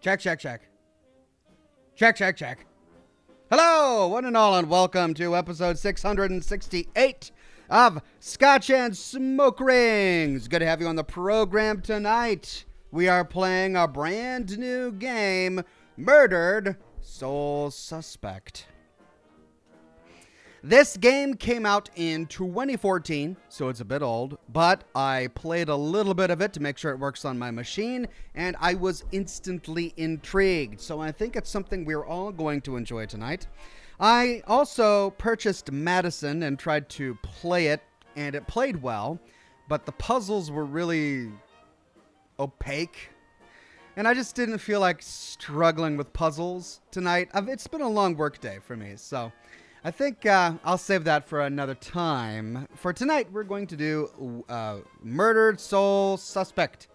Check, check, check. Check, check, check. Hello, one and all, and welcome to episode 668 of Scotch and Smoke Rings. Good to have you on the program tonight. We are playing a brand new game, Murdered Sole Suspect. This game came out in 2014, so it's a bit old, but I played a little bit of it to make sure it works on my machine, and I was instantly intrigued, so I think it's something we're all going to enjoy tonight. I also purchased Madison and tried to play it, and it played well, but the puzzles were really opaque, and I just didn't feel like struggling with puzzles tonight. It's been a long work day for me, so I think I'll save that for another time. For tonight, we're going to do Murdered Sole Suspect.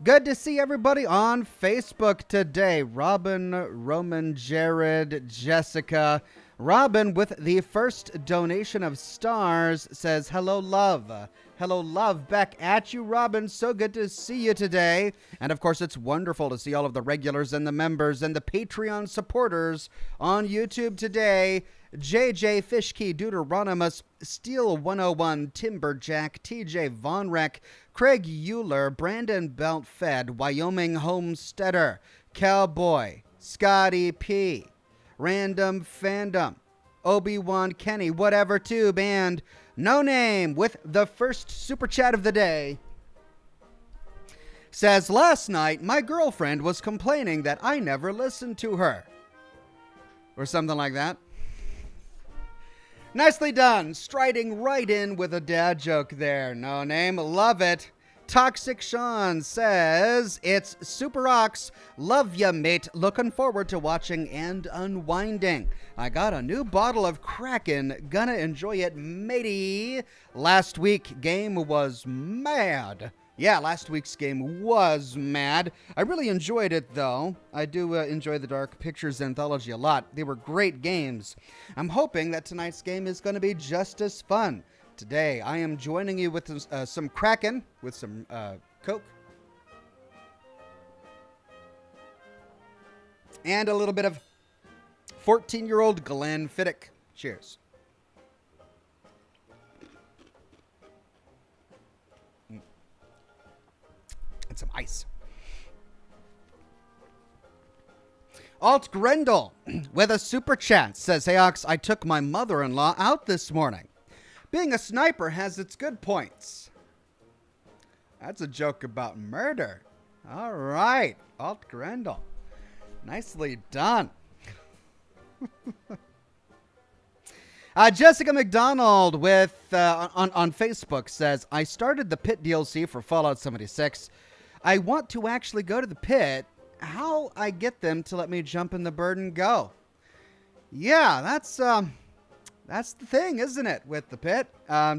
Good to see everybody on Facebook today. Robin, Roman, Jared, Jessica. Robin, with the first donation of stars, says, hello, love. Hello, love, back at you, Robin. So good to see you today. And, of course, it's wonderful to see all of the regulars and the members and the Patreon supporters on YouTube today. JJ Fishkey, Deuteronomus, Steel 101, Timberjack, TJ Vonrek, Craig Euler, Brandon Beltfed, Wyoming Homesteader, Cowboy, Scotty P, Random Fandom, Obi-Wan Kenny, Whatever Tube, and No Name with the first super chat of the day. Says, last night my girlfriend was complaining that I never listened to her. Or something like that. Nicely done. Striding right in with a dad joke there. No Name. Love it. Toxic Sean says, it's Super Ox. Love ya, mate. Looking forward to watching and unwinding. I got a new bottle of Kraken. Gonna enjoy it, matey. Last week game was mad. Yeah, last week's game was mad. I really enjoyed it, though. I do enjoy the Dark Pictures Anthology a lot. They were great games. I'm hoping that tonight's game is going to be just as fun. Today, I am joining you with some Kraken, with some Coke, and a little bit of 14-year-old Glenfiddich. Cheers. And some ice. Alt Grendel with a super chat says, hey Ox, I took my mother-in-law out this morning. Being a sniper has its good points. That's a joke about murder. All right, Alt Grendel. Nicely done. Jessica McDonald with on Facebook says, I started the Pit DLC for Fallout 76. I want to actually go to the pit. How I get them to let me jump in the bird and go? Yeah, that's the thing, isn't it, with the pit?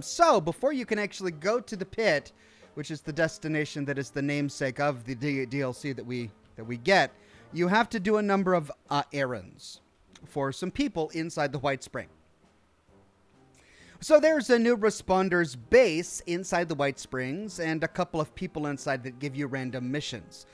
So before you can actually go to the pit, which is the destination that is the namesake of the DLC that we get, you have to do a number of errands for some people inside the White Spring. So there's a new responders base inside the White Springs and a couple of people inside that give you random missions.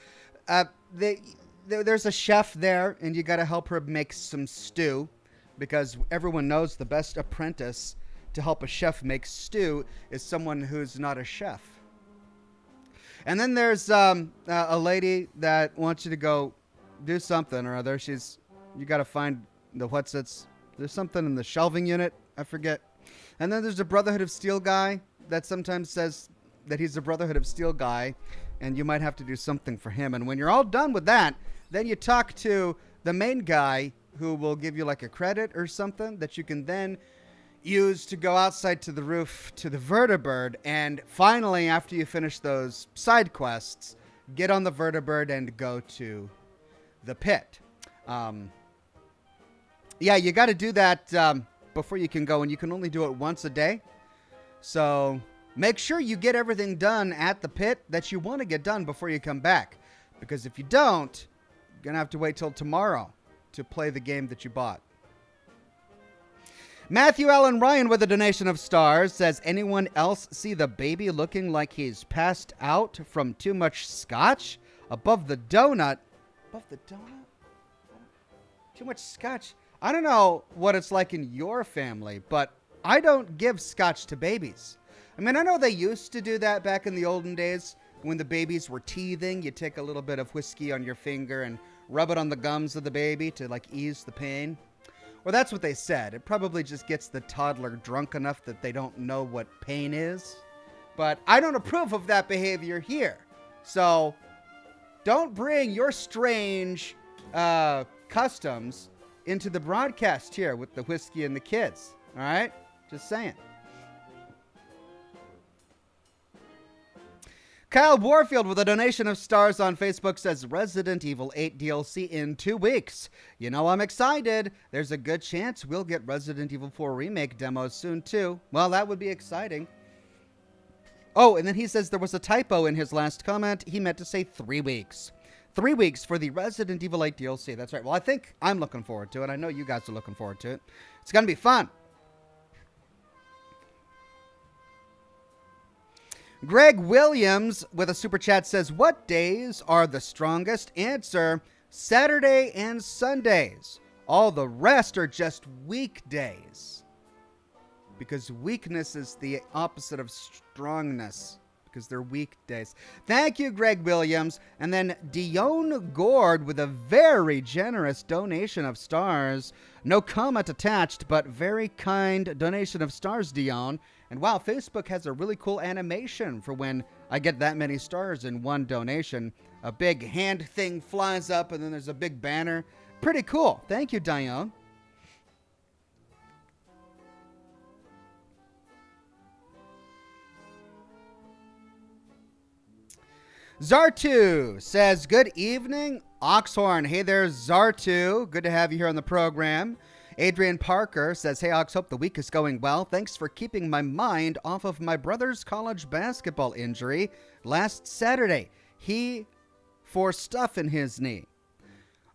There's a chef there, and you got to help her make some stew, because everyone knows the best apprentice to help a chef make stew is someone who's not a chef. And then there's a lady that wants you to go do something or other. You got to find there's something in the shelving unit, I forget. And then there's a Brotherhood of Steel guy that sometimes says that he's a Brotherhood of Steel guy, and you might have to do something for him. And when you're all done with that, then you talk to the main guy who will give you like a credit or something that you can then use to go outside to the roof to the vertibird. And finally, after you finish those side quests, get on the vertibird and go to the pit. Yeah, you got to do that before you can go, and you can only do it once a day. So make sure you get everything done at the pit that you want to get done before you come back. Because if you don't, you're going to have to wait till tomorrow to play the game that you bought. Matthew Allen Ryan with a donation of stars says, anyone else see the baby looking like he's passed out from too much scotch? Above the donut, above the donut? Too much scotch. I don't know what it's like in your family, but I don't give scotch to babies. I mean, I know they used to do that back in the olden days when the babies were teething. You take a little bit of whiskey on your finger and rub it on the gums of the baby to like ease the pain. Well, that's what they said. It probably just gets the toddler drunk enough that they don't know what pain is. But I don't approve of that behavior here. So don't bring your strange customs into the broadcast here with the whiskey and the kids. All right? Just saying. Kyle Warfield with a donation of stars on Facebook says Resident Evil 8 DLC in 2 weeks. You know, I'm excited. There's a good chance we'll get Resident Evil 4 remake demos soon too. Well, that would be exciting. Oh, and then he says there was a typo in his last comment. He meant to say 3 weeks. 3 weeks for the Resident Evil 8 DLC. That's right. Well, I think I'm looking forward to it. I know you guys are looking forward to it. It's going to be fun. Greg Williams with a super chat says, what days are the strongest? Answer, Saturday and Sundays. All the rest are just weekdays. Because weakness is the opposite of strongness. Because they're weekdays. Thank you, Greg Williams. And then Dion Gord with a very generous donation of stars. No comment attached, but very kind donation of stars, Dion. And wow, Facebook has a really cool animation for when I get that many stars in one donation. A big hand thing flies up and then there's a big banner. Pretty cool. Thank you, Dion. Zartu says, good evening, Oxhorn. Hey there, Zartu. Good to have you here on the program. Adrian Parker says, hey, Ox, hope the week is going well. Thanks for keeping my mind off of my brother's college basketball injury last Saturday. He for stuff in his knee.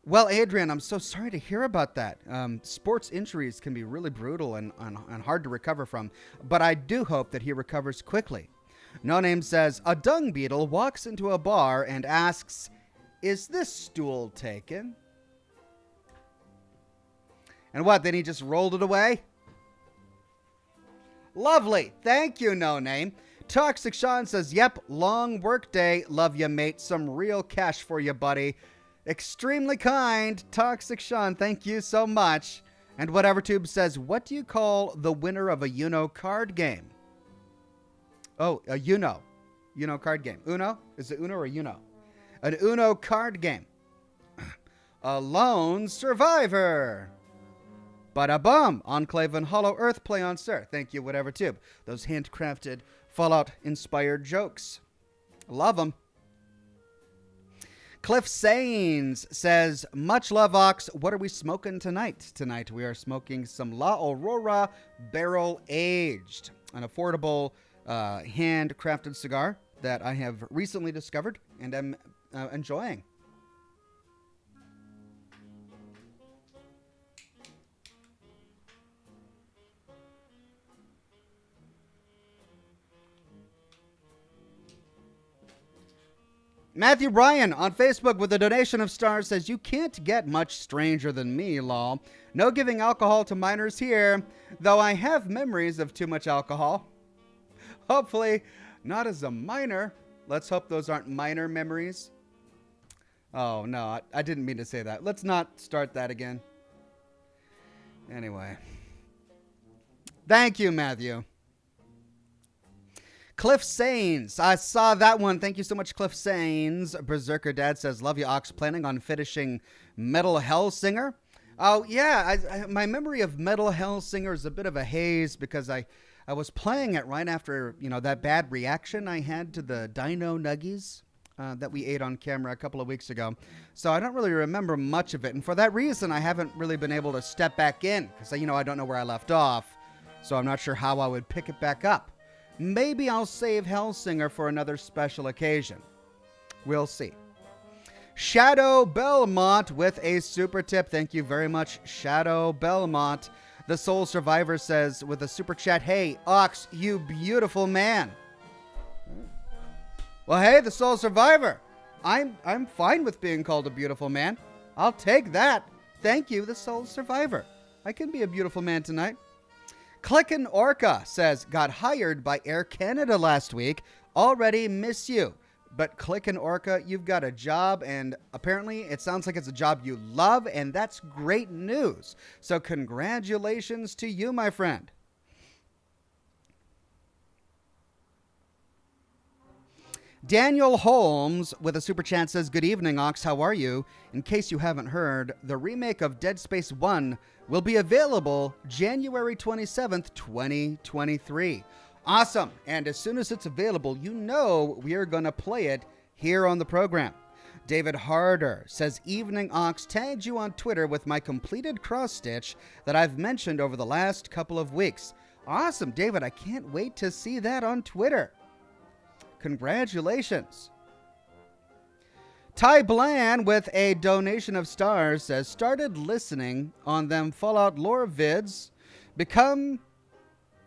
Well, Adrian, I'm so sorry to hear about that. Sports injuries can be really brutal and hard to recover from, but I do hope that he recovers quickly. No Name says, a dung beetle walks into a bar and asks, is this stool taken? And what, then he just rolled it away? Lovely. Thank you, No Name. Toxic Sean says, yep, long work day. Love you, mate. Some real cash for you, buddy. Extremely kind. Toxic Sean, thank you so much. And Whatever Tube says, what do you call the winner of a Uno card game? Oh, a Uno. Uno card game. Uno? Is it Uno or Uno? An Uno card game. A lone survivor. Bada-bum! Enclave and Hollow Earth play on Sir. Thank you, Whatever Tube. Those handcrafted Fallout-inspired jokes. Love them. Cliff Sains says, much love, Ox. What are we smoking tonight? Tonight we are smoking some La Aurora Barrel Aged. An affordable handcrafted cigar that I have recently discovered and am enjoying. Matthew Bryan on Facebook with a donation of stars says, you can't get much stranger than me, lol. No giving alcohol to minors here, though I have memories of too much alcohol. Hopefully not as a minor. Let's hope those aren't minor memories. Oh, no, I didn't mean to say that. Let's not start that again. Anyway. Thank you, Matthew. Cliff Sains. I saw that one. Thank you so much, Cliff Sains. Berserker Dad says, love you, Ox. Planning on finishing Metal Hellsinger? Oh, yeah. My memory of Metal Hellsinger is a bit of a haze because I was playing it right after, that bad reaction I had to the Dino Nuggies that we ate on camera a couple of weeks ago. So I don't really remember much of it. And for that reason, I haven't really been able to step back in because, I don't know where I left off. So I'm not sure how I would pick it back up. Maybe I'll save Hellsinger for another special occasion. We'll see. Shadow Belmont with a super tip. Thank you very much, Shadow Belmont. The Soul Survivor says with a super chat, hey, Ox, you beautiful man. Well, hey, the Soul Survivor. I'm fine with being called a beautiful man. I'll take that. Thank you, the Soul Survivor. I can be a beautiful man tonight. Clickin' Orca says, got hired by Air Canada last week. Already miss you. But Clickin' Orca, you've got a job, and apparently it sounds like it's a job you love, and that's great news. So congratulations to you, my friend. Daniel Holmes with a super chat says, good evening, Ox. How are you? In case you haven't heard, the remake of Dead Space 1 will be available January 27th, 2023. Awesome. And as soon as it's available, you know we are going to play it here on the program. David Harder says, evening, Ox. Tagged you on Twitter with my completed cross-stitch that I've mentioned over the last couple of weeks. Awesome, David. I can't wait to see that on Twitter. Congratulations. Ty Bland with a donation of stars says, started listening on them Fallout lore vids. Become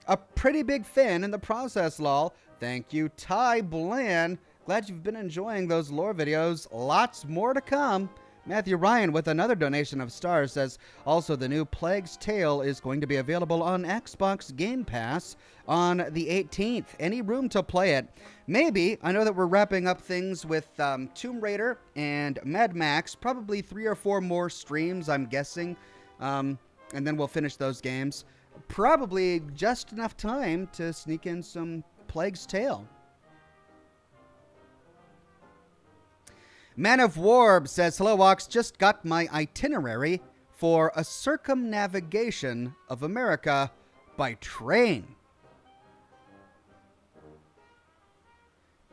a pretty big fan in the process, lol. Thank you, Ty Bland. Glad you've been enjoying those lore videos. Lots more to come. Matthew Ryan with another donation of stars says, also the new Plague's Tale is going to be available on Xbox Game Pass on the 18th. Any room to play it? Maybe. I know that we're wrapping up things with Tomb Raider and Mad Max. Probably 3 or 4 more streams, I'm guessing. And then we'll finish those games. Probably just enough time to sneak in some Plague's Tale. Man of Warb says, hello, Ox. Just got my itinerary for a circumnavigation of America by train.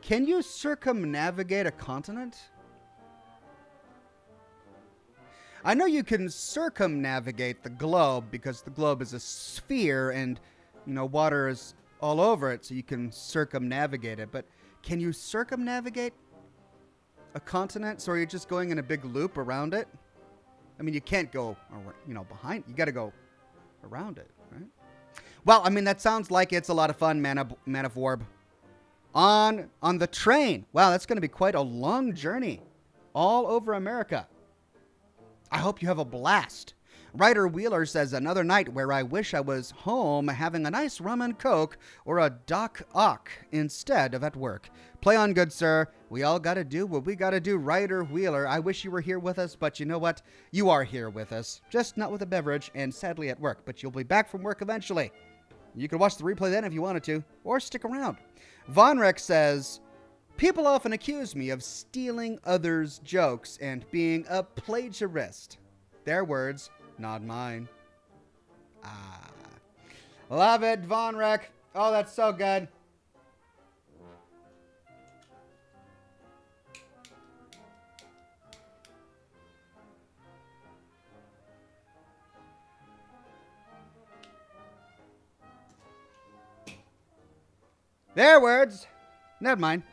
Can you circumnavigate a continent? I know you can circumnavigate the globe because the globe is a sphere and, you know, water is all over it, so you can circumnavigate it. But can you circumnavigate a continent? So are you just going in a big loop around it? I mean, you can't go, you know, behind. You got to go around it, right? Well, I mean, that sounds like it's a lot of fun, Man of Warb. On the train. Wow, that's going to be quite a long journey all over America. I hope you have a blast. Ryder Wheeler says, another night where I wish I was home having a nice rum and coke or a Doc Ock instead of at work. Play on, good sir. We all got to do what we got to do. Ryder Wheeler, I wish you were here with us, but you know what? You are here with us. Just not with a beverage and sadly at work, but you'll be back from work eventually. You can watch the replay then if you wanted to, or stick around. Vonrek says, people often accuse me of stealing others' jokes and being a plagiarist. Their words, not mine. Love it, Vonrek. Oh, that's so good. Their words, not mine.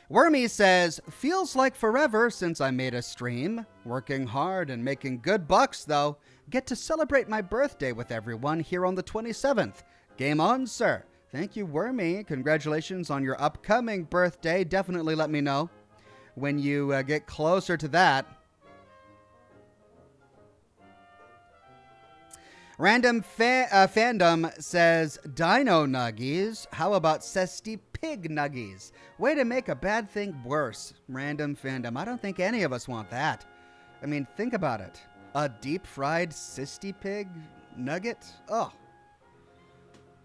Wormy says, feels like forever since I made a stream. Working hard and making good bucks, though. Get to celebrate my birthday with everyone here on the 27th. Game on, sir. Thank you, Wormy. Congratulations on your upcoming birthday. Definitely let me know when you get closer to that. Random Fandom says, Dino Nuggies. How about Cesty Pig Nuggies? Way to make a bad thing worse. Random Fandom. I don't think any of us want that. I mean, think about it. A deep-fried Cesty Pig nugget? Ugh.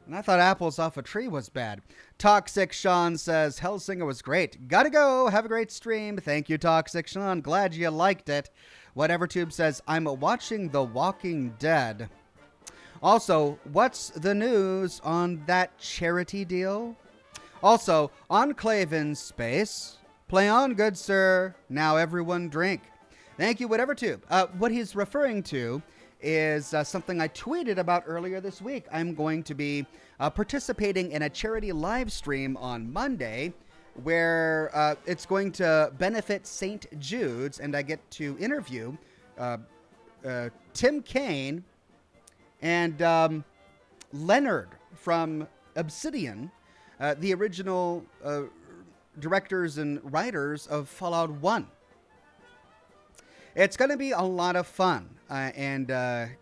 And I thought apples off a tree was bad. Toxic Sean says, Hellsinger was great. Gotta go. Have a great stream. Thank you, Toxic Sean. Glad you liked it. Whatever Tube says, I'm watching The Walking Dead. Also, what's the news on that charity deal? Also, Enclave in space. Play on, good sir. Now everyone drink. Thank you, whatever tube. What he's referring to is something I tweeted about earlier this week. I'm going to be participating in a charity live stream on Monday where it's going to benefit St. Jude's, and I get to interview Tim Kaine and Leonard from Obsidian the original directors and writers of Fallout 1. It's going to be a lot of fun, and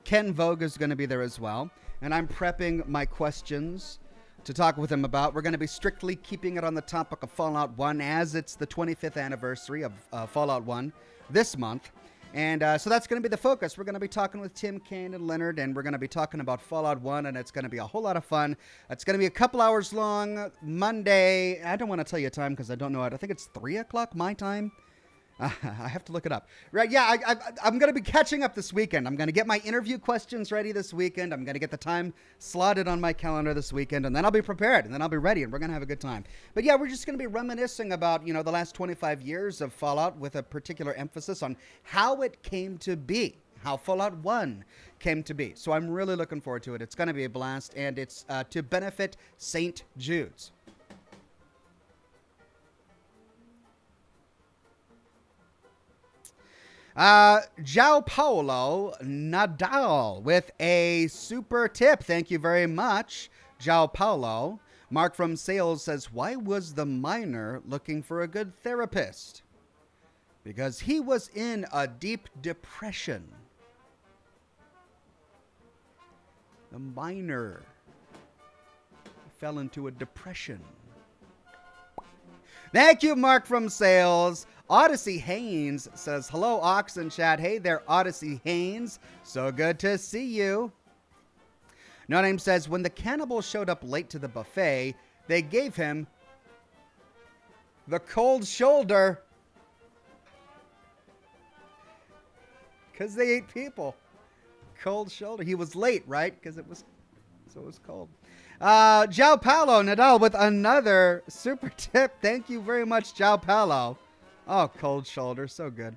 Ken Vogue is going to be there as well, and I'm prepping my questions to talk with him about. We're going to be strictly keeping it on the topic of Fallout 1, as it's the 25th anniversary of Fallout 1 this month, and so that's going to be the focus. We're going to be talking with Tim, Kane, and Leonard, and we're going to be talking about Fallout 1, and it's going to be a whole lot of fun. It's going to be a couple hours long, Monday. I don't want to tell you a time because I don't know it. I think it's 3 o'clock my time. I have to look it up. Right, yeah, I'm going to be catching up this weekend. I'm going to get my interview questions ready this weekend. I'm going to get the time slotted on my calendar this weekend, and then I'll be prepared, and then I'll be ready, and we're going to have a good time. But yeah, we're just going to be reminiscing about, the last 25 years of Fallout with a particular emphasis on how it came to be, how Fallout 1 came to be. So I'm really looking forward to it. It's going to be a blast, and it's to benefit St. Jude's. João Paulo Nadal with a super tip. Thank you very much, João Paulo. Mark from Sales says, why was the miner looking for a good therapist? Because he was in a deep depression. The miner fell into a depression. Thank you, Mark from Sales. Odyssey Haynes says, hello, Ox and chat. Hey there, Odyssey Haynes. So good to see you. No Name says, when the cannibal showed up late to the buffet, they gave him the cold shoulder. Because they ate people. Cold shoulder. He was late, right? Because it was cold. João Paulo Nadal with another super tip. Thank you very much, João Paulo. Oh, cold shoulder. So good.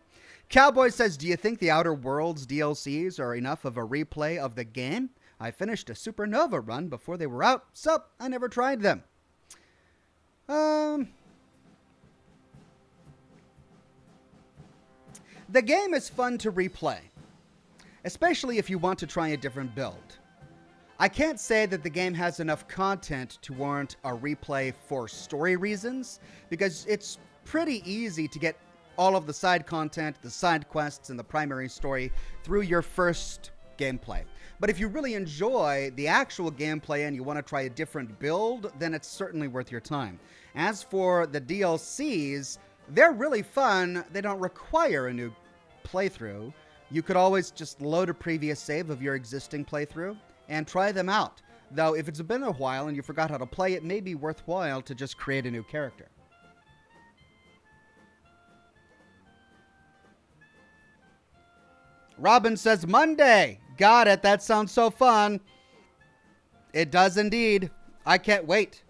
Cowboy says, do you think the Outer Worlds DLCs are enough of a replay of the game? I finished a Supernova run before they were out, so I never tried them. The game is fun to replay, especially if you want to try a different build. I can't say that the game has enough content to warrant a replay for story reasons, because it's pretty easy to get all of the side content, the side quests, and the primary story through your first gameplay. But if you really enjoy the actual gameplay and you want to try a different build, then it's certainly worth your time. As for the DLCs, they're really fun. They don't require a new playthrough. You could always just load a previous save of your existing playthrough and try them out. Though if it's been a while and you forgot how to play, it may be worthwhile to just create a new character. Robin says, Monday. Got it. That sounds so fun. It does indeed. I can't wait.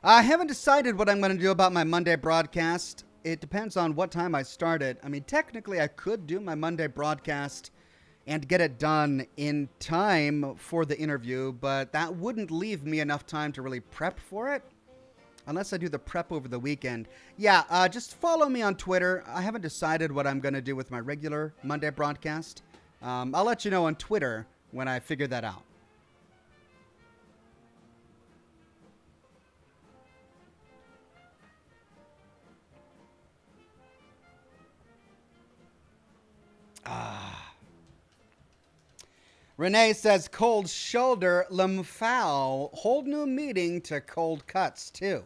I haven't decided what I'm going to do about my Monday broadcast. It depends on what time I start it. I mean, technically, I could do my Monday broadcast and get it done in time for the interview, but that wouldn't leave me enough time to really prep for it, unless I do the prep over the weekend. Yeah, just follow me on Twitter. I haven't decided what I'm going to do with my regular Monday broadcast. I'll let you know on Twitter when I figure that out. Renee says, cold shoulder, lemfow, hold new meaning to cold cuts, too.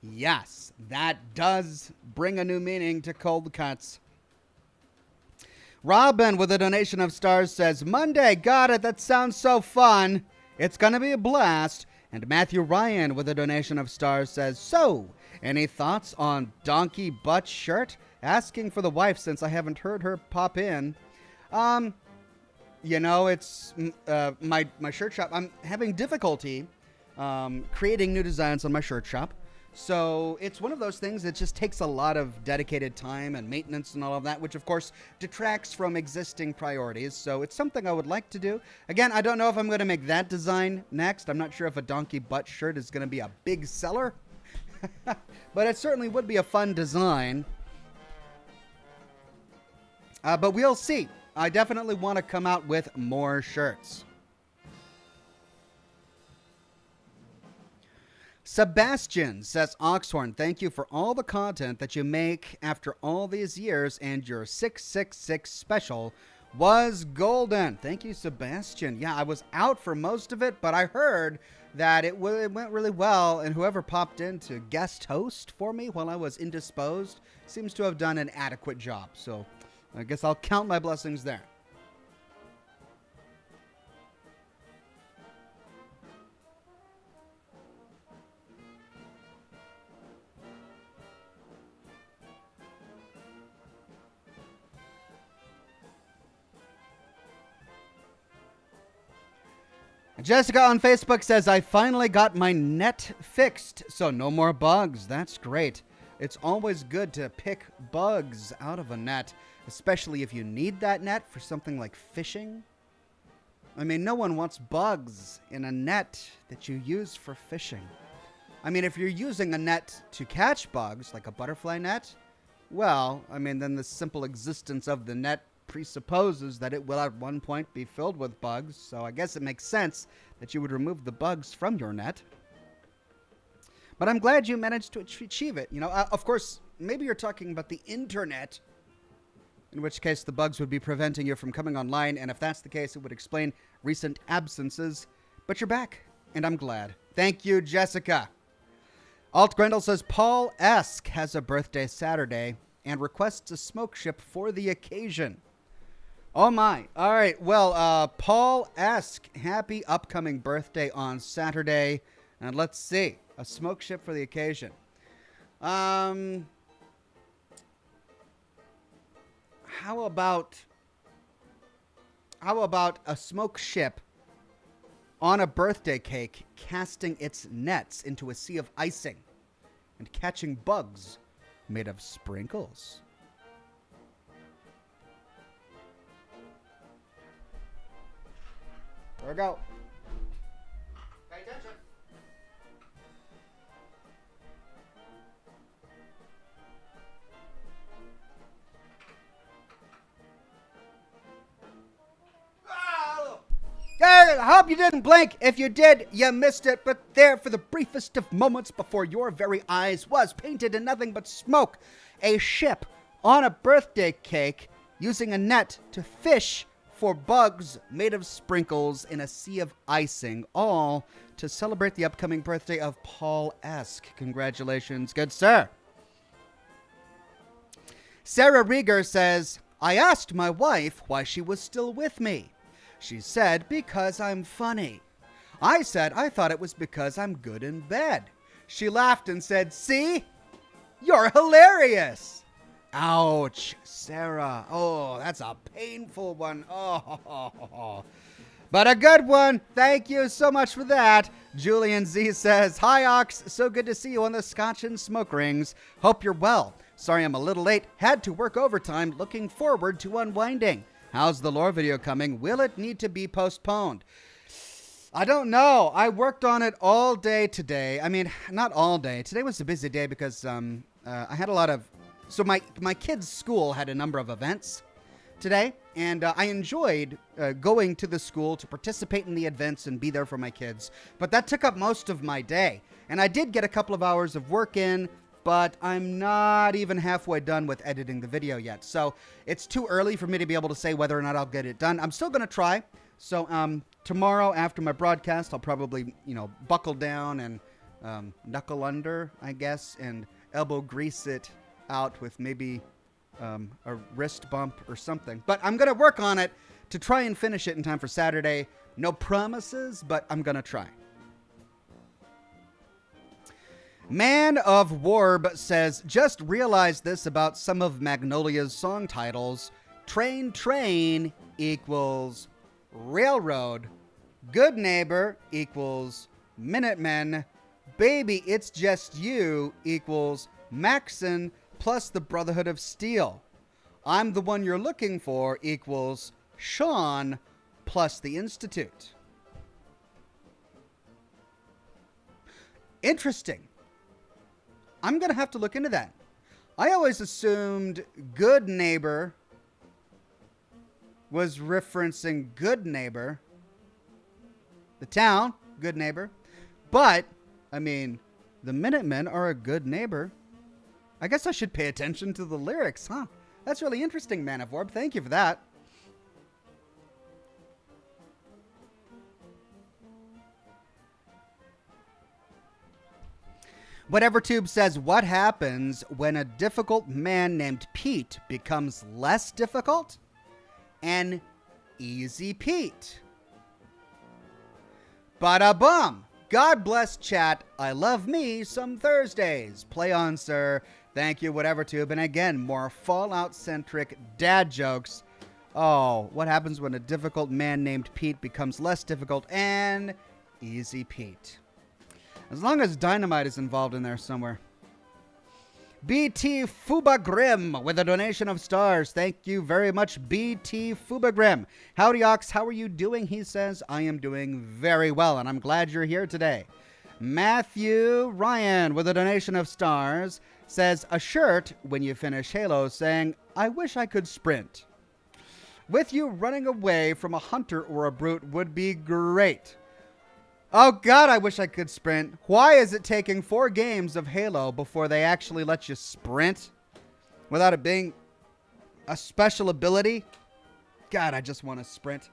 Yes, that does bring a new meaning to cold cuts. Robin, with a donation of stars, says, Monday, got it, that sounds so fun. It's going to be a blast. And Matthew Ryan, with a donation of stars, says, so, any thoughts on donkey butt shirt? Asking for the wife since I haven't heard her pop in. You know, it's my shirt shop. I'm having difficulty creating new designs on my shirt shop. So it's one of those things that just takes a lot of dedicated time and maintenance and all of that, which of course detracts from existing priorities. So it's something I would like to do. Again, I don't know if I'm going to make that design next. I'm not sure if a donkey butt shirt is going to be a big seller. But it certainly would be a fun design. But we'll see. I definitely want to come out with more shirts. Sebastian says, Oxhorn, thank you for all the content that you make after all these years, and your 666 special was golden. Thank you, Sebastian. Yeah, I was out for most of it, but I heard that it went really well, and whoever popped in to guest host for me while I was indisposed seems to have done an adequate job. So I guess I'll count my blessings there. Jessica on Facebook says, I finally got my net fixed, so no more bugs. That's great. It's always good to pick bugs out of a net, especially if you need that net for something like fishing. I mean, no one wants bugs in a net that you use for fishing. I mean, if you're using a net to catch bugs, like a butterfly net, well, I mean, then the simple existence of the net presupposes that it will at one point be filled with bugs, so I guess it makes sense that you would remove the bugs from your net. But I'm glad you managed to achieve it. You know, of course, maybe you're talking about the internet, in which case the bugs would be preventing you from coming online, and if that's the case, it would explain recent absences. But you're back, and I'm glad. Thank you, Jessica. Alt Grendel says, Paul Esk has a birthday Saturday and requests a smoke ship for the occasion. Oh my. All right. Well, Paul Esk, happy upcoming birthday on Saturday. And let's see. A smoke ship for the occasion. How about a smoke ship on a birthday cake casting its nets into a sea of icing and catching bugs made of sprinkles? There we go. Pay attention. I hope you didn't blink. If you did, you missed it. But there, for the briefest of moments before your very eyes, was painted in nothing but smoke a ship on a birthday cake using a net to fish for bugs made of sprinkles in a sea of icing, all to celebrate the upcoming birthday of Paul Esk. Congratulations, good sir. Sarah Rieger says, I asked my wife why she was still with me. She said, because I'm funny. I said, I thought it was because I'm good in bed. She laughed and said, see? You're hilarious. Ouch, Sarah. Oh, that's a painful one. Oh, but a good one. Thank you so much for that. Julian Z says, hi, Ox. So good to see you on the Scotch and Smoke Rings. Hope you're well. Sorry I'm a little late. Had to work overtime. Looking forward to unwinding. How's the lore video coming? Will it need to be postponed? I don't know. I worked on it all day today. I mean, not all day. Today was a busy day because I had a lot of... So my kids' school had a number of events today, and I enjoyed going to the school to participate in the events and be there for my kids. But that took up most of my day. And I did get a couple of hours of work in, but I'm not even halfway done with editing the video yet. So it's too early for me to be able to say whether or not I'll get it done. I'm still going to try. So tomorrow after my broadcast, I'll probably, buckle down and knuckle under, I guess, and elbow grease it out with maybe a wrist bump or something. But I'm going to work on it to try and finish it in time for Saturday. No promises, but I'm going to try. Man of Warb says, just realized this about some of Magnolia's song titles. Train, train equals railroad. Good neighbor equals Minutemen. Baby, it's just you equals Maxon plus the Brotherhood of Steel. I'm the one you're looking for equals Sean plus the Institute. I'm going to have to look into that. I always assumed Good Neighbor was referencing Good Neighbor, the town, Good Neighbor. But, I mean, the Minutemen are a good neighbor. I guess I should pay attention to the lyrics, huh? That's really interesting, Man of Orb. Thank you for that. Whatever Tube says, what happens when a difficult man named Pete becomes less difficult? An easy Pete. Bada-bum. God bless chat. I love me some Thursdays. Play on, sir. Thank you, Whatever Tube. And again, more Fallout-centric dad jokes. Oh, what happens when a difficult man named Pete becomes less difficult? An easy Pete. As long as dynamite is involved in there somewhere. BT Fubagrim with a donation of stars. Thank you very much, BT Fubagrim. Howdy, Ox. How are you doing? He says, I am doing very well, and I'm glad you're here today. Matthew Ryan with a donation of stars says, a shirt when you finish Halo saying, I wish I could sprint. With you running away from a hunter or a brute would be great. Oh, God, I wish I could sprint. Why is it taking 4 games of Halo before they actually let you sprint without it being a special ability? God, I just want to sprint.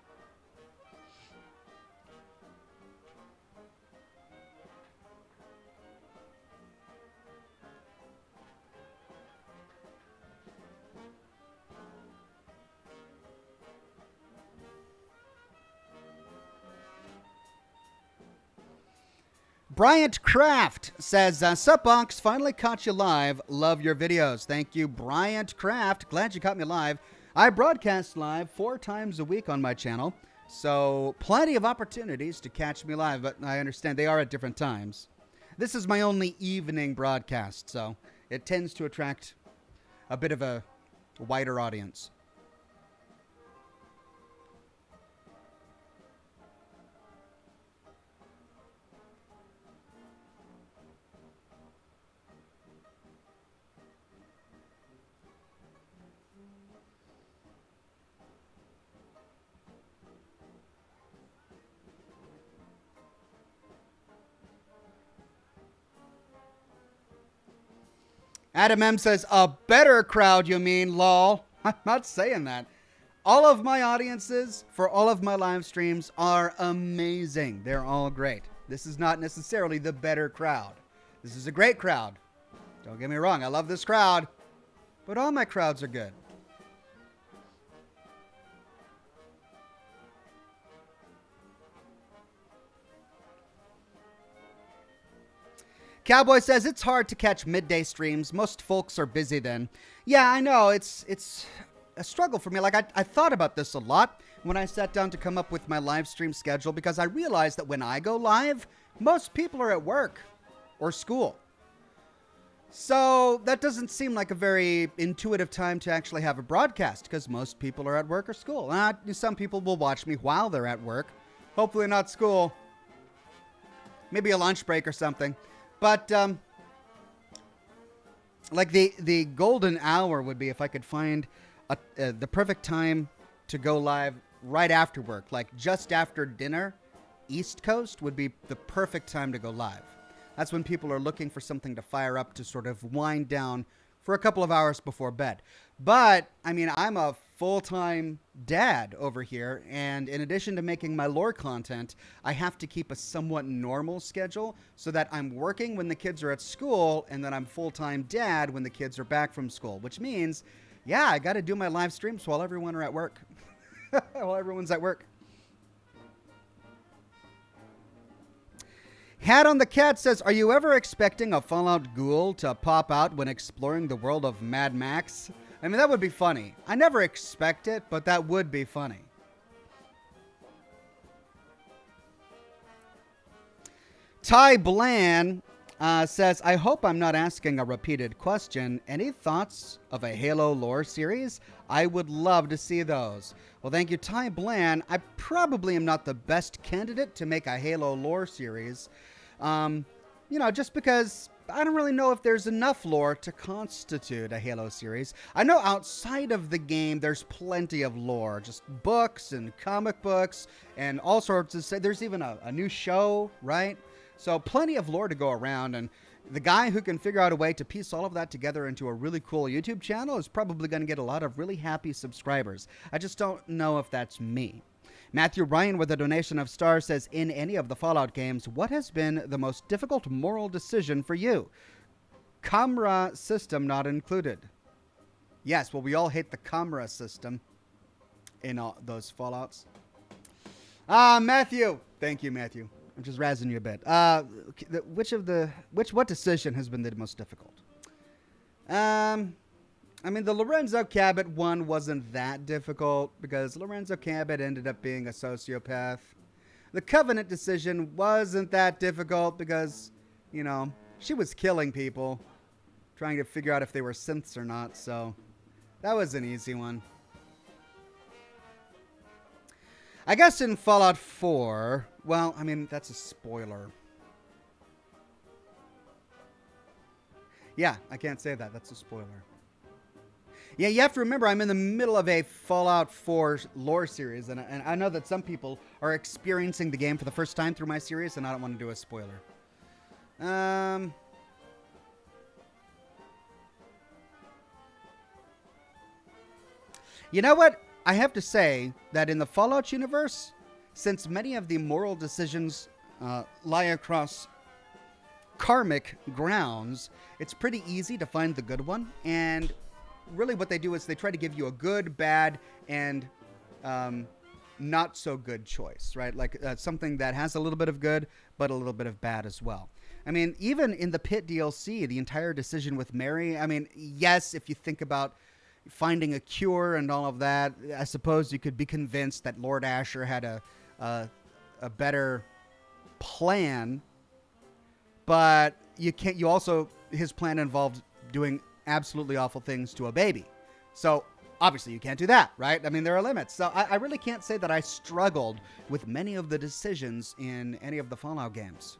Bryant Craft says, Supbox, finally caught you live. Love your videos. Thank you, Bryant Craft. Glad you caught me live. I broadcast live 4 times a week on my channel, so plenty of opportunities to catch me live, but I understand they are at different times. This is my only evening broadcast, so it tends to attract a bit of a wider audience. Adam M says, a better crowd, you mean, lol. I'm not saying that. All of my audiences for all of my live streams are amazing. They're all great. This is not necessarily the better crowd. This is a great crowd. Don't get me wrong. I love this crowd. But all my crowds are good. Cowboy says, it's hard to catch midday streams. Most folks are busy then. Yeah, I know. It's a struggle for me. Like, I thought about this a lot when I sat down to come up with my live stream schedule, because I realized that when I go live, most people are at work or school. So that doesn't seem like a very intuitive time to actually have a broadcast, because most people are at work or school. Some people will watch me while they're at work. Hopefully not school. Maybe a lunch break or something. But, like, the golden hour would be if I could find the perfect time to go live right after work. Like, just after dinner, East Coast would be the perfect time to go live. That's when people are looking for something to fire up to sort of wind down for a couple of hours before bed. But, I mean, I'm a full-time dad over here, and in addition to making my lore content, I have to keep a somewhat normal schedule so that I'm working when the kids are at school, and then I'm full-time dad when the kids are back from school, which means, yeah, I got to do my live streams while everyone are at work. While everyone's at work. Hat on the Cat says, are you ever expecting a Fallout ghoul to pop out when exploring the world of Mad Max? I mean, that would be funny. I never expect it, but that would be funny. Ty Bland says, I hope I'm not asking a repeated question. Any thoughts of a Halo lore series? I would love to see those. Well, thank you, Ty Bland. I probably am not the best candidate to make a Halo lore series. You know, just because I don't really know if there's enough lore to constitute a Halo series. I know outside of the game, there's plenty of lore, just books and comic books and all sorts of. There's even a new show, right? So plenty of lore to go around, and the guy who can figure out a way to piece all of that together into a really cool YouTube channel is probably going to get a lot of really happy subscribers. I just don't know if that's me. Matthew Ryan with a donation of stars says, in any of the Fallout games, what has been the most difficult moral decision for you? Camera system not included. Yes, well, we all hate the camera system in all those Fallouts. Matthew. Thank you, Matthew. I'm just razzing you a bit. What decision has been the most difficult? I mean, the Lorenzo Cabot one wasn't that difficult because Lorenzo Cabot ended up being a sociopath. The Covenant decision wasn't that difficult because, you know, she was killing people, trying to figure out if they were synths or not, so that was an easy one. I guess in Fallout 4, well, I mean, that's a spoiler. Yeah, I can't say that. That's a spoiler. Yeah, you have to remember I'm in the middle of a Fallout 4 lore series, and I know that some people are experiencing the game for the first time through my series, and I don't want to do a spoiler. You know what? I have to say that in the Fallout universe, since many of the moral decisions lie across karmic grounds, it's pretty easy to find the good one, and really what they do is they try to give you a good, bad, and not so good choice, right? Like something that has a little bit of good, but a little bit of bad as well. I mean, even in the Pit DLC, the entire decision with Mary, I mean, yes, if you think about finding a cure and all of that, I suppose you could be convinced that Lord Asher had a better plan, but you also, his plan involved doing absolutely awful things to a baby. So obviously you can't do that, right? I mean, there are limits. So I really can't say that I struggled with many of the decisions in any of the Fallout games.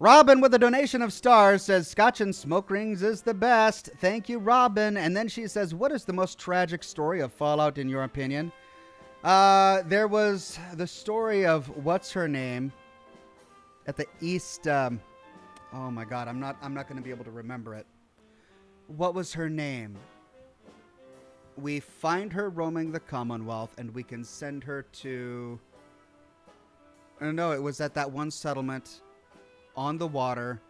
Robin with a donation of stars says, Scotch and smoke rings is the best. Thank you, Robin. And then she says, what is the most tragic story of Fallout in your opinion? There was the story of what's her name at the East. Oh my God, I'm not going to be able to remember it. What was her name? We find her roaming the Commonwealth, and we can send her to. No, it was at that one settlement on the water.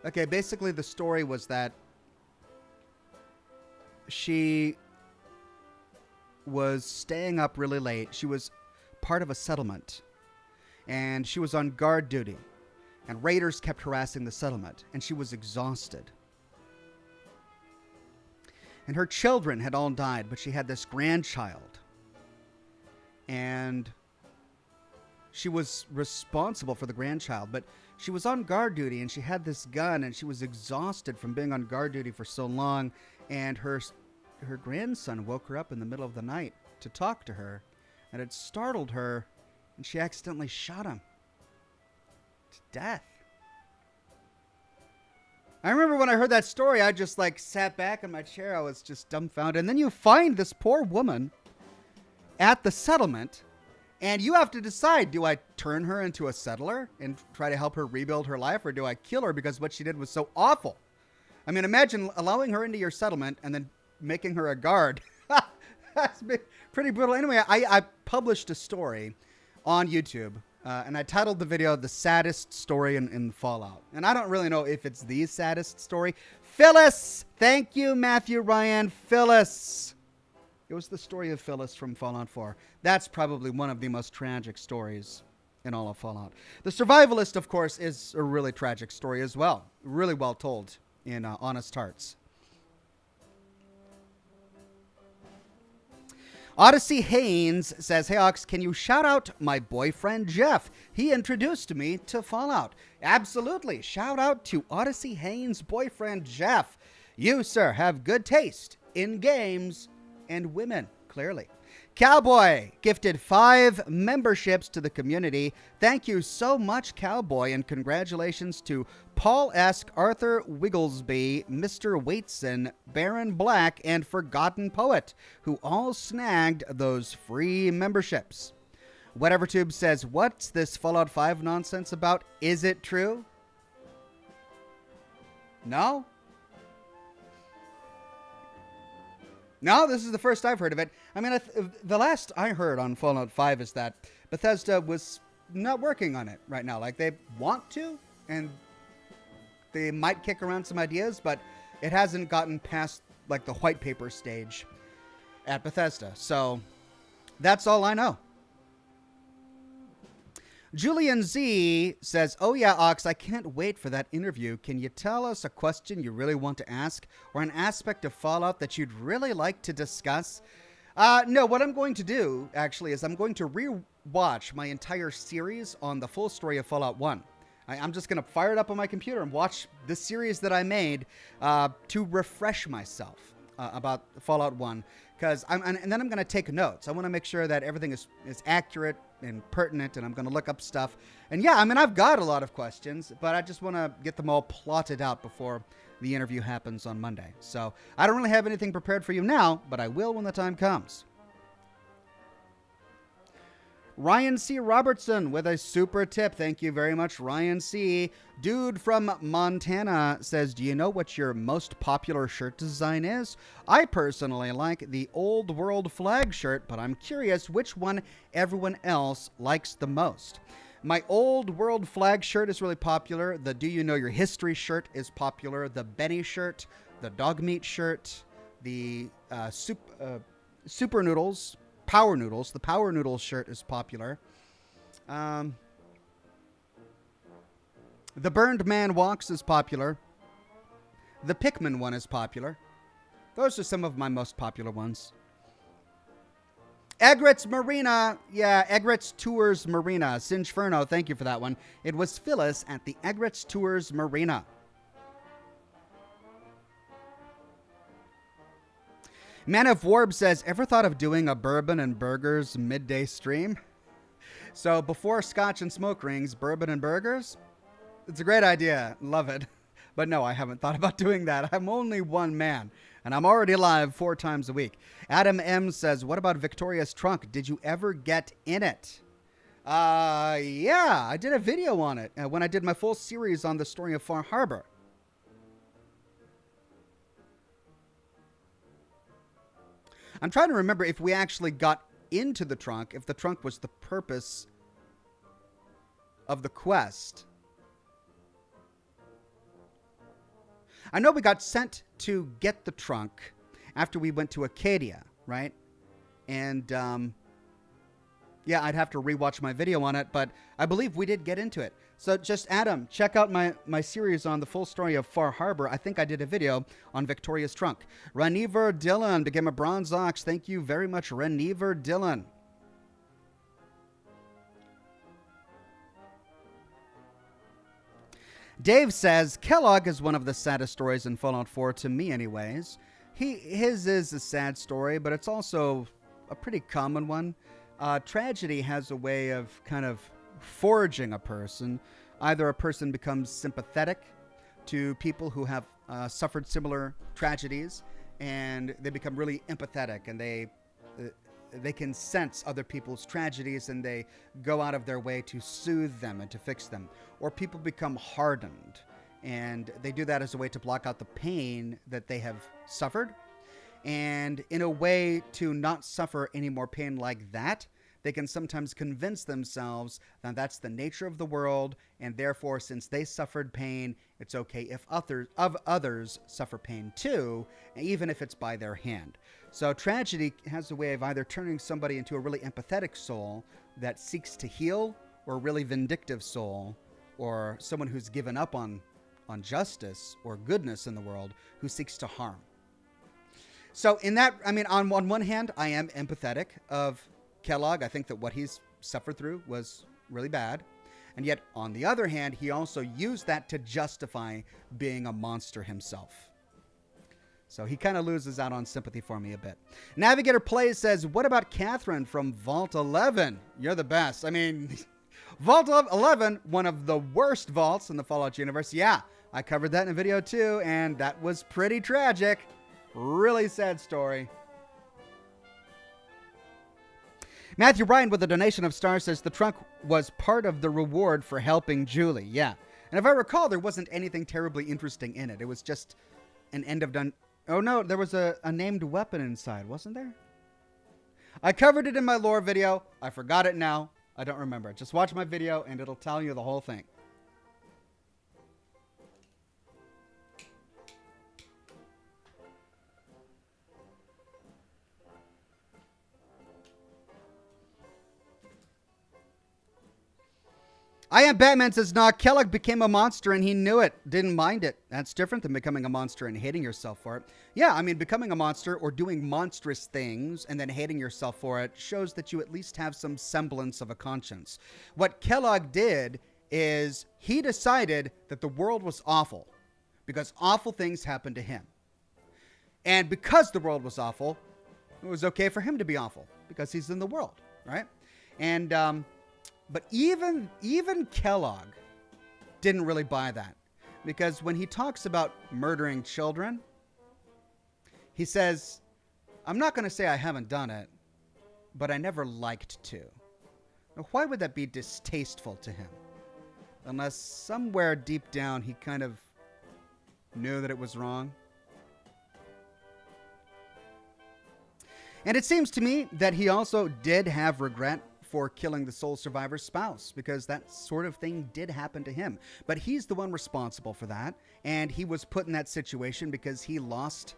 Okay, basically the story was that she was staying up really late. She was part of a settlement, and she was on guard duty, and raiders kept harassing the settlement, and she was exhausted. And her children had all died, but she had this grandchild, and she was responsible for the grandchild, but she was on guard duty, and she had this gun, and she was exhausted from being on guard duty for so long, and her grandson woke her up in the middle of the night to talk to her, and it startled her, and she accidentally shot him to death. I remember when I heard that story, I just sat back in my chair. I was just dumbfounded. And then you find this poor woman at the settlement, and you have to decide, do I turn her into a settler and try to help her rebuild her life, or do I kill her because what she did was so awful? I mean, imagine allowing her into your settlement and then making her a guard. That's pretty brutal. Anyway, I published a story on YouTube, and I titled the video The Saddest Story in Fallout. And I don't really know if it's the saddest story. Phyllis! Thank you, Matthew Ryan. Phyllis! It was the story of Phyllis from Fallout 4. That's probably one of the most tragic stories in all of Fallout. The Survivalist, of course, is a really tragic story as well. Really well told in Honest Hearts. Odyssey Haynes says, hey, Ox, can you shout out my boyfriend, Jeff? He introduced me to Fallout. Absolutely. Shout out to Odyssey Haynes' boyfriend, Jeff. You, sir, have good taste in games and women, clearly. Cowboy gifted 5 memberships to the community. Thank you so much, Cowboy, and congratulations to Paul Esk, Arthur Wigglesby, Mr. Waitson, Baron Black, and Forgotten Poet, who all snagged those free memberships. WhateverTube says, what's this Fallout 5 nonsense about? Is it true? No? No, this is the first I've heard of it. I mean, the last I heard on Fallout 5 is that Bethesda was not working on it right now. Like, they want to, and they might kick around some ideas, but it hasn't gotten past, like, the white paper stage at Bethesda. So, that's all I know. Julian Z says, oh yeah, Ox, I can't wait for that interview. Can you tell us a question you really want to ask or an aspect of Fallout that you'd really like to discuss? No, what I'm going to do, actually, is I'm going to re-watch my entire series on the full story of Fallout 1. I'm just going to fire it up on my computer and watch the series that I made to refresh myself about Fallout 1. And then I'm going to take notes. I want to make sure that everything is accurate and pertinent, and I'm going to look up stuff. And yeah, I mean, I've got a lot of questions, but I just want to get them all plotted out before the interview happens on Monday. So I don't really have anything prepared for you now, but I will when the time comes. Ryan C. Robertson with a super tip. Thank you very much, Ryan C. Dude from Montana says, do you know what your most popular shirt design is? I personally like the Old World flag shirt, but I'm curious which one everyone else likes the most. My Old World flag shirt is really popular. The Do You Know Your History shirt is popular. The Benny shirt, the Dog Meat shirt, the Super Noodles, Power Noodles. The Power Noodles shirt is popular. The Burned Man Walks is popular. The Pikmin one is popular. Those are some of my most popular ones. Egret's Marina. Yeah, Egret's Tours Marina. Singeferno, thank you for that one. It was Phyllis at the Egret's Tours Marina. Man of Warb says, ever thought of doing a bourbon and burgers midday stream? So before Scotch and smoke rings, bourbon and burgers? It's a great idea. Love it. But no, I haven't thought about doing that. I'm only one man, and I'm already live 4 times a week. Adam M says, what about Victoria's trunk? Did you ever get in it? Yeah, I did a video on it when I did my full series on the story of Far Harbor. I'm trying to remember if we actually got into the trunk, if the trunk was the purpose of the quest. I know we got sent to get the trunk after we went to Acadia, right? And, yeah, I'd have to rewatch my video on it, but I believe we did get into it. So just, Adam, check out my series on the full story of Far Harbor. I think I did a video on Victoria's trunk. Reniver Dillon became a Bronze Ox. Thank you very much, Reniver Dillon. Dave says, Kellogg is one of the saddest stories in Fallout 4, to me anyways. His is a sad story, but it's also a pretty common one. Tragedy has a way of kind of forging a person. Either a person becomes sympathetic to people who have suffered similar tragedies, and they become really empathetic, and they can sense other people's tragedies, and they go out of their way to soothe them and to fix them. Or people become hardened, and they do that as a way to block out the pain that they have suffered. And in a way to not suffer any more pain like that, they can sometimes convince themselves that that's the nature of the world, and therefore, since they suffered pain, it's okay if others suffer pain too, even if it's by their hand. So tragedy has a way of either turning somebody into a really empathetic soul that seeks to heal, or a really vindictive soul, or someone who's given up on justice or goodness in the world who seeks to harm. So in that, I mean, on one hand, I am empathetic of Kellogg. I think that what he's suffered through was really bad. And yet, on the other hand, he also used that to justify being a monster himself. So he kind of loses out on sympathy for me a bit. Navigator Plays says, what about Catherine from Vault 11? You're the best. I mean, Vault 11, one of the worst vaults in the Fallout universe. Yeah, I covered that in a video too, and that was pretty tragic. Really sad story. Matthew Ryan with a donation of stars says, the trunk was part of the reward for helping Julie. Yeah. And if I recall, there wasn't anything terribly interesting in it. It was just an end of done. Oh no, there was a named weapon inside, wasn't there? I covered it in my lore video. I forgot it now. I don't remember. Just watch my video and it'll tell you the whole thing. I Am Batman says, nah, Kellogg became a monster and he knew it. Didn't mind it. That's different than becoming a monster and hating yourself for it. Yeah, I mean, becoming a monster or doing monstrous things and then hating yourself for it shows that you at least have some semblance of a conscience. What Kellogg did is he decided that the world was awful because awful things happened to him. And because the world was awful, it was okay for him to be awful because he's in the world, right? And, but even Kellogg didn't really buy that because when he talks about murdering children, he says, I'm not going to say I haven't done it, but I never liked to. Now, why would that be distasteful to him? Unless somewhere deep down he kind of knew that it was wrong. And it seems to me that he also did have regret for killing the sole survivor's spouse, because that sort of thing did happen to him. But he's the one responsible for that, and he was put in that situation because he lost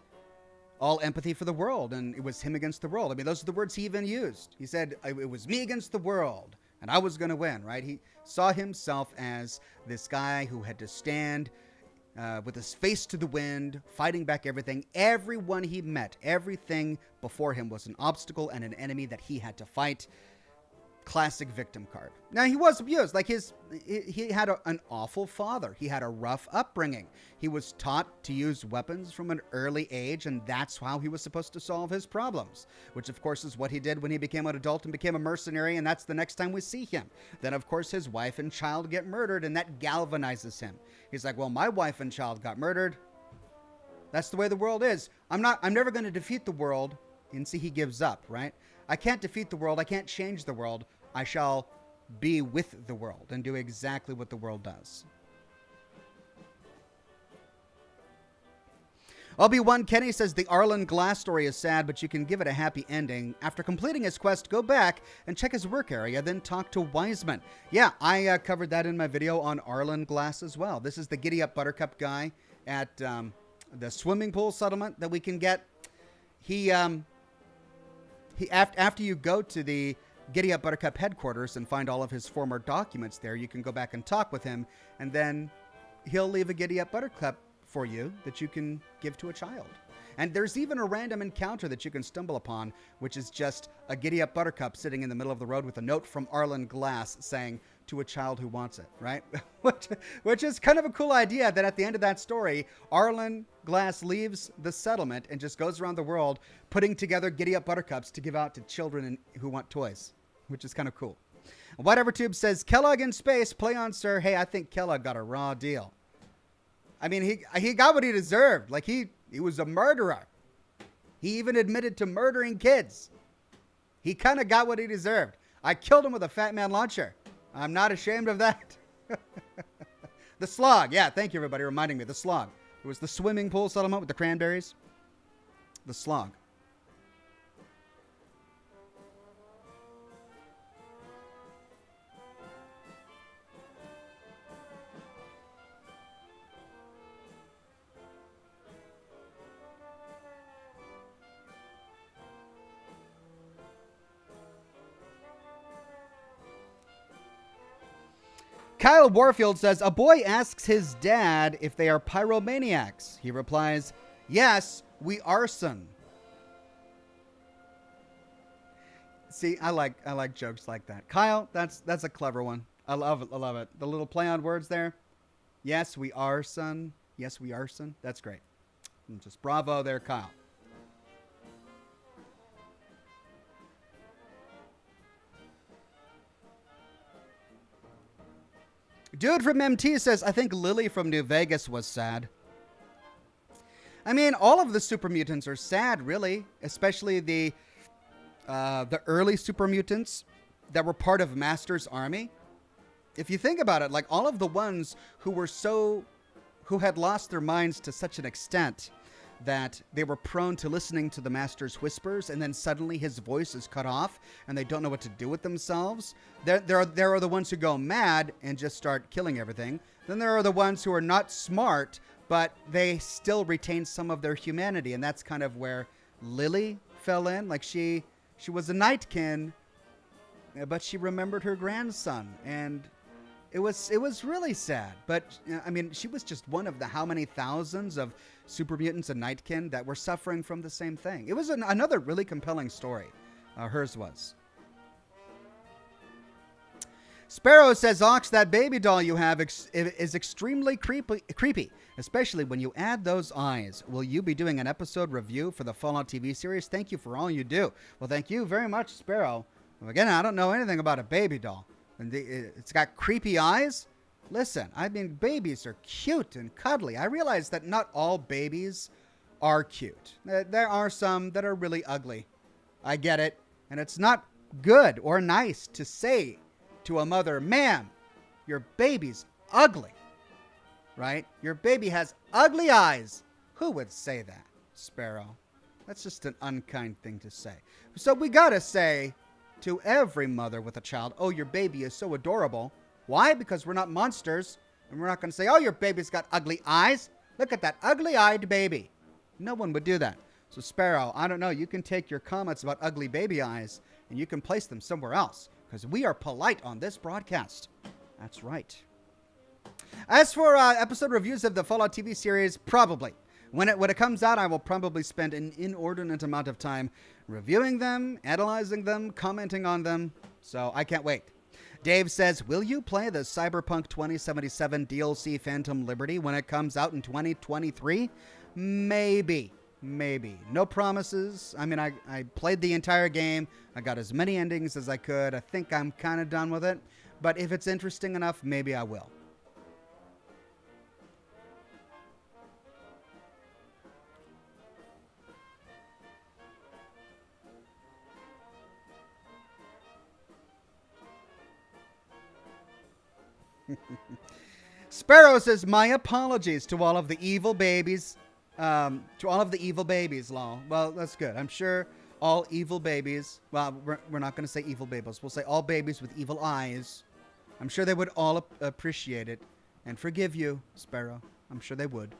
all empathy for the world, and it was him against the world. I mean, those are the words he even used. He said, it was me against the world, and I was going to win, right? He saw himself as this guy who had to stand with his face to the wind, fighting back everything. Everyone he met, everything before him was an obstacle and an enemy that he had to fight. Classic victim card. Now, he was abused. Like he had an awful father. He had a rough upbringing. He was taught to use weapons from an early age, and that's how he was supposed to solve his problems, which, of course, is what he did when he became an adult and became a mercenary, and that's the next time we see him. Then, of course, his wife and child get murdered, and that galvanizes him. He's like, well, my wife and child got murdered. That's the way the world is. I'm never going to defeat the world. And see, he gives up, right? I can't defeat the world. I can't change the world. I shall be with the world and do exactly what the world does. Obi-Wan Kenny says the Arlen Glass story is sad, but you can give it a happy ending. After completing his quest, go back and check his work area, then talk to Wiseman. Yeah, I covered that in my video on Arlen Glass as well. This is the Giddy Up Buttercup guy at the swimming pool settlement that we can get. After you go to the Giddy Up Buttercup headquarters and find all of his former documents there, you can go back and talk with him, and then he'll leave a Giddy Up Buttercup for you that you can give to a child. And there's even a random encounter that you can stumble upon, which is just a Giddy Up Buttercup sitting in the middle of the road with a note from Arlen Glass saying, to a child who wants it, right? which is kind of a cool idea that at the end of that story, Arlen Glass leaves the settlement and just goes around the world putting together Giddy Up Buttercups to give out to children who want toys, which is kind of cool. Whatever Tube says, Kellogg in space, play on, sir. Hey, I think Kellogg got a raw deal. I mean, he got what he deserved. Like, he was a murderer. He even admitted to murdering kids. He kind of got what he deserved. I killed him with a Fat Man launcher. I'm not ashamed of that. The slog. Yeah, thank you, everybody, reminding me. The slog. It was the swimming pool settlement with the cranberries. The slog. Kyle Warfield says, a boy asks his dad if they are pyromaniacs. He replies, yes, we arson. See, I like jokes like that. Kyle, that's a clever one. I love it. I love it. The little play on words there. Yes, we arson. Yes, we arson. That's great. And just bravo there, Kyle. Dude from MT says, I think Lily from New Vegas was sad. I mean, all of the super mutants are sad, really. Especially the early super mutants that were part of Master's army. If you think about it, like all of the ones who had lost their minds to such an extent that they were prone to listening to the Master's whispers, and then suddenly his voice is cut off and they don't know what to do with themselves. There are the ones who go mad and just start killing everything. Then there are the ones who are not smart, but they still retain some of their humanity, and that's kind of where Lily fell in. Like she was a Nightkin, but she remembered her grandson, and it was really sad. But I mean, she was just one of the how many thousands of super mutants and Nightkin that were suffering from the same thing. It was another really compelling story. Hers was. Sparrow says, Ox, that baby doll you have is extremely creepy, especially when you add those eyes. Will you be doing an episode review for the Fallout TV series? Thank you for all you do. Well, thank you very much, Sparrow. Again, I don't know anything about a baby doll. And it's got creepy eyes? Listen, I mean, babies are cute and cuddly. I realize that not all babies are cute. There are some that are really ugly. I get it. And it's not good or nice to say to a mother, ma'am, your baby's ugly. Right? Your baby has ugly eyes. Who would say that, Sparrow? That's just an unkind thing to say. So we gotta say to every mother with a child, oh, your baby is so adorable. Why? Because we're not monsters, and we're not going to say, oh, your baby's got ugly eyes. Look at that ugly-eyed baby. No one would do that. So, Sparrow, I don't know. You can take your comments about ugly baby eyes, and you can place them somewhere else, because we are polite on this broadcast. That's right. As for episode reviews of the Fallout TV series, probably. When it comes out, I will probably spend an inordinate amount of time reviewing them, analyzing them, commenting on them. So I can't wait. Dave says, will you play the Cyberpunk 2077 DLC Phantom Liberty when it comes out in 2023? Maybe. No promises. I mean, I played the entire game. I got as many endings as I could. I think I'm kind of done with it. But if it's interesting enough, maybe I will. Sparrow says, my apologies to all of the evil babies. Lol. Well, that's good. I'm sure all evil babies, well, we're not going to say evil babies. We'll say all babies with evil eyes. I'm sure they would all appreciate it and forgive you, Sparrow. I'm sure they would.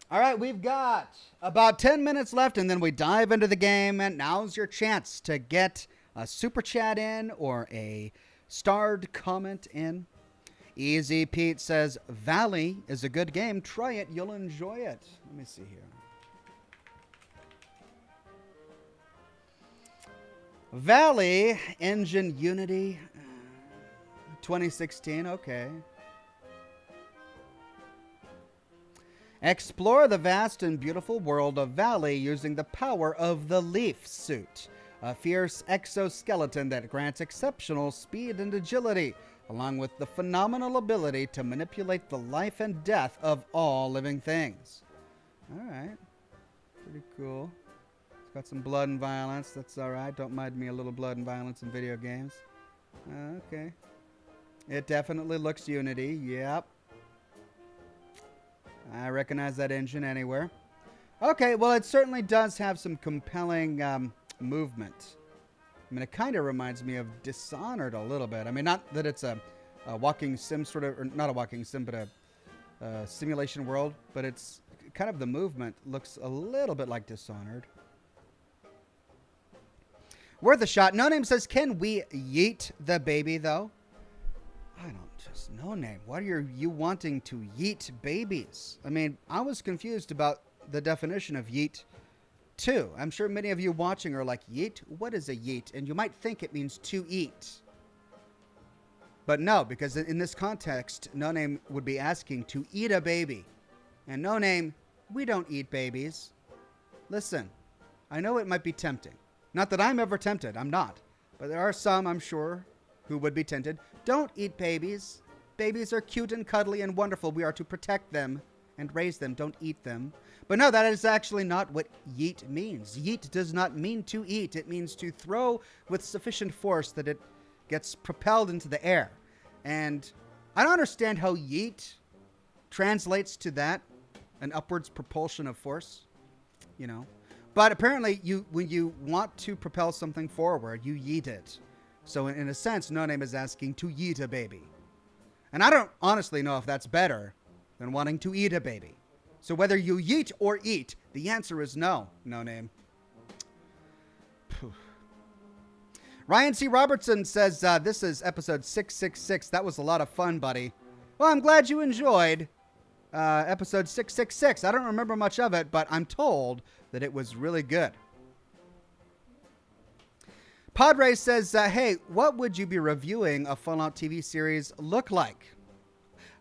All right, we've got about 10 minutes left, and then we dive into the game, and now's your chance to get a super chat in or a starred comment in. Easy Pete says, Valley is a good game. Try it. You'll enjoy it. Let me see here. Valley, Engine Unity, 2016. Okay. Explore the vast and beautiful world of Valley using the power of the Leaf Suit, a fierce exoskeleton that grants exceptional speed and agility, along with the phenomenal ability to manipulate the life and death of all living things. All right. Pretty cool. It's got some blood and violence. That's all right. Don't mind me a little blood and violence in video games. Okay. It definitely looks Unity. Yep. I recognize that engine anywhere. Okay, well, it certainly does have some compelling movement. I mean, it kind of reminds me of Dishonored a little bit. I mean, not that it's a walking sim sort of, or not a walking sim, but a simulation world, but it's kind of the movement looks a little bit like Dishonored. Worth a shot. No Name says, can we yeet the baby, though? I don't just No Name. What are you wanting to yeet babies? I mean, I was confused about the definition of yeet too. I'm sure many of you watching are like, yeet? What is a yeet? And you might think it means to eat. But no, because in this context, No Name would be asking to eat a baby. And No Name, we don't eat babies. Listen, I know it might be tempting. Not that I'm ever tempted. I'm not. But there are some, I'm sure, who would be tempted. Don't eat babies. Babies are cute and cuddly and wonderful. We are to protect them and raise them. Don't eat them. But no, that is actually not what yeet means. Yeet does not mean to eat. It means to throw with sufficient force that it gets propelled into the air. And I don't understand how yeet translates to that, an upwards propulsion of force, you know. But apparently, when you want to propel something forward, you yeet it. So in a sense, No Name is asking to yeet a baby. And I don't honestly know if that's better than wanting to eat a baby. So whether you yeet or eat, the answer is no, No Name. Ryan C. Robertson says, this is episode 666. That was a lot of fun, buddy. Well, I'm glad you enjoyed episode 666. I don't remember much of it, but I'm told that it was really good. Padre says, hey, what would you be reviewing a Fallout TV series look like?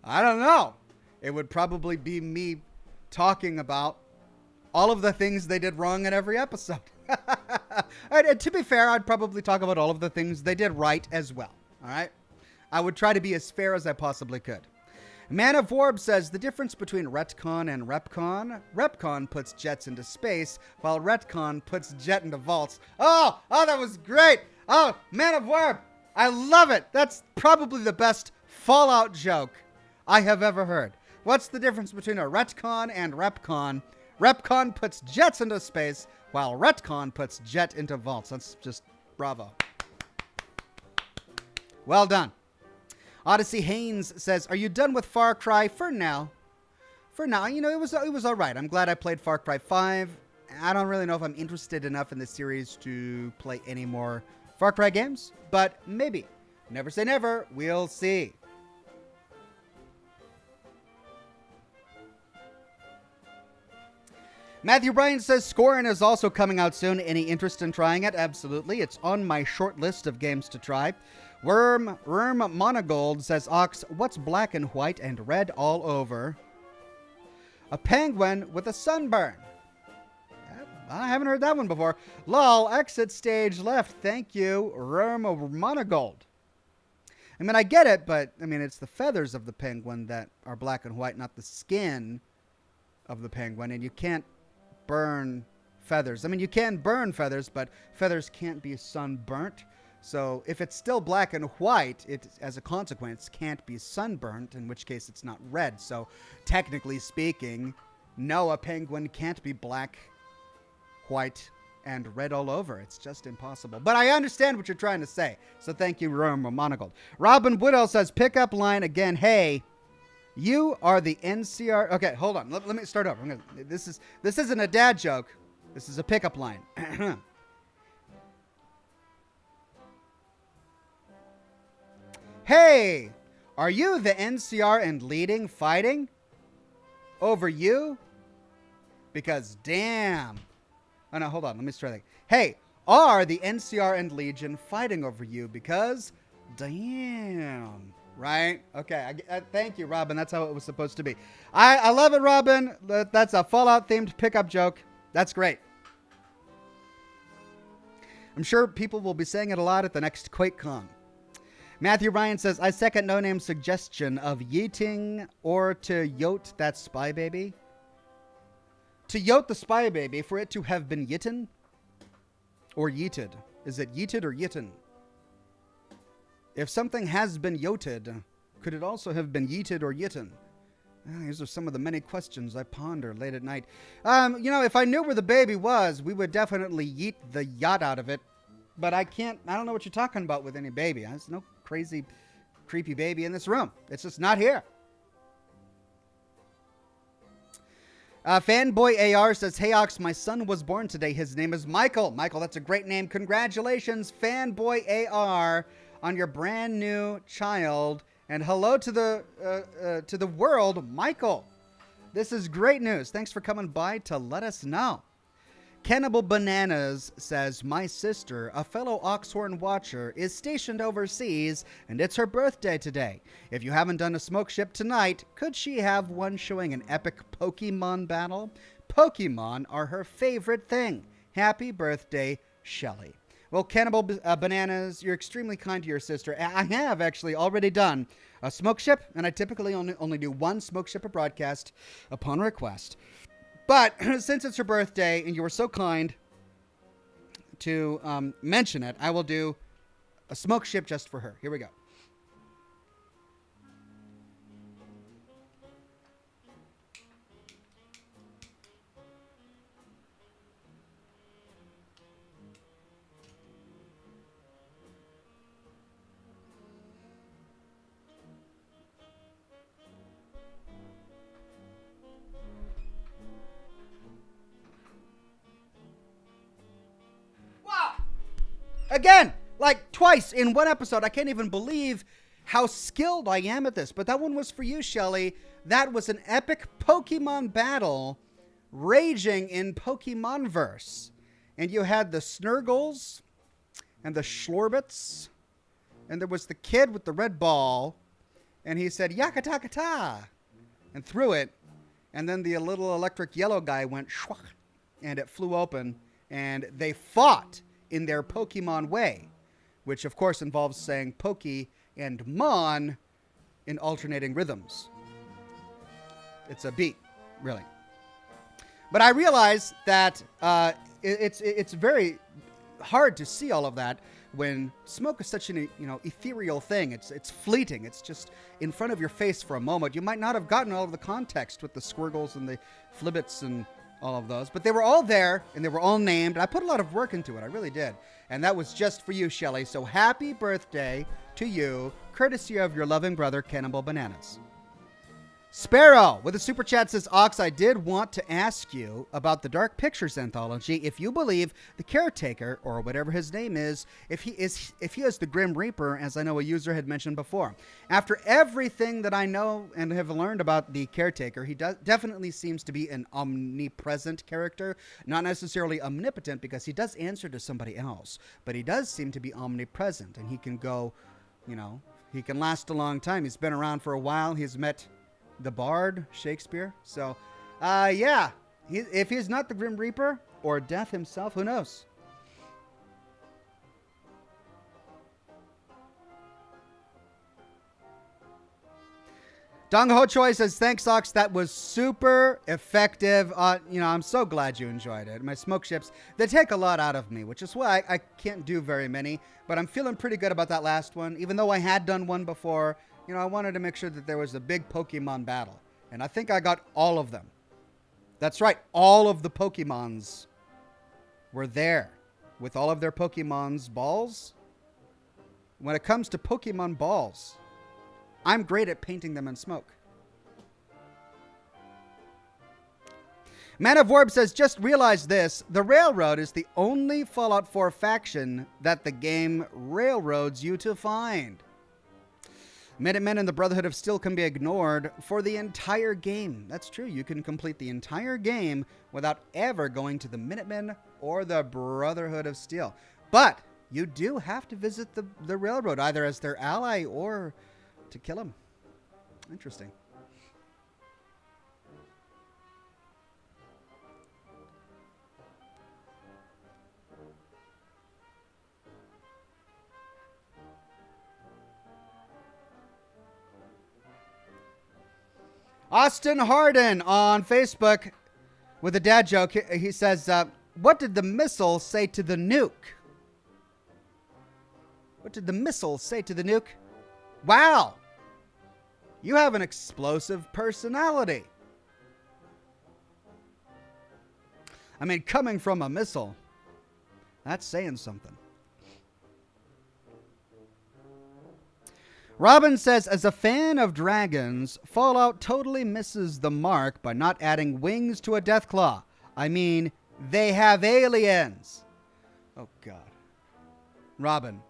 I don't know. It would probably be me talking about all of the things they did wrong in every episode. And to be fair, I'd probably talk about all of the things they did right as well. All right? I would try to be as fair as I possibly could. Man of Warb says, the difference between retcon and repcon. Repcon puts jets into space, while retcon puts jet into vaults. Oh, that was great. Oh, Man of Warb. I love it. That's probably the best Fallout joke I have ever heard. What's the difference between a retcon and repcon? Repcon puts jets into space, while retcon puts jet into vaults. That's just bravo. Well done. Odyssey Haynes says, are you done with Far Cry for now? For now, you know, it was all right. I'm glad I played Far Cry 5. I don't really know if I'm interested enough in the series to play any more Far Cry games, but maybe. Never say never. We'll see. Matthew Bryan says, Scorin is also coming out soon. Any interest in trying it? Absolutely. It's on my short list of games to try. Worm Monogold says, Ox, what's black and white and red all over? A penguin with a sunburn. I haven't heard that one before. Lol, exit stage left. Thank you, Worm Monogold. I mean, I get it, but, I mean, it's the feathers of the penguin that are black and white, not the skin of the penguin, and you can't burn feathers. I mean, you can burn feathers, but feathers can't be sunburnt. So if it's still black and white, it, as a consequence, can't be sunburnt, in which case it's not red. So technically speaking, no, a penguin can't be black, white, and red all over. It's just impossible. But I understand what you're trying to say. So thank you, Monogold. Robin Woodall says, pickup line again. Hey, you are the NCR. Okay, hold on. Let me start over. This isn't a dad joke. This is a pickup line. Hey, are you the NCR and leading fighting over you? Because damn. Oh, no, hold on. Let me try that. Hey, are the NCR and Legion fighting over you? Because damn. Right? Okay. Thank you, Robin. That's how it was supposed to be. I love it, Robin. That's a Fallout-themed pickup joke. That's great. I'm sure people will be saying it a lot at the next QuakeCon. Matthew Ryan says, I second No Name's suggestion of yeeting or to yote that spy baby. To yote the spy baby, for it to have been yitten or yeeted. Is it yeeted or yitten? If something has been yoted, could it also have been yeeted or yitten? These are some of the many questions I ponder late at night. You know, if I knew where the baby was, we would definitely yeet the yacht out of it. But I don't know what you're talking about with any baby. There's no crazy, creepy baby in this room. It's just not here. Fanboy AR says, hey, Ox, my son was born today. His name is Michael. Michael, that's a great name. Congratulations, Fanboy AR, on your brand new child. And hello to the world, Michael. This is great news. Thanks for coming by to let us know. Cannibal Bananas says, my sister, a fellow Oxhorn watcher, is stationed overseas, and it's her birthday today. If you haven't done a smoke ship tonight, could she have one showing an epic Pokemon battle? Pokemon are her favorite thing. Happy birthday, Shelly. Well, Cannibal Bananas, you're extremely kind to your sister. I have actually already done a smoke ship, and I typically only do one smoke ship a broadcast upon request. But since it's her birthday and you were so kind to mention it, I will do a smoke ship just for her. Here we go. Again, like twice in one episode. I can't even believe how skilled I am at this. But that one was for you, Shelly. That was an epic Pokemon battle raging in Pokemonverse. And you had the Snurgles and the Schlorbits. And there was the kid with the red ball. And he said, Yakata-kata, and threw it. And then the little electric yellow guy went shwak, and it flew open. And they fought in their Pokemon way, which of course involves saying Poke and Mon in alternating rhythms. It's a beat, really. But I realize that it's very hard to see all of that when smoke is such an ethereal thing. It's fleeting. It's just in front of your face for a moment. You might not have gotten all of the context with the Squirgles and the Flibbits and all of those, but they were all there and they were all named. I put a lot of work into it. I really did. And that was just for you, Shelly. So happy birthday to you, courtesy of your loving brother, Cannibal Bananas. Sparrow with a super chat says, Ox, I did want to ask you about the Dark Pictures anthology. If you believe the caretaker, or whatever his name is, if he is the Grim Reaper, as I know a user had mentioned before. After everything that I know and have learned about the caretaker, he definitely seems to be an omnipresent character, not necessarily omnipotent, because he does answer to somebody else, but he does seem to be omnipresent, and he can go, he can last a long time. He's been around for a while. He's met the Bard, Shakespeare. So, yeah. If he's not the Grim Reaper or Death himself, who knows? Dong Ho Choi says, thanks, Ox. That was super effective. I'm so glad you enjoyed it. My smoke ships, they take a lot out of me, which is why I can't do very many. But I'm feeling pretty good about that last one. Even though I had done one before, I wanted to make sure that there was a big Pokemon battle. And I think I got all of them. That's right. All of the Pokemons were there with all of their Pokemon's balls. When it comes to Pokemon balls, I'm great at painting them in smoke. Man of Warb says, just realize this. The Railroad is the only Fallout 4 faction that the game railroads you to find. Minutemen and the Brotherhood of Steel can be ignored for the entire game. That's true. You can complete the entire game without ever going to the Minutemen or the Brotherhood of Steel. But you do have to visit the Railroad, either as their ally or to kill them. Interesting. Austin Harden on Facebook with a dad joke. He says, what did the missile say to the nuke? What did the missile say to the nuke? Wow. You have an explosive personality. I mean, coming from a missile, that's saying something. Robin says, as a fan of dragons, Fallout totally misses the mark by not adding wings to a Deathclaw. I mean, they have aliens. Oh, God. Robin,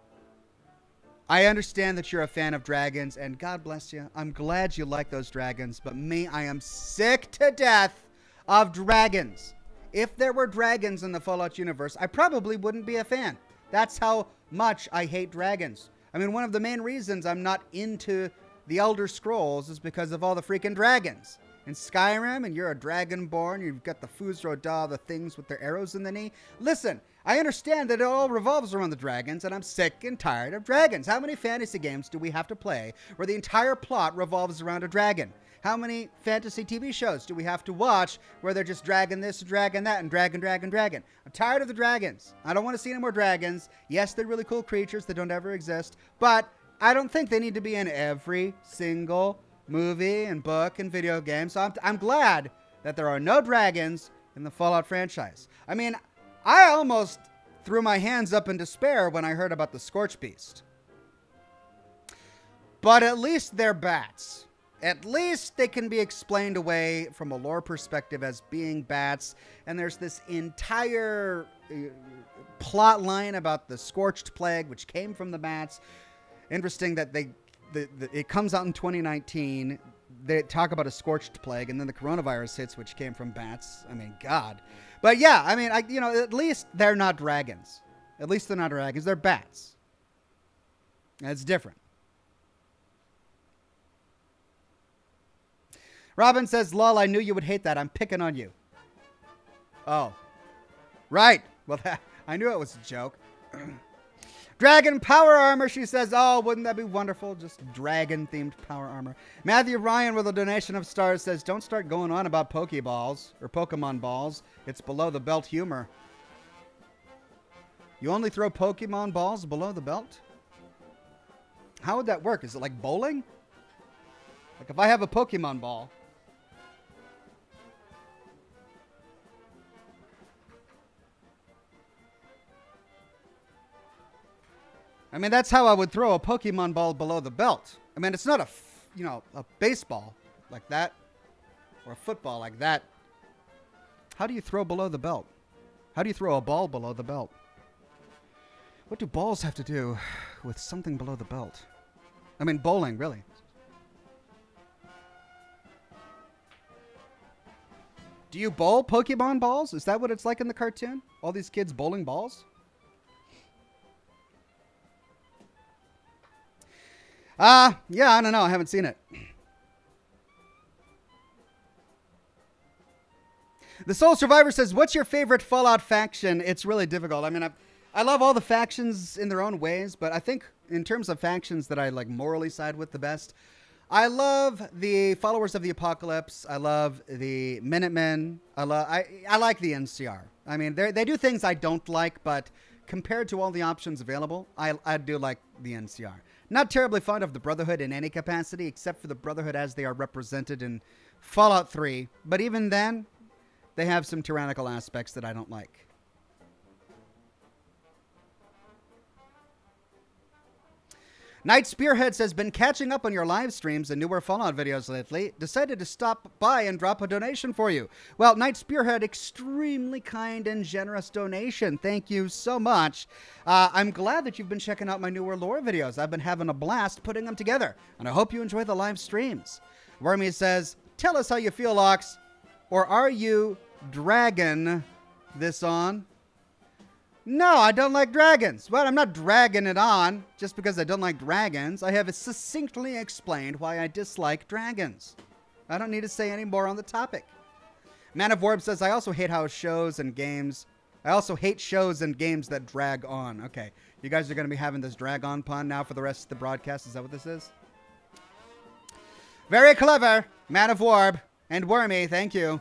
I understand that you're a fan of dragons, and God bless you. I'm glad you like those dragons, but me, I am sick to death of dragons. If there were dragons in the Fallout universe, I probably wouldn't be a fan. That's how much I hate dragons. I mean, one of the main reasons I'm not into the Elder Scrolls is because of all the freaking dragons. In Skyrim, and you're a dragonborn, you've got the Fuzro-Da, the things with their arrows in the knee. Listen, I understand that it all revolves around the dragons, and I'm sick and tired of dragons. How many fantasy games do we have to play where the entire plot revolves around a dragon? How many fantasy TV shows do we have to watch where they're just dragging this, dragging that, and dragging? I'm tired of the dragons. I don't want to see any more dragons. Yes, they're really cool creatures that don't ever exist, but I don't think they need to be in every single movie and book and video game. So I'm glad that there are no dragons in the Fallout franchise. I mean, I almost threw my hands up in despair when I heard about the Scorch Beast. But at least they're bats. At least they can be explained away from a lore perspective as being bats. And there's this entire plot line about the Scorched Plague, which came from the bats. Interesting that it comes out in 2019. They talk about a scorched plague, and then the coronavirus hits, which came from bats. I mean, God. But yeah, I mean, at least they're not dragons. At least they're not dragons. They're bats. It's different. Robin says, lol, I knew you would hate that. I'm picking on you. Oh. Right. Well, I knew it was a joke. Dragon power armor, she says. Oh, wouldn't that be wonderful? Just dragon-themed power armor. Matthew Ryan with a donation of stars says, don't start going on about Pokeballs or Pokemon balls. It's below the belt humor. You only throw Pokemon balls below the belt? How would that work? Is it like bowling? Like if I have a Pokemon ball. I mean, that's how I would throw a Pokemon ball below the belt. I mean, it's not a baseball like that or a football like that. How do you throw below the belt? How do you throw a ball below the belt? What do balls have to do with something below the belt? I mean, bowling, really. Do you bowl Pokemon balls? Is that what it's like in the cartoon? All these kids bowling balls? Yeah, I don't know. I haven't seen it. The Soul Survivor says, what's your favorite Fallout faction? It's really difficult. I mean, I love all the factions in their own ways, but I think in terms of factions that I like morally side with the best, I love the Followers of the Apocalypse. I love the Minutemen. I like the NCR. I mean, they do things I don't like, but compared to all the options available, I do like the NCR. Not terribly fond of the Brotherhood in any capacity, except for the Brotherhood as they are represented in Fallout 3. But even then, they have some tyrannical aspects that I don't like. Night Spearhead says, been catching up on your live streams and newer Fallout videos lately. Decided to stop by and drop a donation for you. Well, Night Spearhead, extremely kind and generous donation. Thank you so much. I'm glad that you've been checking out my newer lore videos. I've been having a blast putting them together, and I hope you enjoy the live streams. Wormy says, tell us how you feel, Ox. Or are you dragging this on? No, I don't like dragons. Well, I'm not dragging it on just because I don't like dragons. I have succinctly explained why I dislike dragons. I don't need to say any more on the topic. Man of Warb says, I also hate shows and games that drag on. Okay, you guys are going to be having this drag on pun now for the rest of the broadcast. Is that what this is? Very clever, Man of Warb and Wormy. Thank you.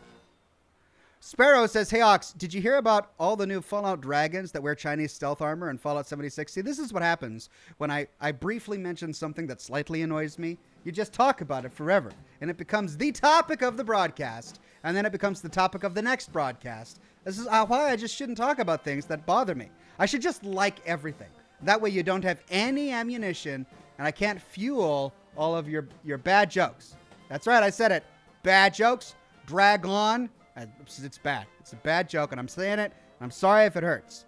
Sparrow says, hey, Ox, did you hear about all the new Fallout dragons that wear Chinese stealth armor in Fallout 76? See, this is what happens when I briefly mention something that slightly annoys me. You just talk about it forever, and it becomes the topic of the broadcast, and then it becomes the topic of the next broadcast. This is why I just shouldn't talk about things that bother me. I should just like everything. That way you don't have any ammunition, and I can't fuel all of your bad jokes. That's right, I said it. Bad jokes, drag on. It's bad. It's a bad joke, and I'm saying it. I'm sorry if it hurts.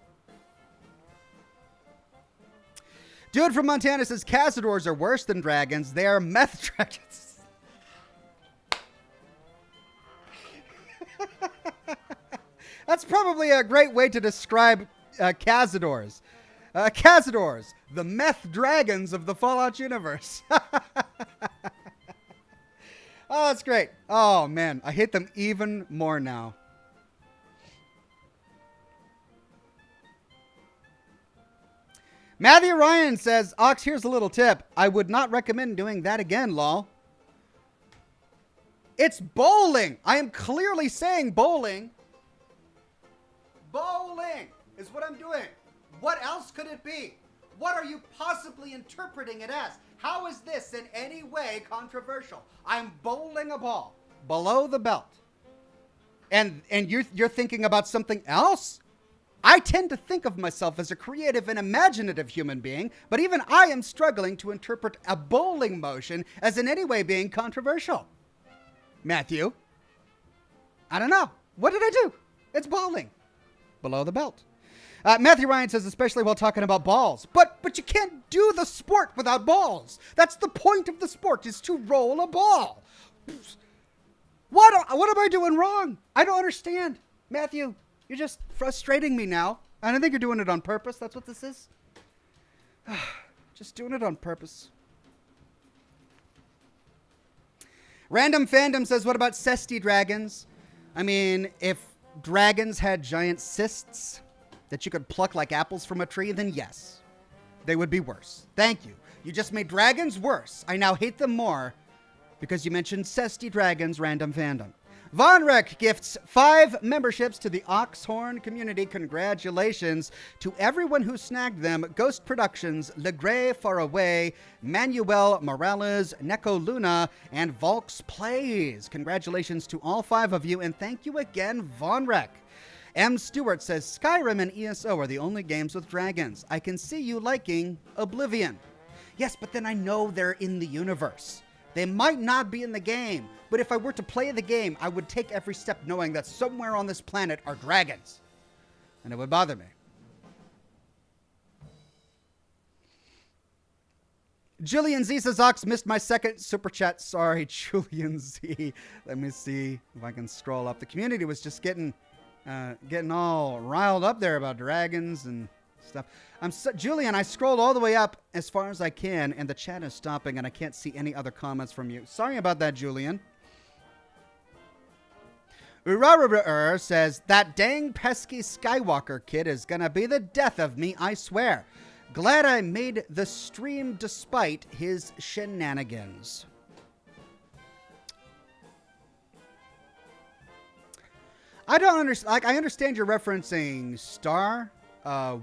Dude from Montana says Cazadors are worse than dragons. They are meth dragons. That's probably a great way to describe Cazadors. Cazadors, the meth dragons of the Fallout universe. Oh, that's great. Oh, man. I hate them even more now. Matthew Ryan says, Ox, here's a little tip. I would not recommend doing that again, lol. It's bowling. I am clearly saying bowling. Bowling is what I'm doing. What else could it be? What are you possibly interpreting it as? How is this in any way controversial? I'm bowling a ball below the belt. And you're thinking about something else? I tend to think of myself as a creative and imaginative human being, but even I am struggling to interpret a bowling motion as in any way being controversial. Matthew, I don't know. What did I do? It's bowling. Below the belt. Matthew Ryan says, especially while talking about balls. But you can't do the sport without balls. That's the point of the sport, is to roll a ball. What am I doing wrong? I don't understand. Matthew, you're just frustrating me now. I don't think you're doing it on purpose. That's what this is. Just doing it on purpose. Random Fandom says, what about cesty dragons? I mean, if dragons had giant cysts that you could pluck like apples from a tree, then yes, they would be worse. Thank you. You just made dragons worse. I now hate them more because you mentioned cesty dragons, Random Fandom. Von Reck gifts 5 memberships to the Oxhorn community. Congratulations to everyone who snagged them. Ghost Productions, Legray Faraway, Manuel Morales, Neko Luna, and Volks Plays. Congratulations to all 5 of you, and thank you again, Von Reck. M. Stewart says, Skyrim and ESO are the only games with dragons. I can see you liking Oblivion. Yes, but then I know they're in the universe. They might not be in the game, but if I were to play the game, I would take every step knowing that somewhere on this planet are dragons. And it would bother me. Julian Z says, Ox, missed my second super chat. Sorry, Julian Z. Let me see if I can scroll up. The community was just getting all riled up there about dragons and stuff. Julian, I scrolled all the way up as far as I can, and the chat is stopping, and I can't see any other comments from you. Sorry about that, Julian. Urarur says, that dang pesky Skywalker kid is gonna be the death of me, I swear. Glad I made the stream despite his shenanigans. I don't understand. Like, I understand you're referencing Star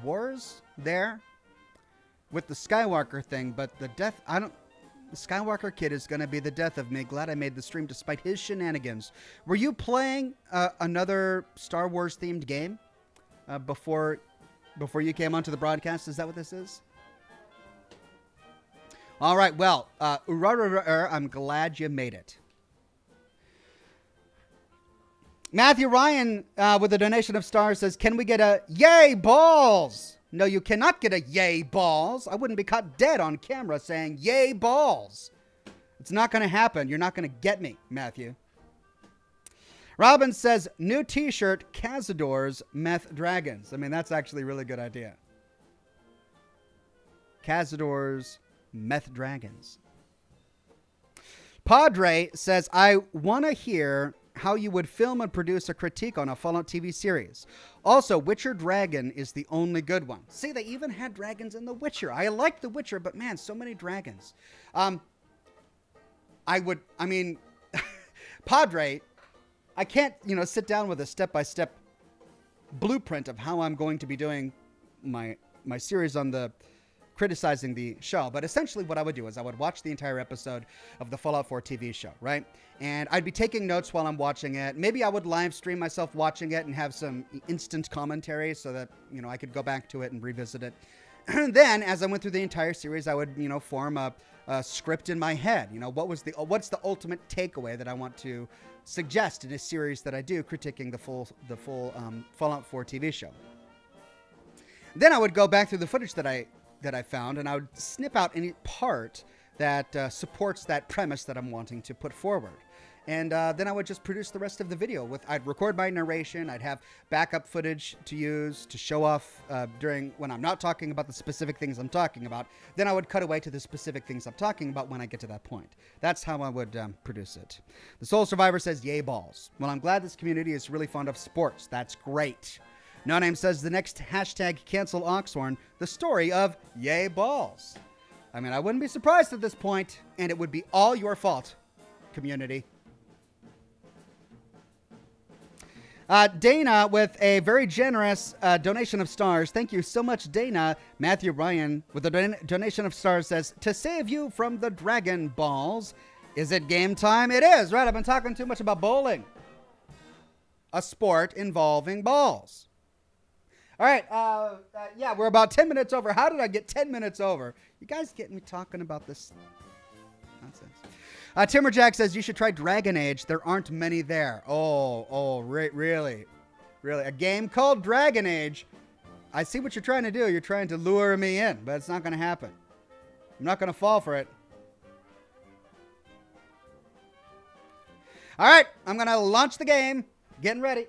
Wars there with the Skywalker thing, but the Skywalker kid is going to be the death of me. Glad I made the stream despite his shenanigans. Were you playing another Star Wars themed game before you came onto the broadcast? Is that what this is? All right. Well, I'm glad you made it. Matthew Ryan, with a donation of stars, says, can we get a yay balls? No, you cannot get a yay balls. I wouldn't be caught dead on camera saying yay balls. It's not going to happen. You're not going to get me, Matthew. Robin says, new t-shirt, Cazadors, Meth Dragons. I mean, that's actually a really good idea. Cazadors, Meth Dragons. Padre says, I want to hear how you would film and produce a critique on a Fallout TV series. Also, Witcher Dragon is the only good one. See, they even had dragons in The Witcher. I like The Witcher, but man, so many dragons. Padre, I can't, sit down with a step-by-step blueprint of how I'm going to be doing my series on the criticizing the show. But essentially what I would do is I would watch the entire episode of the Fallout 4 TV show, right? And I'd be taking notes while I'm watching it. Maybe I would live stream myself watching it and have some instant commentary so that, I could go back to it and revisit it. And then as I went through the entire series, I would, form a script in my head. What's the ultimate takeaway that I want to suggest in a series that I do critiquing the full Fallout 4 TV show. Then I would go back through the footage that I that I found, and I would snip out any part that supports that premise that I'm wanting to put forward. And then I would just produce the rest of the video. I'd record my narration. I'd have backup footage to use to show off when I'm not talking about the specific things I'm talking about. Then I would cut away to the specific things I'm talking about when I get to that point. That's how I would produce it. The Soul Survivor says, yay balls. Well, I'm glad this community is really fond of sports. That's great. No Name says, the next hashtag cancel Oxhorn, the story of yay balls. I mean, I wouldn't be surprised at this point, and it would be all your fault, community. Dana with a very generous donation of stars. Thank you so much, Dana. Matthew Ryan with a donation of stars says, to save you from the Dragon Balls, is it game time? It is, right? I've been talking too much about bowling. A sport involving balls. All right. Yeah, we're about 10 minutes over. How did I get 10 minutes over? You guys get me talking about this nonsense. Timberjack says you should try Dragon Age. There aren't many there. Really? A game called Dragon Age. I see what you're trying to do. You're trying to lure me in, but it's not going to happen. I'm not going to fall for it. All right, I'm going to launch the game. Getting ready.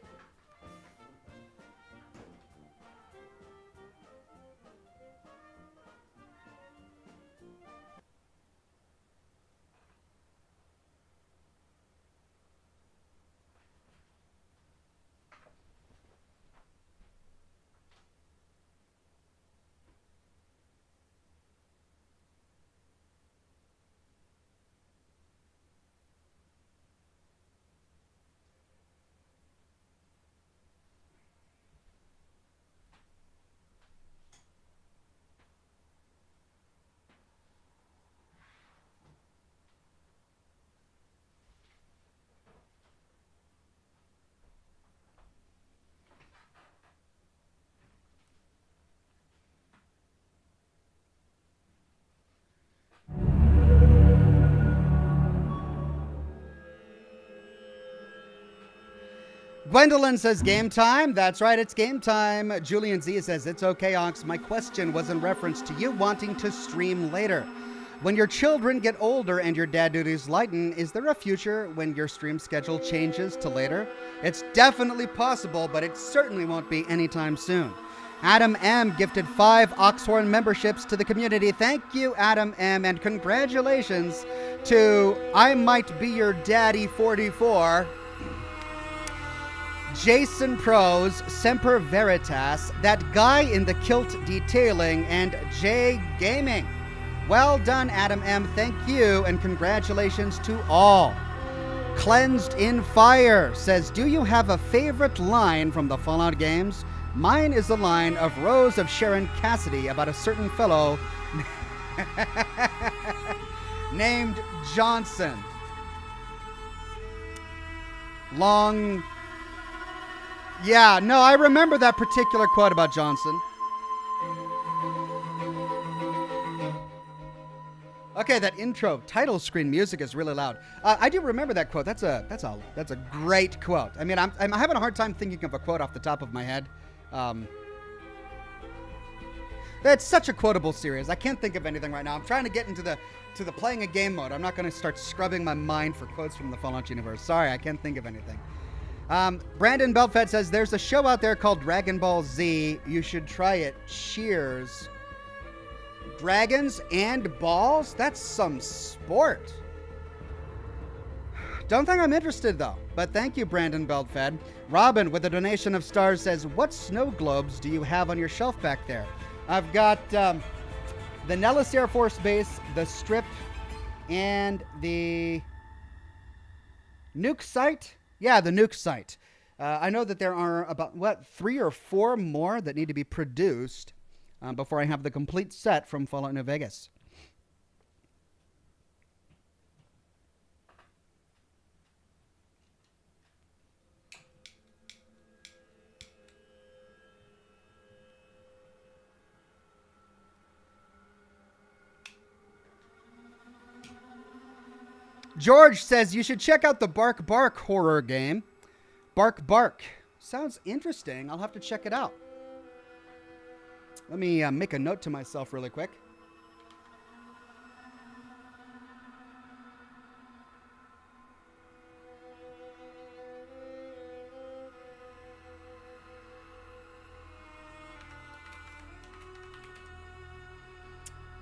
Gwendolyn says game time. That's right, it's game time. Julian Z says it's okay, Ox. My question was in reference to you wanting to stream later. When your children get older and your dad duties lighten, is there a future when your stream schedule changes to later? It's definitely possible, but it certainly won't be anytime soon. Adam M. gifted 5 Oxhorn memberships to the community. Thank you, Adam M. And congratulations to I Might Be Your Daddy 44. Jason Pros, Semper Veritas, That Guy in the Kilt Detailing, and Jay Gaming. Well done, Adam M. Thank you, and congratulations to all. Cleansed in Fire says, do you have a favorite line from the Fallout games? Mine is the line of Rose of Sharon Cassidy about a certain fellow named Johnson. Yeah, no, I remember that particular quote about Johnson. Okay, that intro title screen music is really loud. I do remember that quote. That's a great quote. I mean, I'm having a hard time thinking of a quote off the top of my head. It's such a quotable series. I can't think of anything right now. I'm trying to get into the playing a game mode. I'm not going to start scrubbing my mind for quotes from the Fallout universe. Sorry, I can't think of anything. Brandon Belfed says, there's a show out there called Dragon Ball Z. You should try it. Cheers. Dragons and balls? That's some sport. Don't think I'm interested, though. But thank you, Brandon Belfed. Robin, with a donation of stars, says, what snow globes do you have on your shelf back there? I've got the Nellis Air Force Base, the Strip, and the Nuke Site. Yeah, the Nuke Site. I know that there are about, 3 or 4 more that need to be produced before I have the complete set from Fallout New Vegas. George says you should check out the Bark Bark horror game. Bark Bark. Sounds interesting. I'll have to check it out. Let me make a note to myself really quick.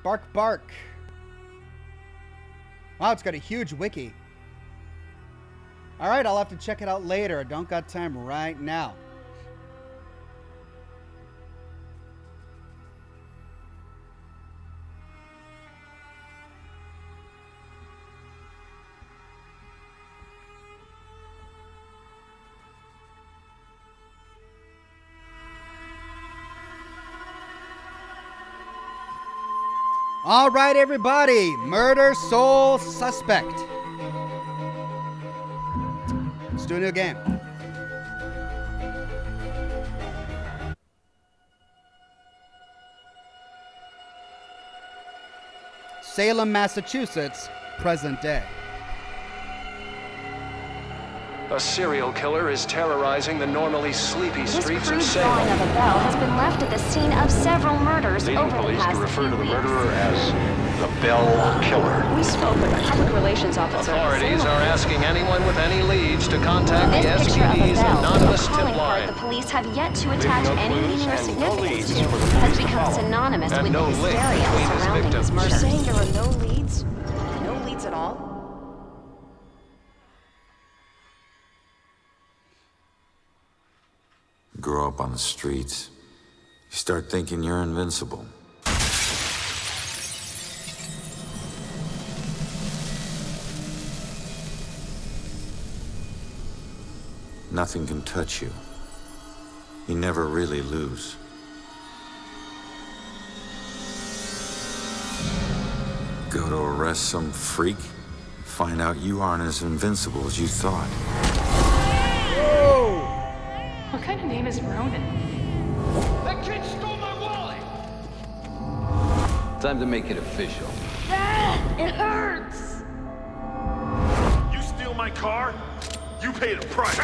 Bark, bark. Wow, it's got a huge wiki. All right, I'll have to check it out later. I don't got time right now. All right, everybody. Murder sole suspect. Let's do a new game. Salem, Massachusetts, present day. A serial killer is terrorizing the normally sleepy streets of This crude drawing Salem. of a bell has been left at the scene of several murders Leading over the police past to refer few to the weeks. murderer as the Bell Killer. We spoke with a public relations officer. Authorities are asking anyone with any leads to contact the This picture of a SPD's bell, anonymous a calling tip card line. the police have yet to attach no any clues meaning or and no significance leads to, for the has police to become follow. synonymous And with no the link hysteria between his surrounding victims. his You're murder. saying there are no leads? No leads at all? Grow up on the streets. You start thinking you're invincible. Nothing can touch you. You never really lose. Go to arrest some freak, find out you aren't as invincible as you thought. Whoa! What kind of name is Ronan? That kid stole my wallet! Time to make it official. It hurts! You steal my car, you pay the price.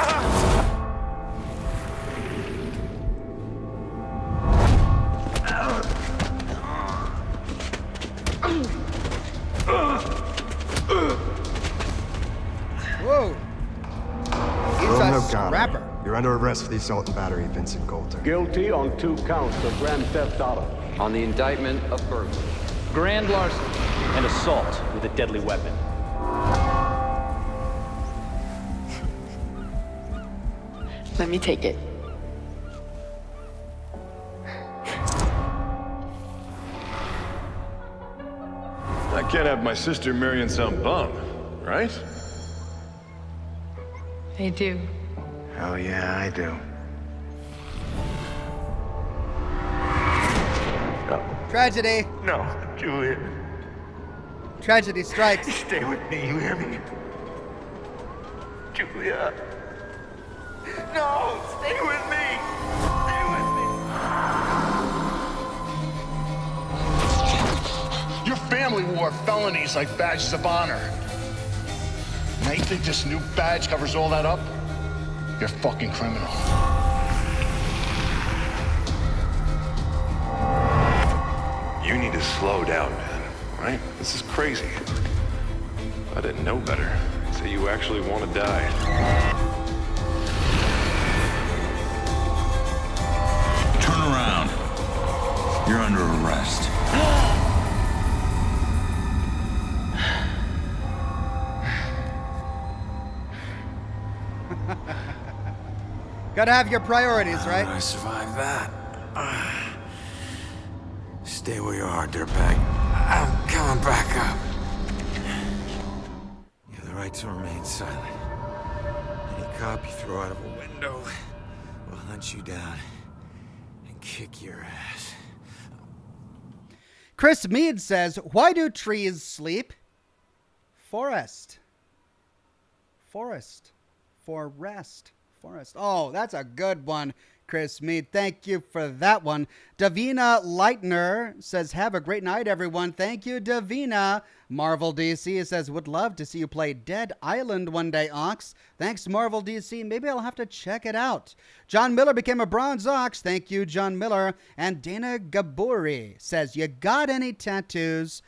Whoa! He's a scrapper. You're under arrest for the assault and battery of Vincent Coulter. Guilty on 2 counts of grand theft auto. On the indictment of burglary. Grand larceny and assault with a deadly weapon. Let me take it. I can't have my sister marrying some bum, right? They do. Hell yeah, I do. Tragedy. No, Julia, Tragedy strikes. stay with me, you hear me? Julia. No, stay with me! Stay with me! Your family wore felonies like badges of honor. Now you think this new badge covers all that up? You're a fucking criminal. You need to slow down, man. Right? This is crazy. I didn't know better. So you actually want to die. Turn around. You're under arrest. Gotta have your priorities, right? I survived that. Stay where you are, dirtbag. I'm coming back up. You have the right to remain silent. Any cop you throw out of a window will hunt you down and kick your ass. Chris Mead says, why do trees sleep? Forest. Forest. For rest. Forest. Oh, that's a good one, Chris Mead. Thank you for that one. Davina Leitner says, have a great night, everyone. Thank you, Davina. Marvel DC says, would love to see you play Dead Island one day, Ox. Thanks, Marvel DC. Maybe I'll have to check it out. John Miller became a bronze Ox. Thank you, John Miller. And Dana Gaburi says, you got any tattoos?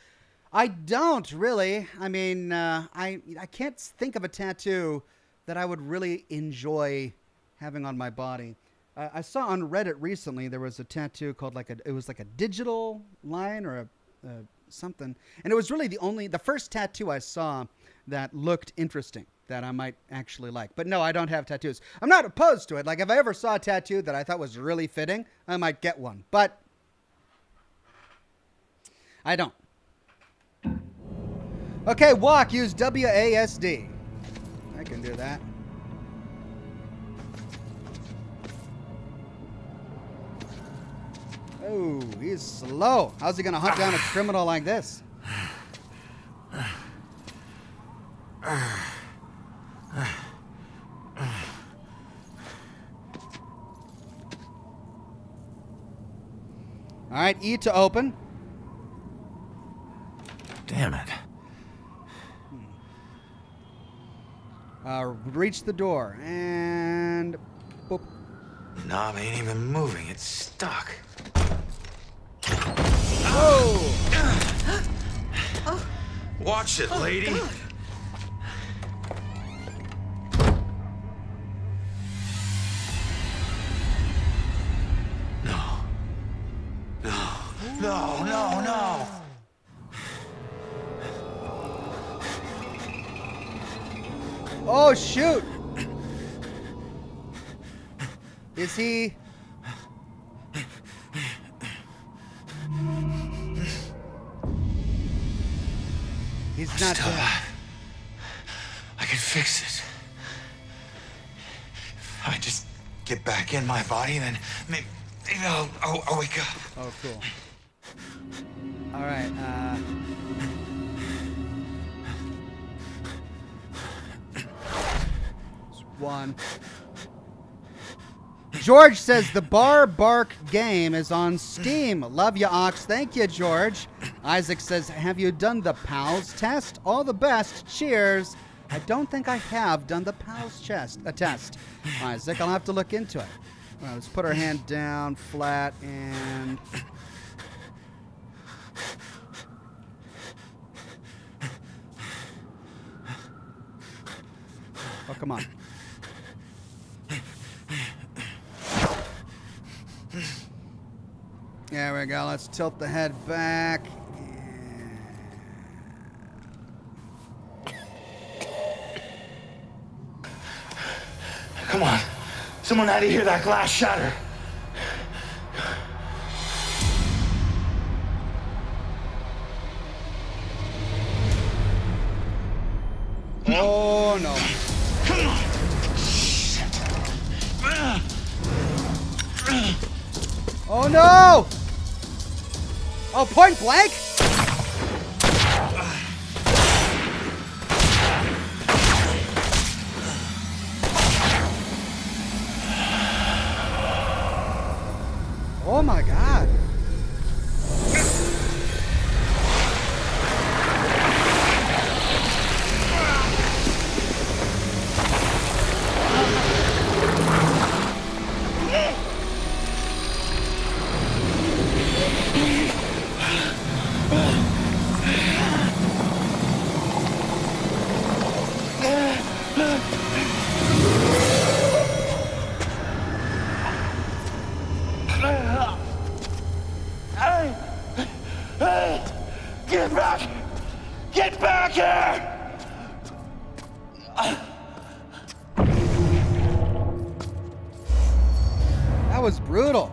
I don't really. I mean, I can't think of a tattoo that I would really enjoy having on my body. I saw on Reddit recently there was a tattoo called it was like a digital line or a something, and it was really the first tattoo I saw that looked interesting that I might actually like. But no, I don't have tattoos. I'm not opposed to it. Like if I ever saw a tattoo that I thought was really fitting, I might get one. But I don't. Okay, walk. Use WASD. I can do that. Oh, he's slow. How's he going to hunt down a criminal like this? All right, E to open. Damn it. Reach the door and boop. Knob ain't even moving. It's stuck. Whoa! Watch it, lady. No. No. No, no, no. Oh, shoot! Is he... He's not still dead. alive. I can fix it. If I just get back in my body, then maybe I'll wake up. Oh, cool. All right, one. George says the Bar Bark game is on Steam. Love you, Ox. Thank you, George. Isaac says, have you done the PALS test? All the best. Cheers. I don't think I have done the PALS test. Isaac, I'll have to look into it. Well, let's put our hand down flat and... Oh, come on. There we go. Let's tilt the head back. Come on. Someone had to hear that glass shatter. Oh, no. Come on. Oh, no! Oh, point blank? Oh, my God. Get back! Get back here! That was brutal.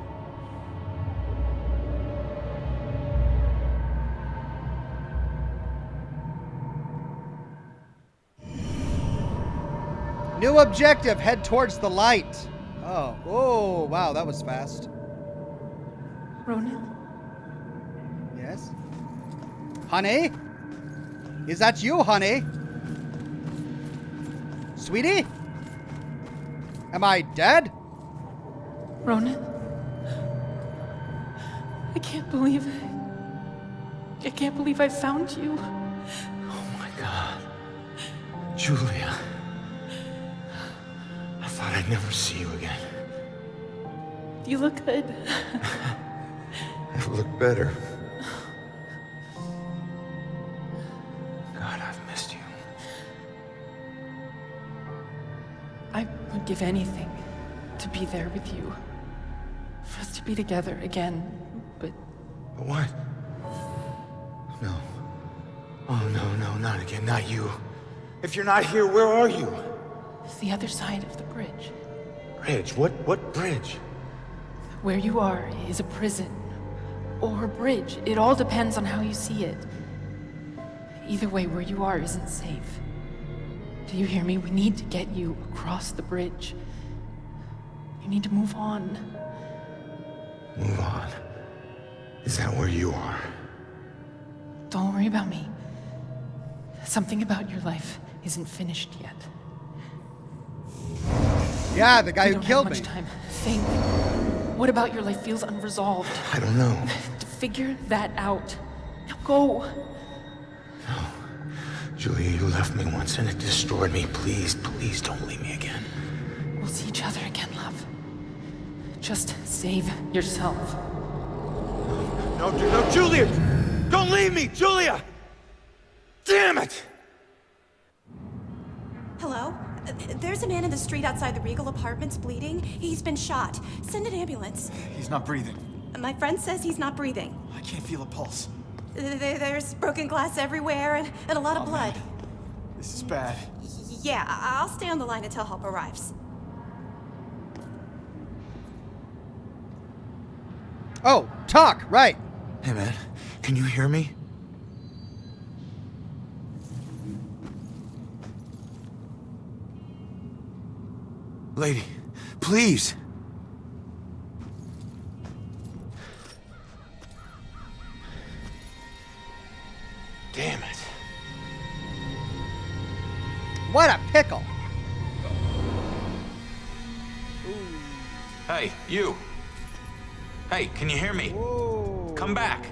New objective, head towards the light. Oh, wow, that was fast. Ronan? Yes? Honey? Is that you, honey? Sweetie? Am I dead? Ronan? I can't believe it. I can't believe I found you. Oh my God. Julia. I thought I'd never see you again. You look good. I've looked better. God, I've missed you. I would give anything to be there with you. For us to be together again, but... But what? No. Oh, no, not again, not you. If you're not here, where are you? It's the other side of the bridge. Bridge? What bridge? Where you are is a prison. Or a bridge. It all depends on how you see it. Either way, where you are isn't safe. Do you hear me? We need to get you across the bridge. You need to move on. Move on? Is that where you are? Don't worry about me. Something about your life isn't finished yet. Yeah, the guy We who don't killed have me. much time. Think. What about your life feels unresolved? I don't know. To figure that out. Now go. No. Julia, you left me once and it destroyed me. Please don't leave me again. We'll see each other again, love. Just save yourself. No, Julia! Don't leave me, Julia! Damn it! Hello? There's a man in the street outside the Regal Apartments bleeding. He's been shot. Send an ambulance. He's not breathing. My friend says he's not breathing. I can't feel a pulse. There's broken glass everywhere and a lot of blood. Man. This is bad. Yeah, I'll stay on the line until help arrives. Oh, talk, right. Hey, man, can you hear me? Lady, please. Damn it. What a pickle. Hey, you. Hey, can you hear me? Whoa. Come back.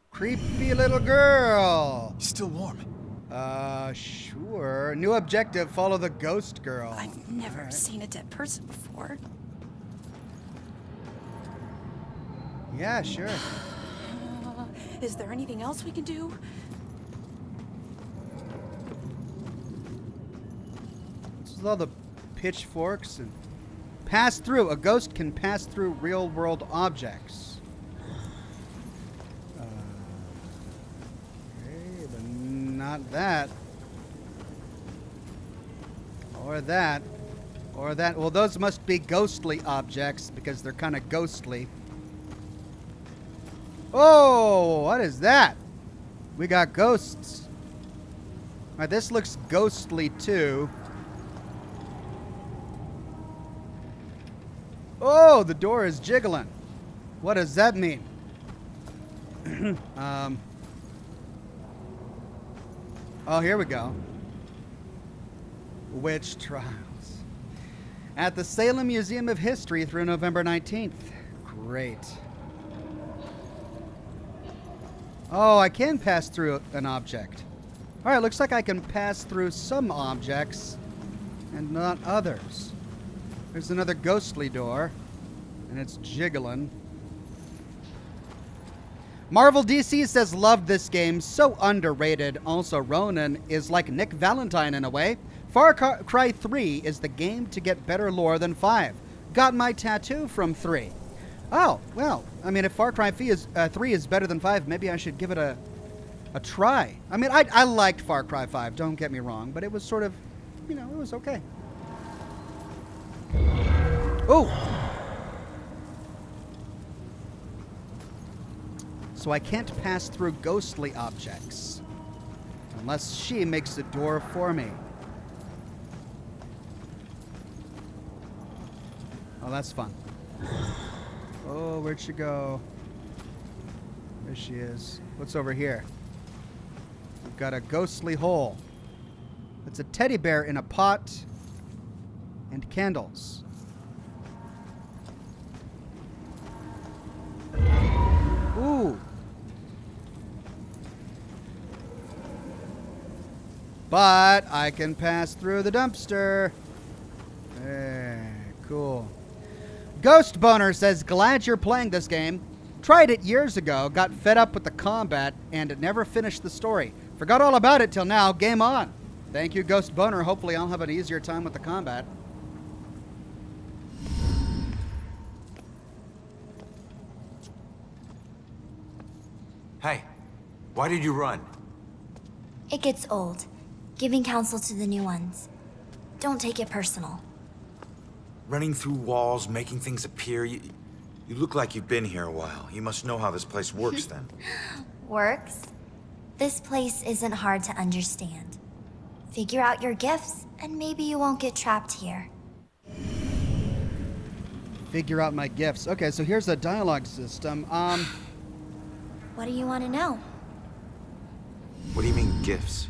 Creepy little girl. He's still warm. Sure. New objective, follow the ghost girl. I've never seen a dead person before. Yeah, sure. Is there anything else we can do? This is all the pitchforks and pass through. A ghost can pass through real-world objects. Okay, but not that. Or that. Or that. Well, those must be ghostly objects because they're kind of ghostly. Oh, what is that? We got ghosts. All right, this looks ghostly too. Oh, the door is jiggling. What does that mean? Oh, here we go. Witch trials. At the Salem Museum of History through November 19th. Great. Oh, I can pass through an object. All right, looks like I can pass through some objects and not others. There's another ghostly door, and it's jiggling. Marvel DC says, loved this game, so underrated. Also, Ronan is like Nick Valentine in a way. Far Cry 3 is the game to get better lore than 5. Got my tattoo from 3. Oh, well, I mean, if Far Cry 3 is better than 5, maybe I should give it a try. I mean, I liked Far Cry 5, don't get me wrong, but it was sort of, you know, it was okay. Oh! So I can't pass through ghostly objects unless she makes the door for me. Oh, that's fun. Oh, where'd she go? There she is. What's over here? We've got a ghostly hole. It's a teddy bear in a pot and candles. But I can pass through the dumpster. Hey, cool. Ghost Boner says, glad you're playing this game. Tried it years ago, got fed up with the combat, and never finished the story. Forgot all about it till now. Game on. Thank you, Ghost Boner. Hopefully I'll have an easier time with the combat. Hey, why did you run? It gets old, giving counsel to the new ones. Don't take it personal. Running through walls, making things appear. You look like you've been here a while. You must know how this place works then. Works? This place isn't hard to understand. Figure out your gifts, and maybe you won't get trapped here. Figure out my gifts. Okay, so here's a dialogue system. What do you want to know? What do you mean, gifts?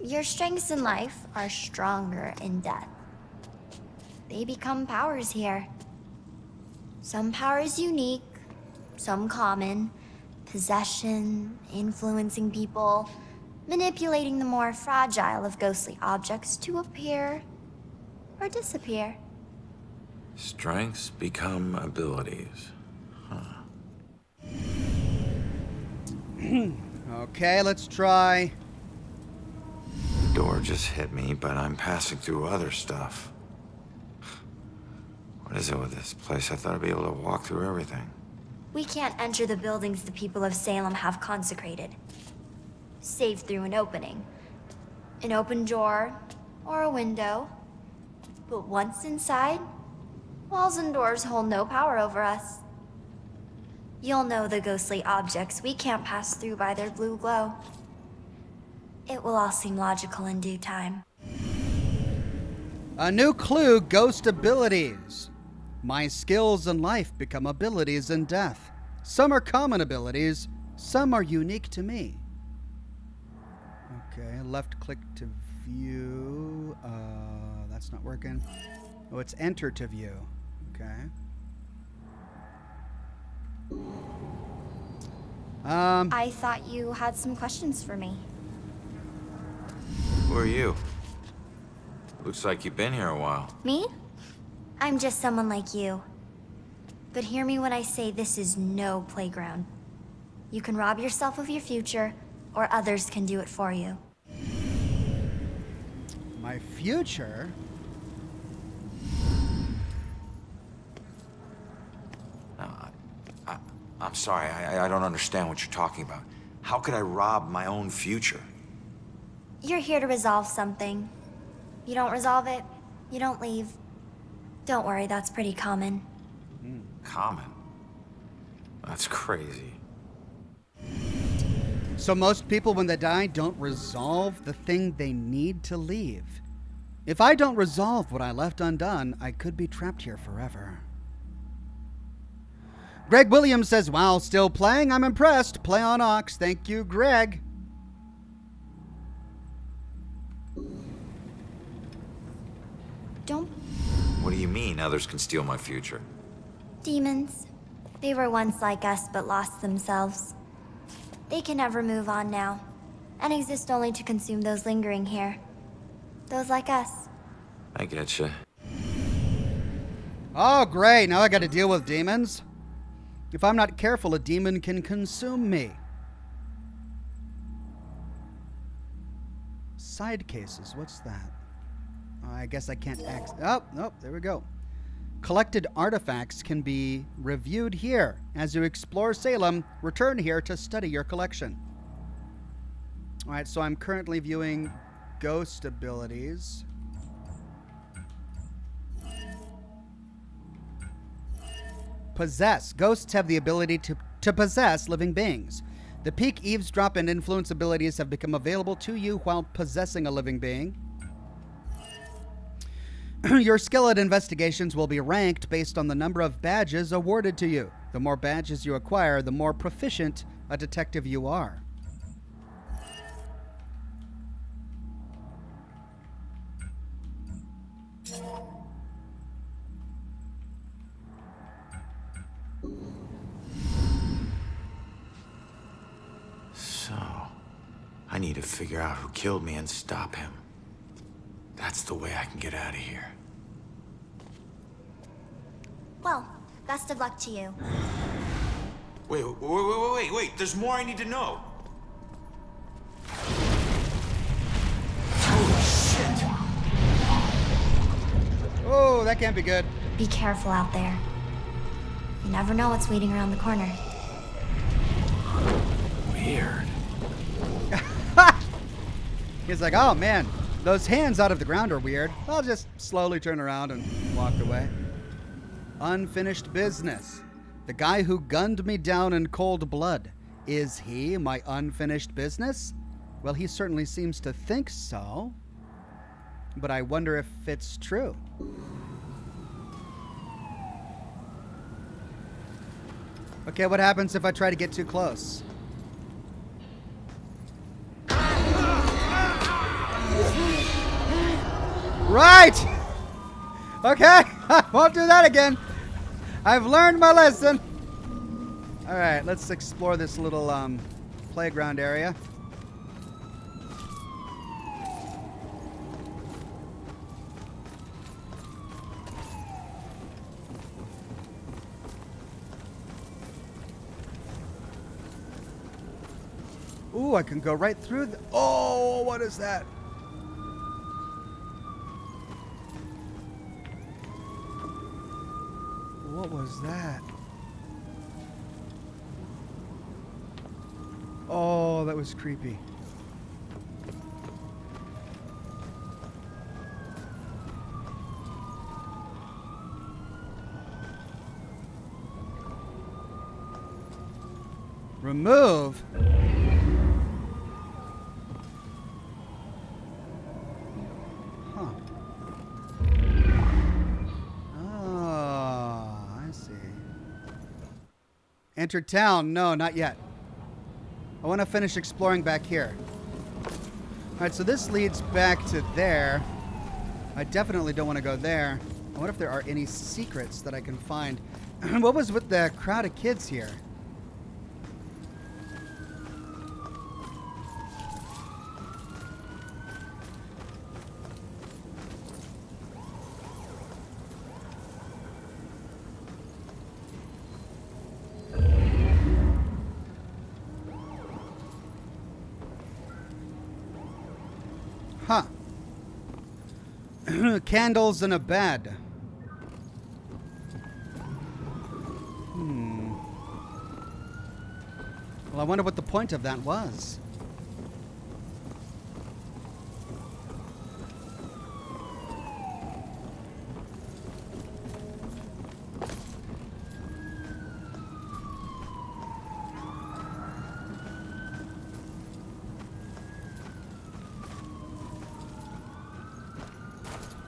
Your strengths in life are stronger in death. They become powers here. Some powers unique, some common. Possession, influencing people, manipulating the more fragile of ghostly objects to appear or disappear. Strengths become abilities. Okay, let's try. The door just hit me, but I'm passing through other stuff. What is it with this place? I thought I'd be able to walk through everything. We can't enter the buildings the people of Salem have consecrated, save through an opening. An open door or a window. But once inside, walls and doors hold no power over us. You'll know the ghostly objects we can't pass through by their blue glow. It will all seem logical in due time. A new clue, ghost abilities. My skills in life become abilities in death. Some are common abilities, some are unique to me. Okay, left click to view. That's not working. Oh, it's enter to view. Okay. I thought you had some questions for me. Who are you? Looks like you've been here a while. Me? I'm just someone like you. But hear me when I say this is no playground. You can rob yourself of your future, or others can do it for you. My future? I'm sorry, I don't understand what you're talking about. How could I rob my own future? You're here to resolve something. You don't resolve it, you don't leave. Don't worry, that's pretty common. Common? That's crazy. So most people, when they die, don't resolve the thing they need to leave. If I don't resolve what I left undone, I could be trapped here forever. Greg Williams says, wow, still playing? I'm impressed. Play on Ox. Thank you, Greg. Don't... What do you mean others can steal my future? Demons. They were once like us, but lost themselves. They can never move on now, and exist only to consume those lingering here. Those like us. I getcha. Oh, great. Now I got to deal with demons. If I'm not careful, a demon can consume me. Side cases. What's that? I guess I can't access. Oh, nope. There we go. Collected artifacts can be reviewed here. As you explore Salem, return here to study your collection. All right, so I'm currently viewing ghost abilities. Possess. Ghosts have the ability to possess living beings. The peek, eavesdrop, and influence abilities have become available to you while possessing a living being. Your skill at investigations will be ranked based on the number of badges awarded to you. The more badges you acquire, the more proficient a detective you are. So, I I need to figure out who killed me and stop him. That's the way I can get out of here. Well, best of luck to you. Wait. There's more I need to know. Oh, that can't be good. Be careful out there. You never know what's waiting around the corner. Weird. He's like, oh man, those hands out of the ground are weird. I'll just slowly turn around and walk away. Unfinished business. The guy who gunned me down in cold blood. Is he my unfinished business? Well, he certainly seems to think so. But I wonder if it's true. Okay, what happens if I try to get too close? Right! Okay, I won't do that again. I've learned my lesson. All right, let's explore this little playground area. Ooh, I can go right through the... Oh, what is that? What was that? Oh, that was creepy. Remove? Huh. Oh, I see. Enter town. No, not yet. I want to finish exploring back here. All right, so this leads back to there. I definitely don't want to go there. I wonder if there are any secrets that I can find. What was with the crowd of kids here? Huh. Candles in a bed. Well, I wonder what the point of that was.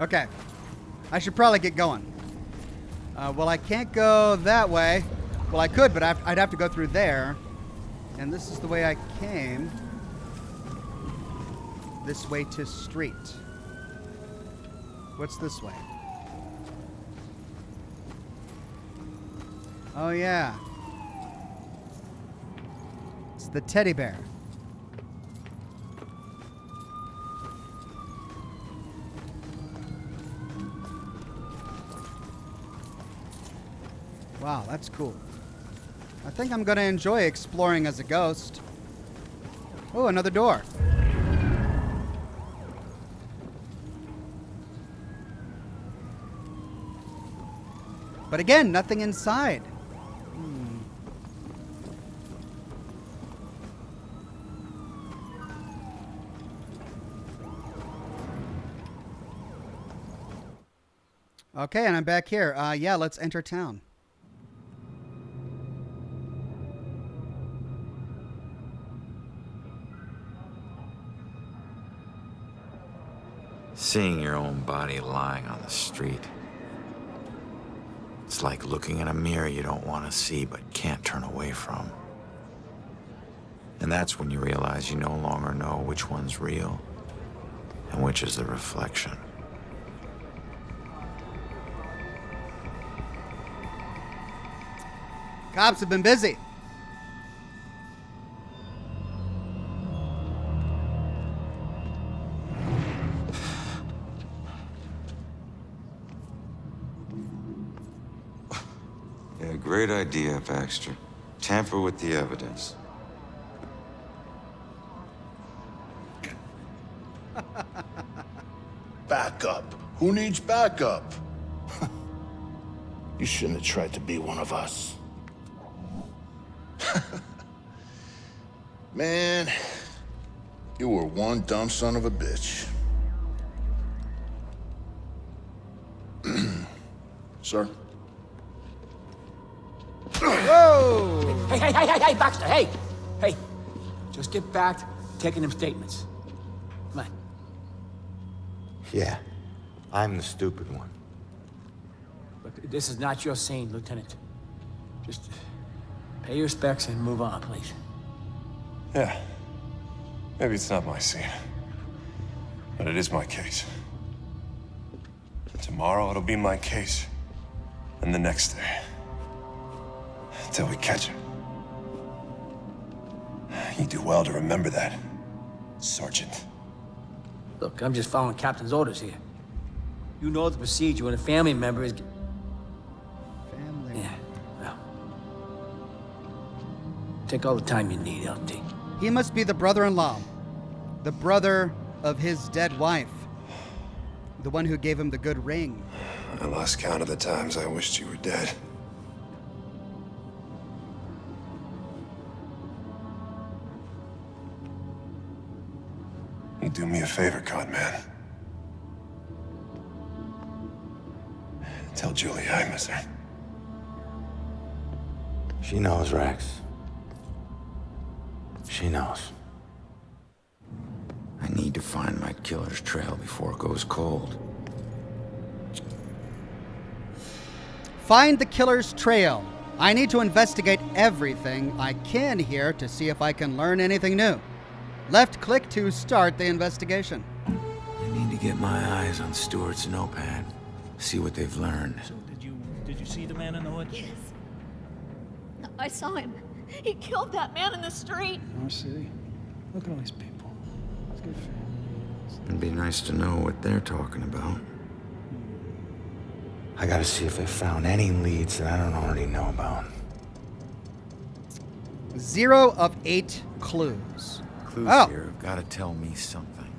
Okay, I should probably get going. Well, I can't go that way. Well, I could, but I'd have to go through there. And this is the way I came. This way to street. What's this way? Oh, yeah. It's the teddy bear. Wow, that's cool. I think I'm going to enjoy exploring as a ghost. Oh, another door. But again, nothing inside. Okay, and I'm back here. Yeah, let's enter town. Seeing your own body lying on the street. It's like looking in a mirror you don't want to see but can't turn away from. And that's when you realize you no longer know which one's real and which is the reflection. Cops have been busy. Yeah, great idea, Baxter. Tamper with the evidence. Backup. Who needs backup? You shouldn't have tried to be one of us. Man, you were one dumb son of a bitch. Sir? Whoa! Hey, Baxter, hey! Hey, just get back to taking them statements. Come on. Yeah, I'm the stupid one. Look, this is not your scene, Lieutenant. Just pay your respects and move on, please. Yeah. Maybe it's not my scene. But it is my case. Tomorrow it'll be my case. And the next day. Until we catch him. You do well to remember that, Sergeant. Look, I'm just following Captain's orders here. You know the procedure when a family member is... Family. Yeah, well... Take all the time you need, LT. He must be the brother-in-law. The brother of his dead wife. The one who gave him the good ring. I lost count of the times I wished you were dead. You do me a favor, Conman. Tell Julie I miss her. She knows, Rex. She knows. I need to find my killer's trail before it goes cold. Find the killer's trail. I need to investigate everything I can here to see if I can learn anything new. Left click to start the investigation. I need to get my eyes on Stewart's notepad. See what they've learned. So did you see the man in the woods? Yes. I saw him. He killed that man in the street. I see. Look at all these people. It's good for you. It'd be nice to know what they're talking about. I gotta see if they found any leads that I don't already know about. 0 of 8 clues. Clues here have gotta tell me something.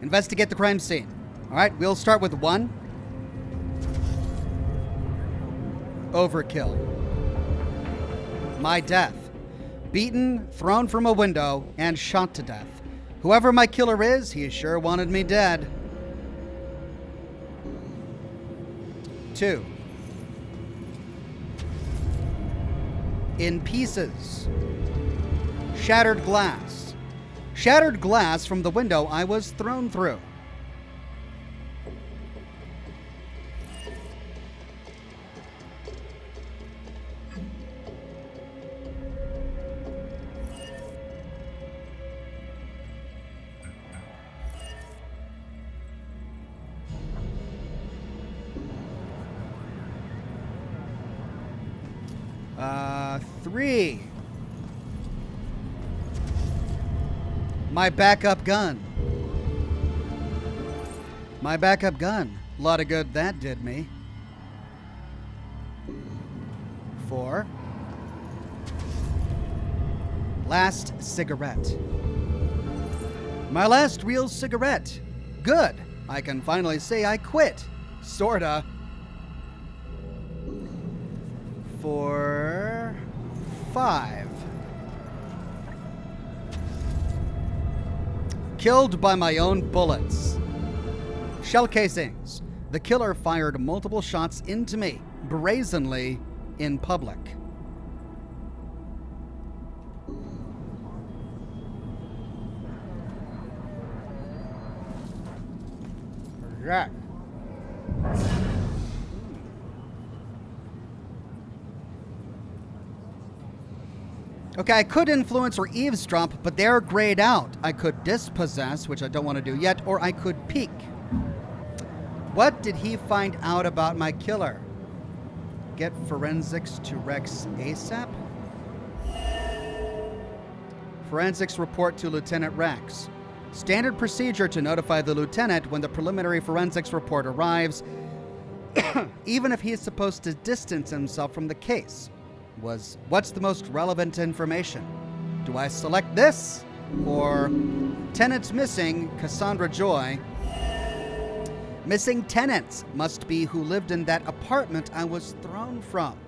Investigate the crime scene. All right, we'll start with 1. Overkill. My death. Beaten, thrown from a window, and shot to death. Whoever my killer is, he sure wanted me dead. 2. In pieces. Shattered glass. Shattered glass from the window I was thrown through. Three. My backup gun. My backup gun. A lot of good that did me. 4. Last cigarette. My last real cigarette. Good. I can finally say I quit. Sorta. 4, 5. Killed by my own bullets. Shell casings. The killer fired multiple shots into me, brazenly, in public. Right. Okay, I could influence or eavesdrop, but they're grayed out. I could dispossess, which I don't want to do yet, or I could peek. What did he find out about my killer? Get forensics to Rex ASAP? Forensics report to Lieutenant Rex. Standard procedure to notify the lieutenant when the preliminary forensics report arrives. even if he is supposed to distance himself from the case. What's the most relevant information? Do I select this? Or tenants missing, Cassandra Joy. Missing tenants must be who lived in that apartment I was thrown from.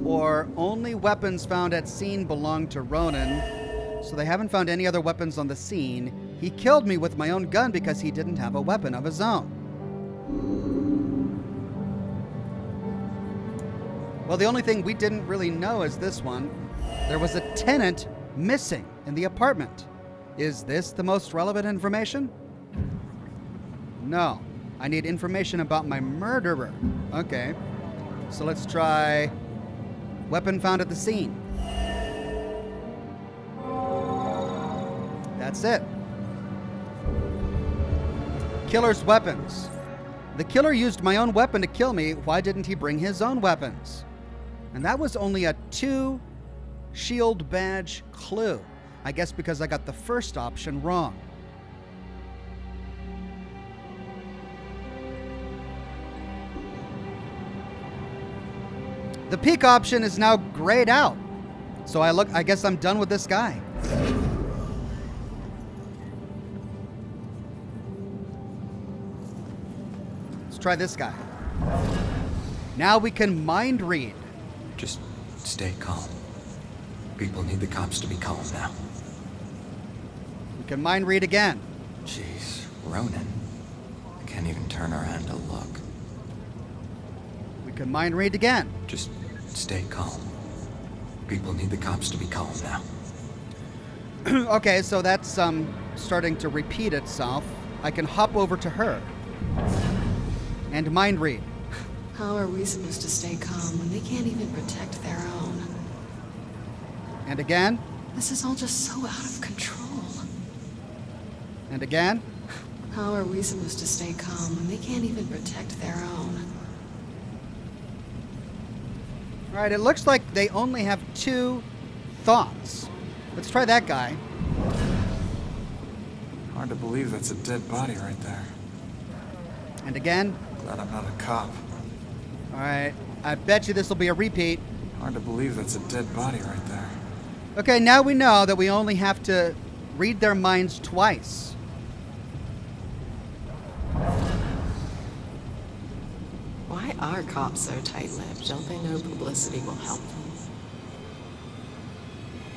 Or only weapons found at scene belong to Ronan. So they haven't found any other weapons on the scene. He killed me with my own gun because he didn't have a weapon of his own. Well, the only thing we didn't really know is this one. There was a tenant missing in the apartment. Is this the most relevant information? No. I need information about my murderer. Okay. So let's try weapon found at the scene. That's it. Killer's weapons. The killer used my own weapon to kill me. Why didn't he bring his own weapons? And that was only a 2 shield badge clue. I guess because I got the first option wrong. The peak option is now grayed out. So I guess I'm done with this guy. Let's try this guy. Now we can mind read. Just stay calm. People need the cops to be calm now. We can mind read again. Jeez, Ronan. I can't even turn around to look. We can mind read again. Just stay calm. People need the cops to be calm now. Okay, so that's starting to repeat itself. I can hop over to her and mind read. How are we supposed to stay calm when they can't even protect their own? And again. This is all just so out of control. And again. How are we supposed to stay calm when they can't even protect their own? All right, it looks like they only have 2 thoughts. Let's try that guy. Hard to believe that's a dead body right there. And again. Glad I'm not a cop. All right, I bet you this will be a repeat. Hard to believe that's a dead body right there. Okay, now we know that we only have to read their minds twice. Why are cops so tight-lipped? Don't they know publicity will help them?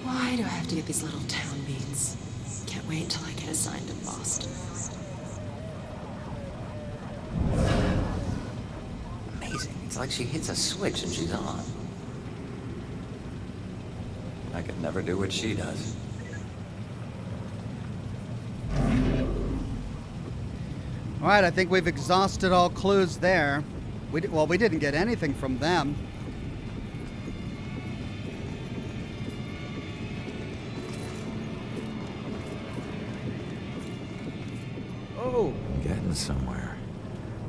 Why do I have to get these little town beats? Can't wait till I get assigned to Boston. Amazing. It's like she hits a switch and she's on. I could never do what she does. All right, I think we've exhausted all clues there. We didn't get anything from them. Oh. Getting somewhere.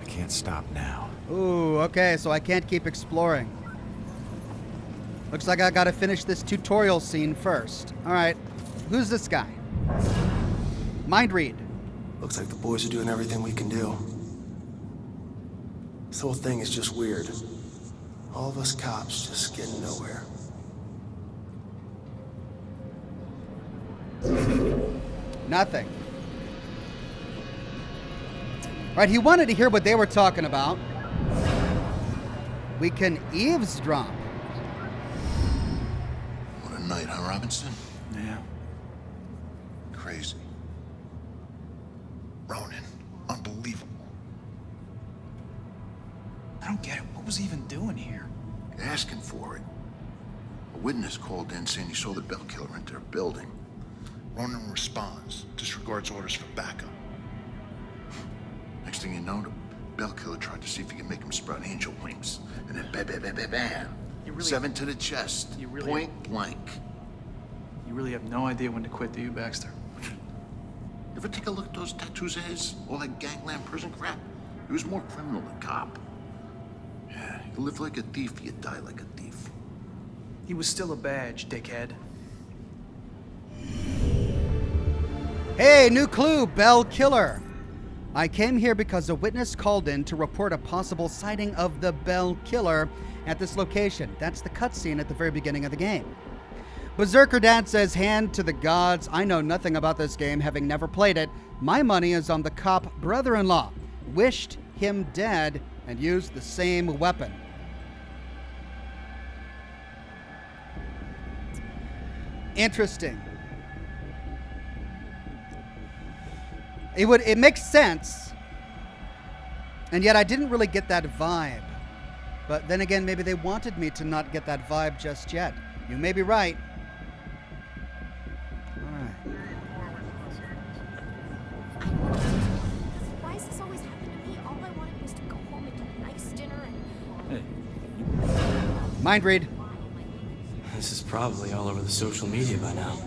I can't stop now. Ooh, okay, so I can't keep exploring. Looks like I gotta finish this tutorial scene first. All right, who's this guy? Mind read. Looks like the boys are doing everything we can do. This whole thing is just weird. All of us cops just getting nowhere. Nothing. Right, he wanted to hear what they were talking about. We can eavesdrop. What a night, huh, Robinson? Yeah. Crazy. Ronan, unbelievable. I don't get it. What was he even doing here? Asking for it. A witness called in saying he saw the Bell Killer enter a building. Ronan responds, disregards orders for backup. Next thing you know, the Bell Killer tried to see if he could make him sprout angel wings. And then bam, bam, bam, bam, bam. 7 to the chest. Point blank. You really have no idea when to quit, do you, Baxter? You ever take a look at those tattoos of his? All that gangland prison crap? He was more criminal than cop. Yeah, you live like a thief, you die like a thief. He was still a badge, dickhead. Hey, new clue, Bell Killer. I came here because a witness called in to report a possible sighting of the Bell Killer at this location. That's the cutscene at the very beginning of the game. Berserker Dad says, hand to the gods. I know nothing about this game, having never played it. My money is on the cop brother-in-law. Wished him dead and used the same weapon. Interesting. It makes sense, and yet I didn't really get that vibe. But then again, maybe they wanted me to not get that vibe just yet. You may be right. Why does this always happen to me? All I wanted was to go home and get a nice dinner and... Hey. Mind read. This is probably all over the social media by now.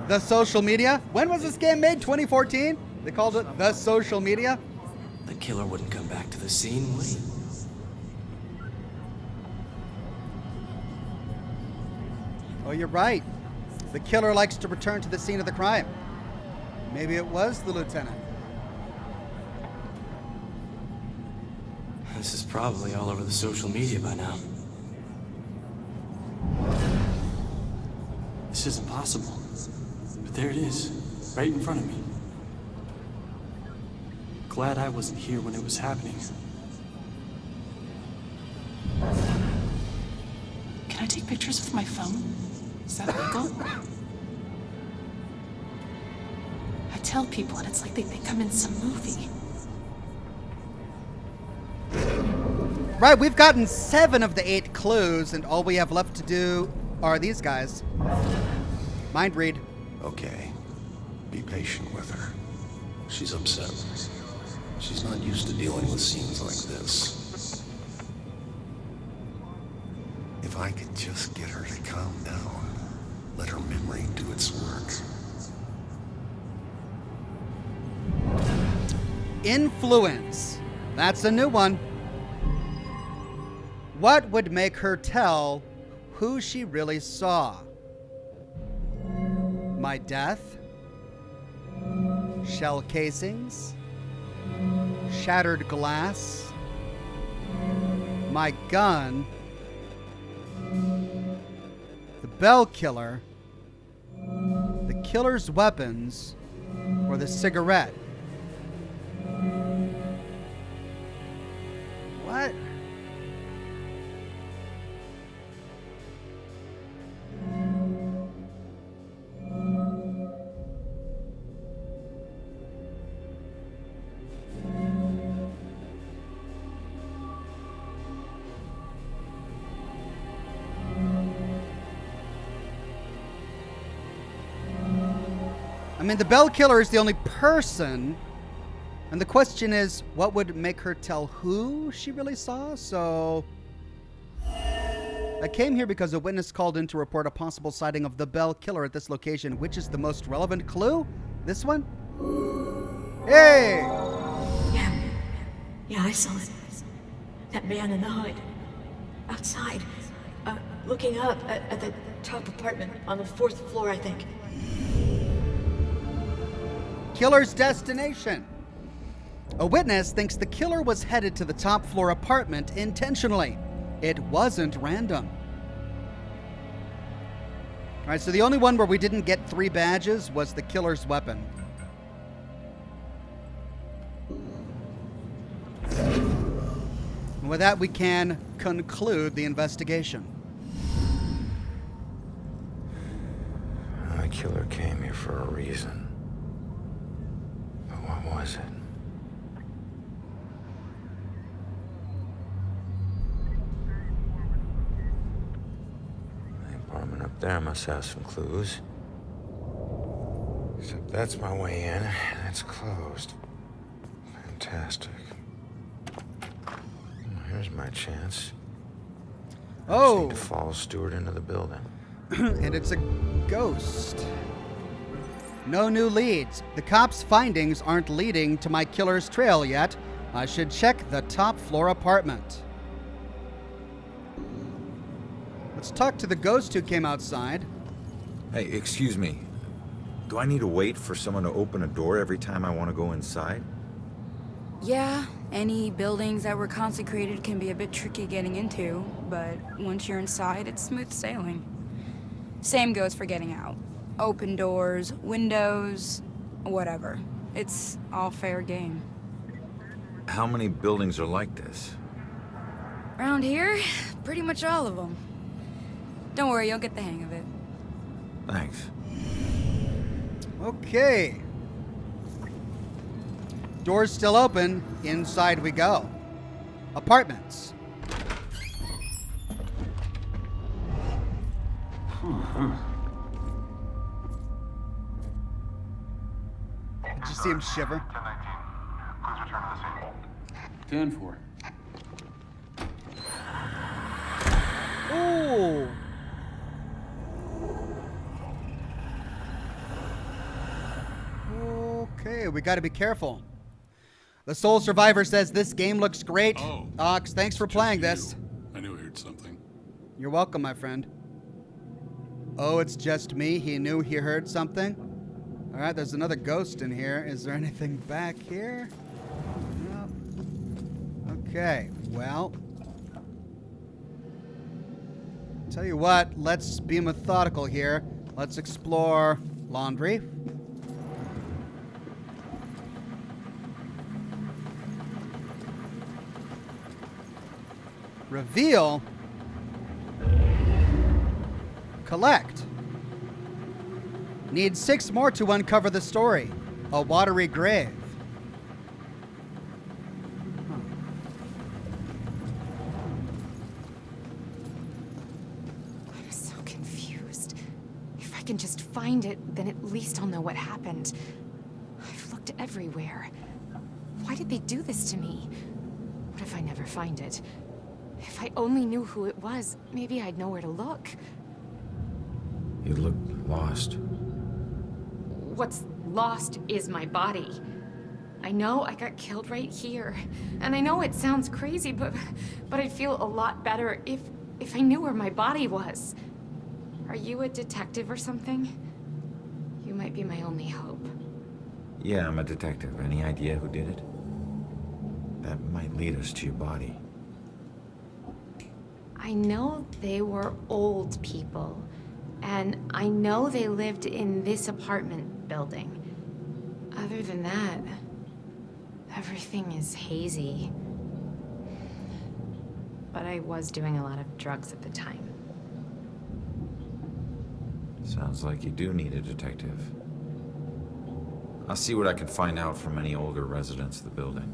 The social media? When was this game made? 2014? They called it The Social Media? The killer wouldn't come back to the scene, would he? Oh, you're right. The killer likes to return to the scene of the crime. Maybe it was the lieutenant. This is probably all over the social media by now. This isn't possible. But there it is, right in front of me. Glad I wasn't here when it was happening. Can I take pictures with my phone? Is that legal? I tell people and it's like they think I'm in some movie. Right, we've gotten 7 of the 8 clues, and all we have left to do are these guys. Mind read. Okay. Be patient with her. She's upset. She's not used to dealing with scenes like this. If I could just get her to calm down, let her memory do its work. Influence. That's a new one. What would make her tell who she really saw? My death? Shell casings? Shattered glass? My gun? The Bell Killer? The killer's weapons? Or the cigarette? What? I mean, the Bell Killer is the only person, and the question is, what would make her tell who she really saw? So, I came here because a witness called in to report a possible sighting of the Bell Killer at this location. Which is the most relevant clue? This one? Hey! Yeah, I saw it. That man in the hood. Outside. Looking up at the top apartment on the 4th floor, I think. Killer's destination. A witness thinks the killer was headed to the top floor apartment intentionally. It wasn't random. All right, so the only one where we didn't get 3 badges was the killer's weapon. And with that, we can conclude the investigation. The killer came here for a reason. But what was it? The apartment up there must have some clues. Except that's my way in, and it's closed. Fantastic. Well, here's my chance. I just need to follow Stewart into the building. And it's a ghost. No new leads. The cops' findings aren't leading to my killer's trail yet. I should check the top floor apartment. Let's talk to the ghost who came outside. Hey, excuse me. Do I need to wait for someone to open a door every time I want to go inside? Yeah, any buildings that were consecrated can be a bit tricky getting into, but once you're inside, it's smooth sailing. Same goes for getting out. Open doors, windows, whatever. It's all fair game. How many buildings are like this? Around here, pretty much all of them. Don't worry, you'll get the hang of it. Thanks. Okay. Doors still open. Inside we go. Apartments. Did you see him shiver? 10-4. Ooh. Okay, we got to be careful. The Sole Survivor says this game looks great. Oh, Ox, thanks for playing this. I knew I heard something. You're welcome, my friend. Oh, it's just me. He knew he heard something. All right, there's another ghost in here. Is there anything back here? No. Okay, well. Tell you what, let's be methodical here. Let's explore laundry. Reveal. Collect. Need 6 more to uncover the story. A watery grave. I'm so confused. If I can just find it, then at least I'll know what happened. I've looked everywhere. Why did they do this to me? What if I never find it? If I only knew who it was, maybe I'd know where to look. You look lost. What's lost is my body. I know I got killed right here. And I know it sounds crazy, but I'd feel a lot better if I knew where my body was. Are you a detective or something? You might be my only hope. Yeah, I'm a detective. Any idea who did it? That might lead us to your body. I know they were old people, and I know they lived in this apartment building. Other than that, everything is hazy. But I was doing a lot of drugs at the time. Sounds like you do need a detective. I'll see what I can find out from any older residents of the building.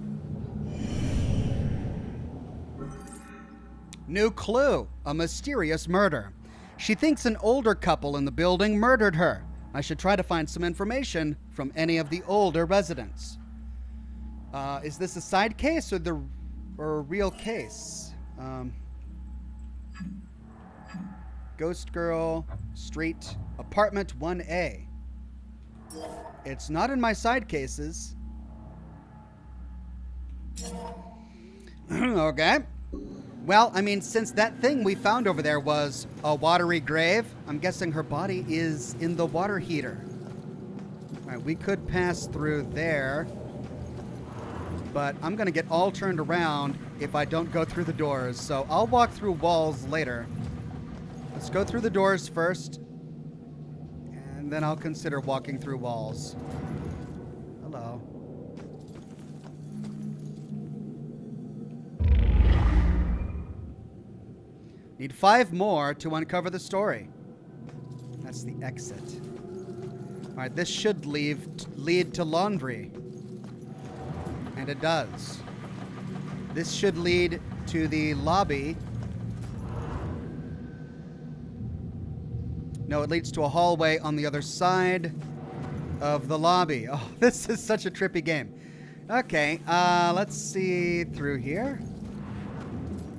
New clue. A mysterious murder. She thinks an older couple in the building murdered her. I should try to find some information from any of the older residents. Is this a side case or a real case? Ghost Girl, Street, Apartment 1A. It's not in my side cases. Okay. Well, I mean, since that thing we found over there was a watery grave, I'm guessing her body is in the water heater. All right, we could pass through there, but I'm going to get all turned around if I don't go through the doors, so I'll walk through walls later. Let's go through the doors first, and then I'll consider walking through walls. Hello. Need 5 more to uncover the story. That's the exit. All right, this should lead to laundry. And it does. This should lead to the lobby. No, it leads to a hallway on the other side of the lobby. Oh, this is such a trippy game. Okay, let's see through here.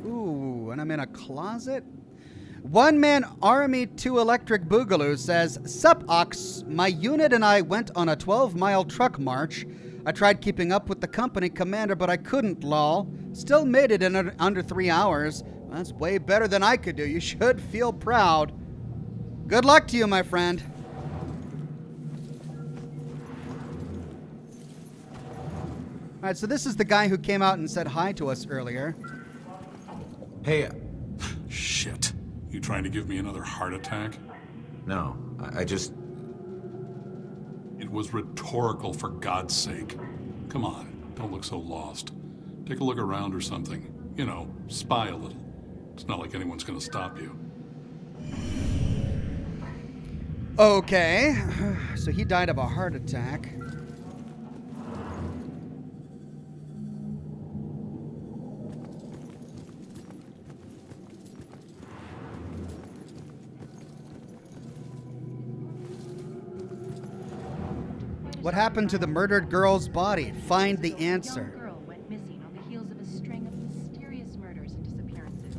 Ooh, and I'm in a closet. One Man Army 2 Electric Boogaloo says, "Sup, Ox. My unit and I went on a 12-mile truck march. I tried keeping up with the company commander, but I couldn't, lol. Still made it in under 3 hours. That's way better than I could do. You should feel proud. Good luck to you, my friend." All right, so this is the guy who came out and said hi to us earlier. Hey, Shit. You trying to give me another heart attack? no, I just... It was rhetorical, for God's sake. Come on, don't look so lost. Take a look around or something. You know, spy a little. It's not like anyone's gonna stop you. Okay, so he died of a heart attack. What happened to the murdered girl's body? Find the answer. A young girl went missing on the heels of a string of mysterious murders and disappearances.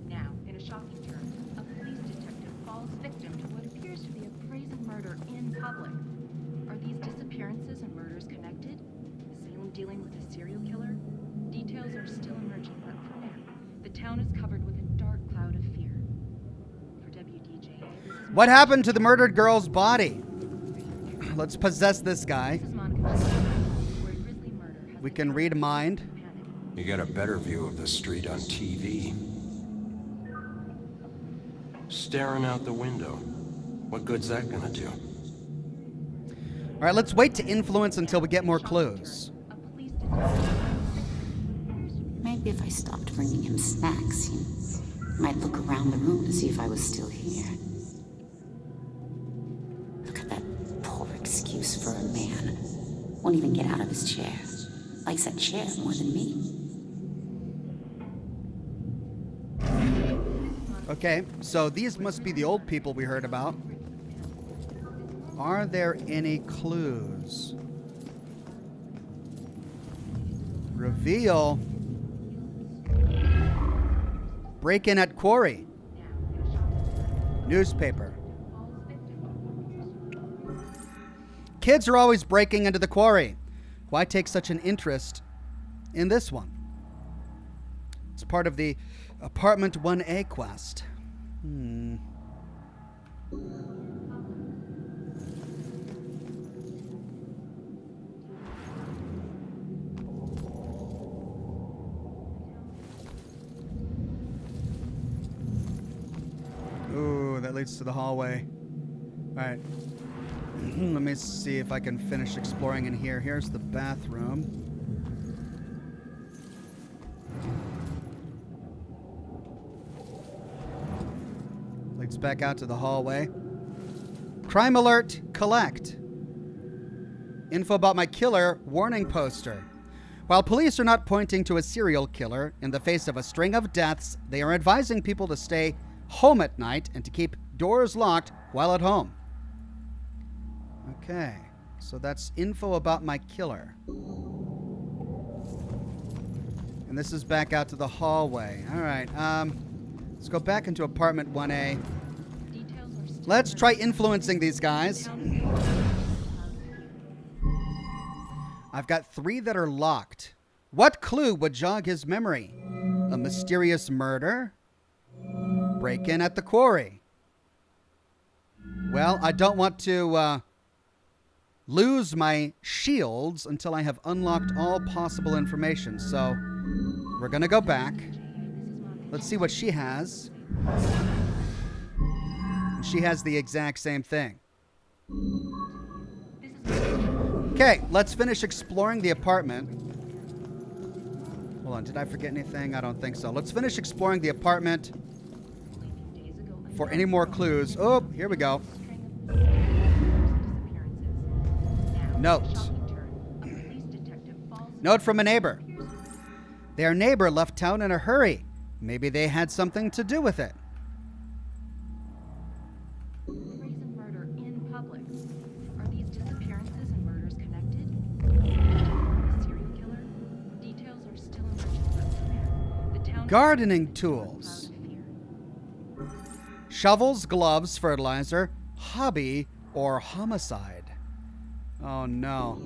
Now, in a shocking turn, a police detective falls victim to what appears to be a crazy murder in public. Are these disappearances and murders connected? Is Salem dealing with a serial killer? Details are still emerging, but for now, the town is covered with a dark cloud of fear. For WDJA, this is What happened to the murdered girl's body? Let's possess this guy. We can read mind. You get a better view of the street on TV. Staring out the window. What good's that gonna do? All right, let's wait to influence until we get more clues. Maybe if I stopped bringing him snacks, he might look around the room to see if I was still here. Look at that poor excuse for a man. Won't even get out of his chair. Likes that chair more than me. Okay, so these must be the old people we heard about. Are there any clues? Reveal. Break-in at quarry. Newspaper. Kids are always breaking into the quarry. Why take such an interest in this one? It's part of the Apartment 1A quest. Ooh, that leads to the hallway. All right. Let me see if I can finish exploring in here. Here's the bathroom. Leads back out to the hallway. Crime alert, collect. Info about my killer, warning poster. While police are not pointing to a serial killer in the face of a string of deaths, they are advising people to stay home at night and to keep doors locked while at home. Okay, so that's info about my killer. And this is back out to the hallway. All right, let's go back into apartment 1A. Let's try influencing these guys. I've got 3 that are locked. What clue would jog his memory? A mysterious murder? Break-in at the quarry. Well, I don't want to lose my shields until I have unlocked all possible information. So we're going to go back. Let's see what she has. She has the exact same thing. Okay, let's finish exploring the apartment. Hold on, did I forget anything? I don't think so. Let's finish exploring the apartment for any more clues. Oh, here we go. Note. Note from a neighbor. Their neighbor left town in a hurry. Maybe they had something to do with it. Gardening tools. Shovels, gloves, fertilizer, hobby, or homicide. Oh no.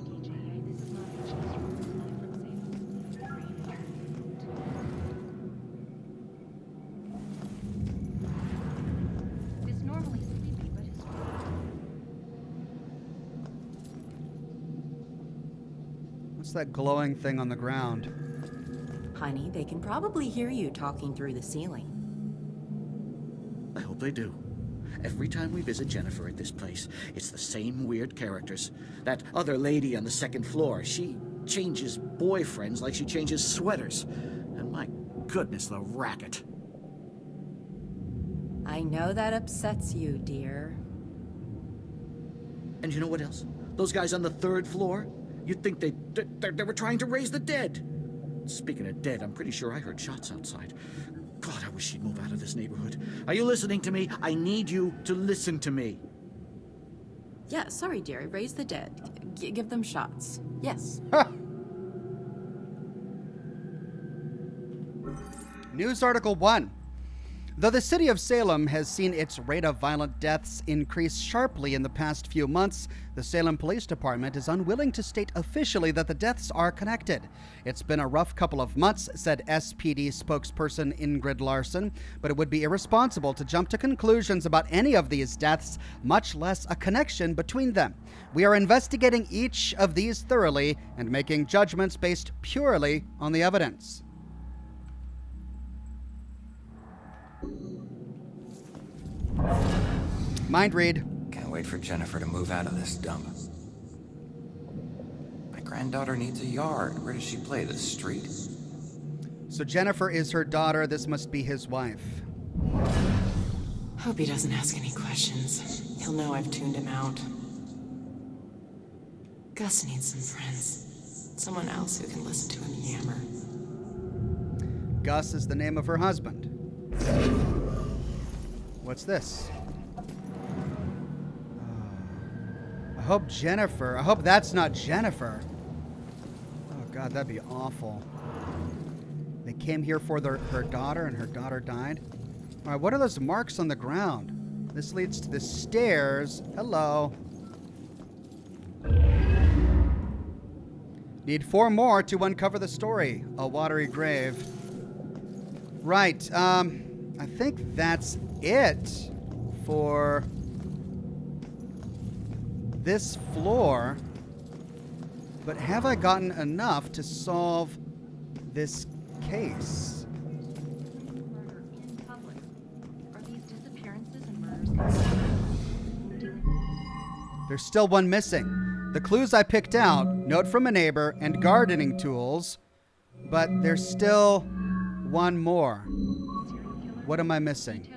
Let's What's that glowing thing on the ground? Honey, they can probably hear you talking through the ceiling. I hope they do. Every time we visit Jennifer at this place, it's the same weird characters. That other lady on the second floor, she changes boyfriends like she changes sweaters. And my goodness, the racket. I know that upsets you, dear. And you know what else? Those guys on the third floor? You'd think they were trying to raise the dead. Speaking of dead, I'm pretty sure I heard shots outside. God, I wish she'd move out of this neighborhood. Are you listening to me? I need you to listen to me. Yeah, sorry, dear. Raise the dead. Give them shots. Yes. News article 1. Though the city of Salem has seen its rate of violent deaths increase sharply in the past few months, the Salem Police Department is unwilling to state officially that the deaths are connected. It's been a rough couple of months, said SPD spokesperson Ingrid Larson, but it would be irresponsible to jump to conclusions about any of these deaths, much less a connection between them. We are investigating each of these thoroughly and making judgments based purely on the evidence. Mind read. Can't wait for Jennifer to move out of this dump. My granddaughter needs a yard. Where does she play? The street? So Jennifer is her daughter. This must be his wife. Hope he doesn't ask any questions. He'll know I've tuned him out. Gus needs some friends. Someone else who can listen to him yammer. Gus is the name of her husband. What's this? I hope that's not Jennifer. Oh God, that'd be awful. They came here for her daughter and her daughter died. All right, what are those marks on the ground? This leads to the stairs. Hello. Need 4 more to uncover the story. A watery grave. Right, I think that's it for this floor, but have I gotten enough to solve this case? Murder in public. Are these disappearances and murders? There's still one missing. The clues I picked out, note from a neighbor and gardening tools, but there's still one more. What am I missing?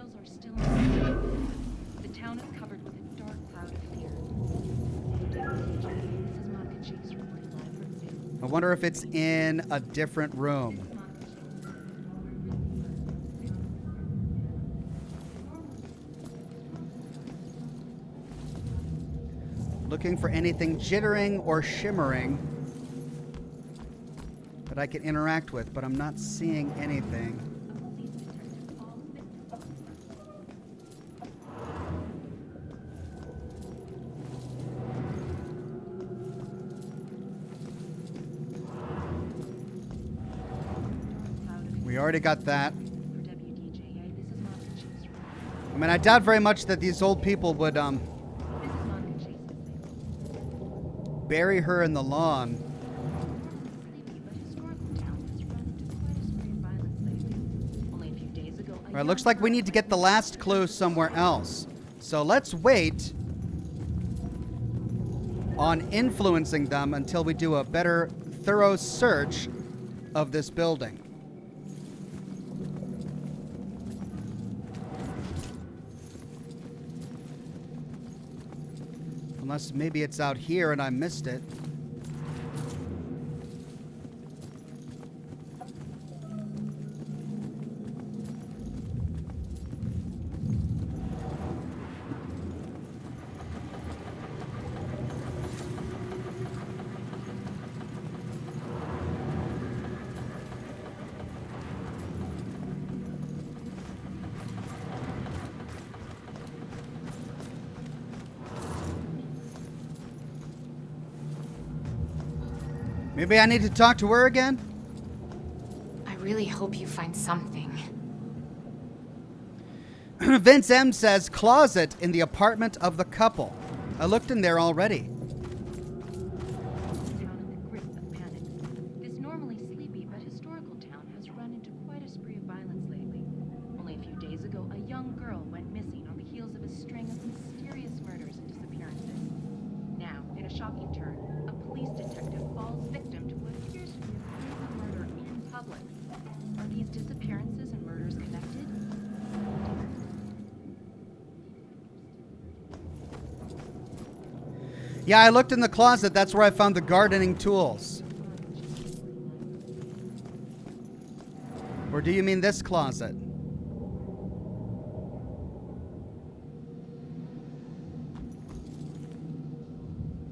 The town is covered with a dark cloud of fear. This is Monica Chase reporting live from Salem. I wonder if it's in a different room. Looking for anything jittering or shimmering that I can interact with, but I'm not seeing anything. We already got that. I mean, I doubt very much that these old people would bury her in the lawn. All right, looks like we need to get the last clue somewhere else. So let's wait on influencing them until we do a better, thorough search of this building. Unless maybe it's out here and I missed it. Maybe I need to talk to her again? I really hope you find something. Vince M says closet in the apartment of the couple. I looked in there already. Down in the grip of panic. So a young girl went missing on the heels of a string of mysterious murders and disappearances. Now, in a shocking turn, a police detective falls victim to what appears to be a crazy murder in public. Are these disappearances and murders connected? Yeah, I looked in the closet. That's where I found the gardening tools. Or do you mean this closet?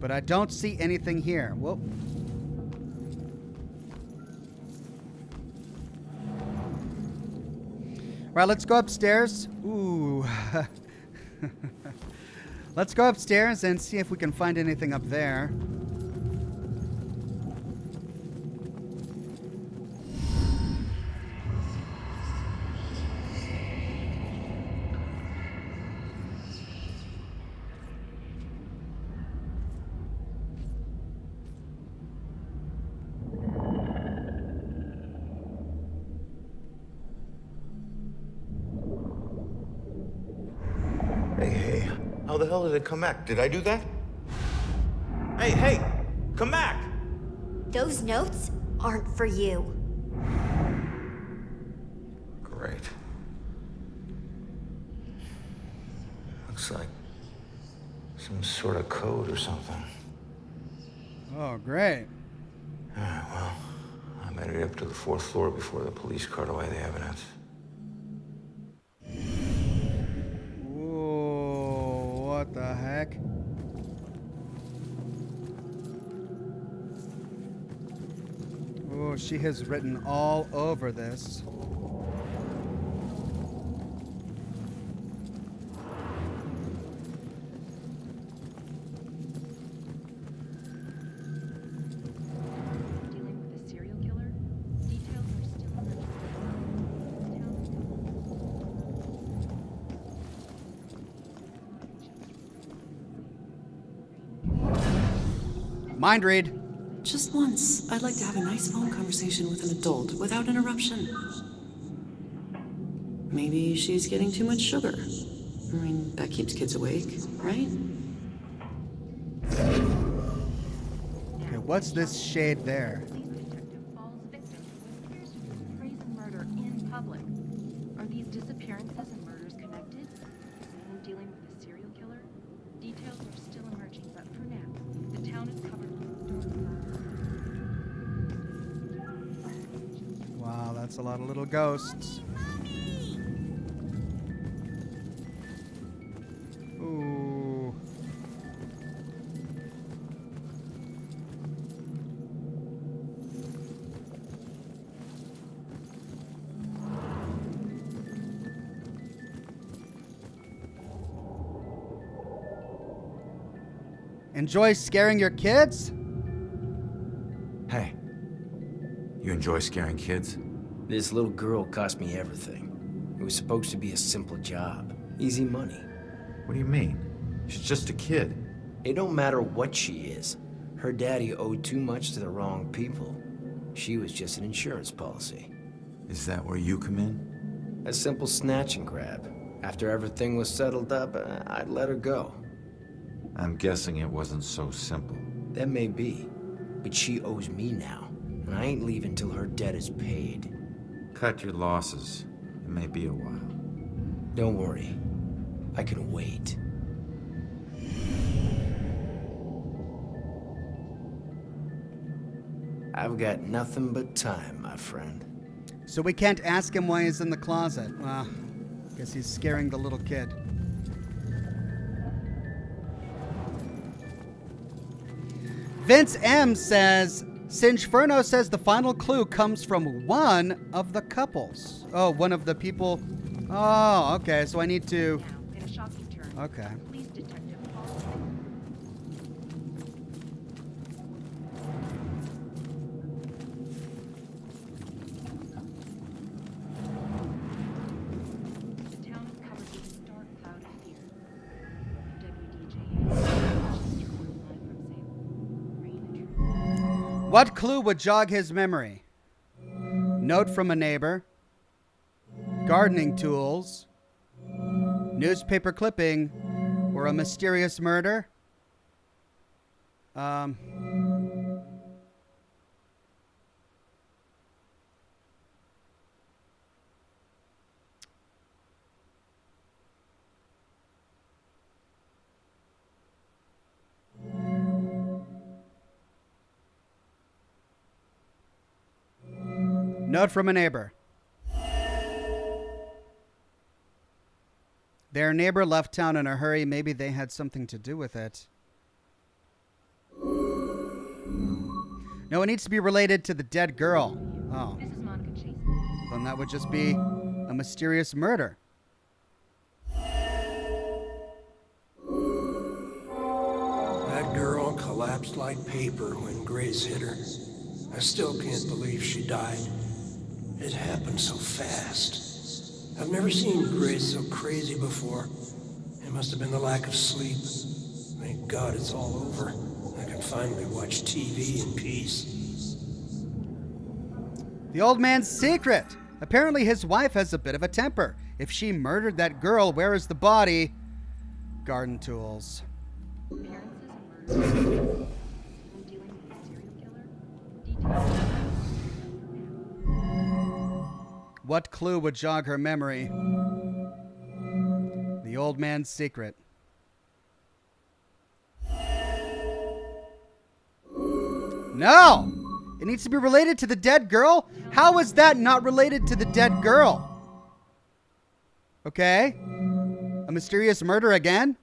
But I don't see anything here. Whoa. Right, let's go upstairs. Ooh. Let's go upstairs and see if we can find anything up there. Hey, how the hell did it come back? Did I do that? Hey, come back! Those notes aren't for you. Great. Looks like some sort of code or something. Oh, great. Alright, well, I made it up to the 4th floor before the police carted away the evidence. Whoa, what the heck? Oh, she has written all over this. Dealing with a serial killer? Details are still emerging. Mind read. Just once, I'd like to have a nice phone conversation with an adult without interruption. Maybe she's getting too much sugar. I mean, that keeps kids awake, right? Okay, what's this shade there? Falls victim to what appears to be a brazen murder in public. Are these disappearances and murders connected? Anyone dealing with a serial killer? Details are still emerging, but for now, the town is covered with dark clouds. Wow, that's a lot of little ghosts. Ooh. Enjoy scaring your kids? Hey, you enjoy scaring kids? This little girl cost me everything. It was supposed to be a simple job. Easy money. What do you mean? She's just a kid. It don't matter what she is. Her daddy owed too much to the wrong people. She was just an insurance policy. Is that where you come in? A simple snatch and grab. After everything was settled up, I'd let her go. I'm guessing it wasn't so simple. That may be, but she owes me now, and I ain't leaving till her debt is paid. Cut your losses. It may be a while. Don't worry. I can wait. I've got nothing but time, my friend. So we can't ask him why he's in the closet. Well, guess he's scaring the little kid. Vince M says, Singeferno says the final clue comes from one of the couples. Oh, one of the people. Oh, okay. So I need to. Now, in a shocking turn, Okay. a police detective falls The town is covered with a dark cloud of fear. WDJA. What clue would jog his memory? Note from a neighbor. Gardening tools. Newspaper clipping or a mysterious murder? Note from a neighbor. Their neighbor left town in a hurry. Maybe they had something to do with it. No, it needs to be related to the dead girl. Oh. Then that would just be a mysterious murder. That girl collapsed like paper when Grace hit her. I still can't believe she died. It happened so fast. I've never seen Grace so crazy before. It must have been the lack of sleep. Thank God it's all over. I can finally watch TV in peace. The old man's secret. Apparently his wife has a bit of a temper. If she murdered that girl, where is the body? Garden tools. What clue would jog her memory? The old man's secret. No! It needs to be related to the dead girl? How is that not related to the dead girl? Okay. A mysterious murder again?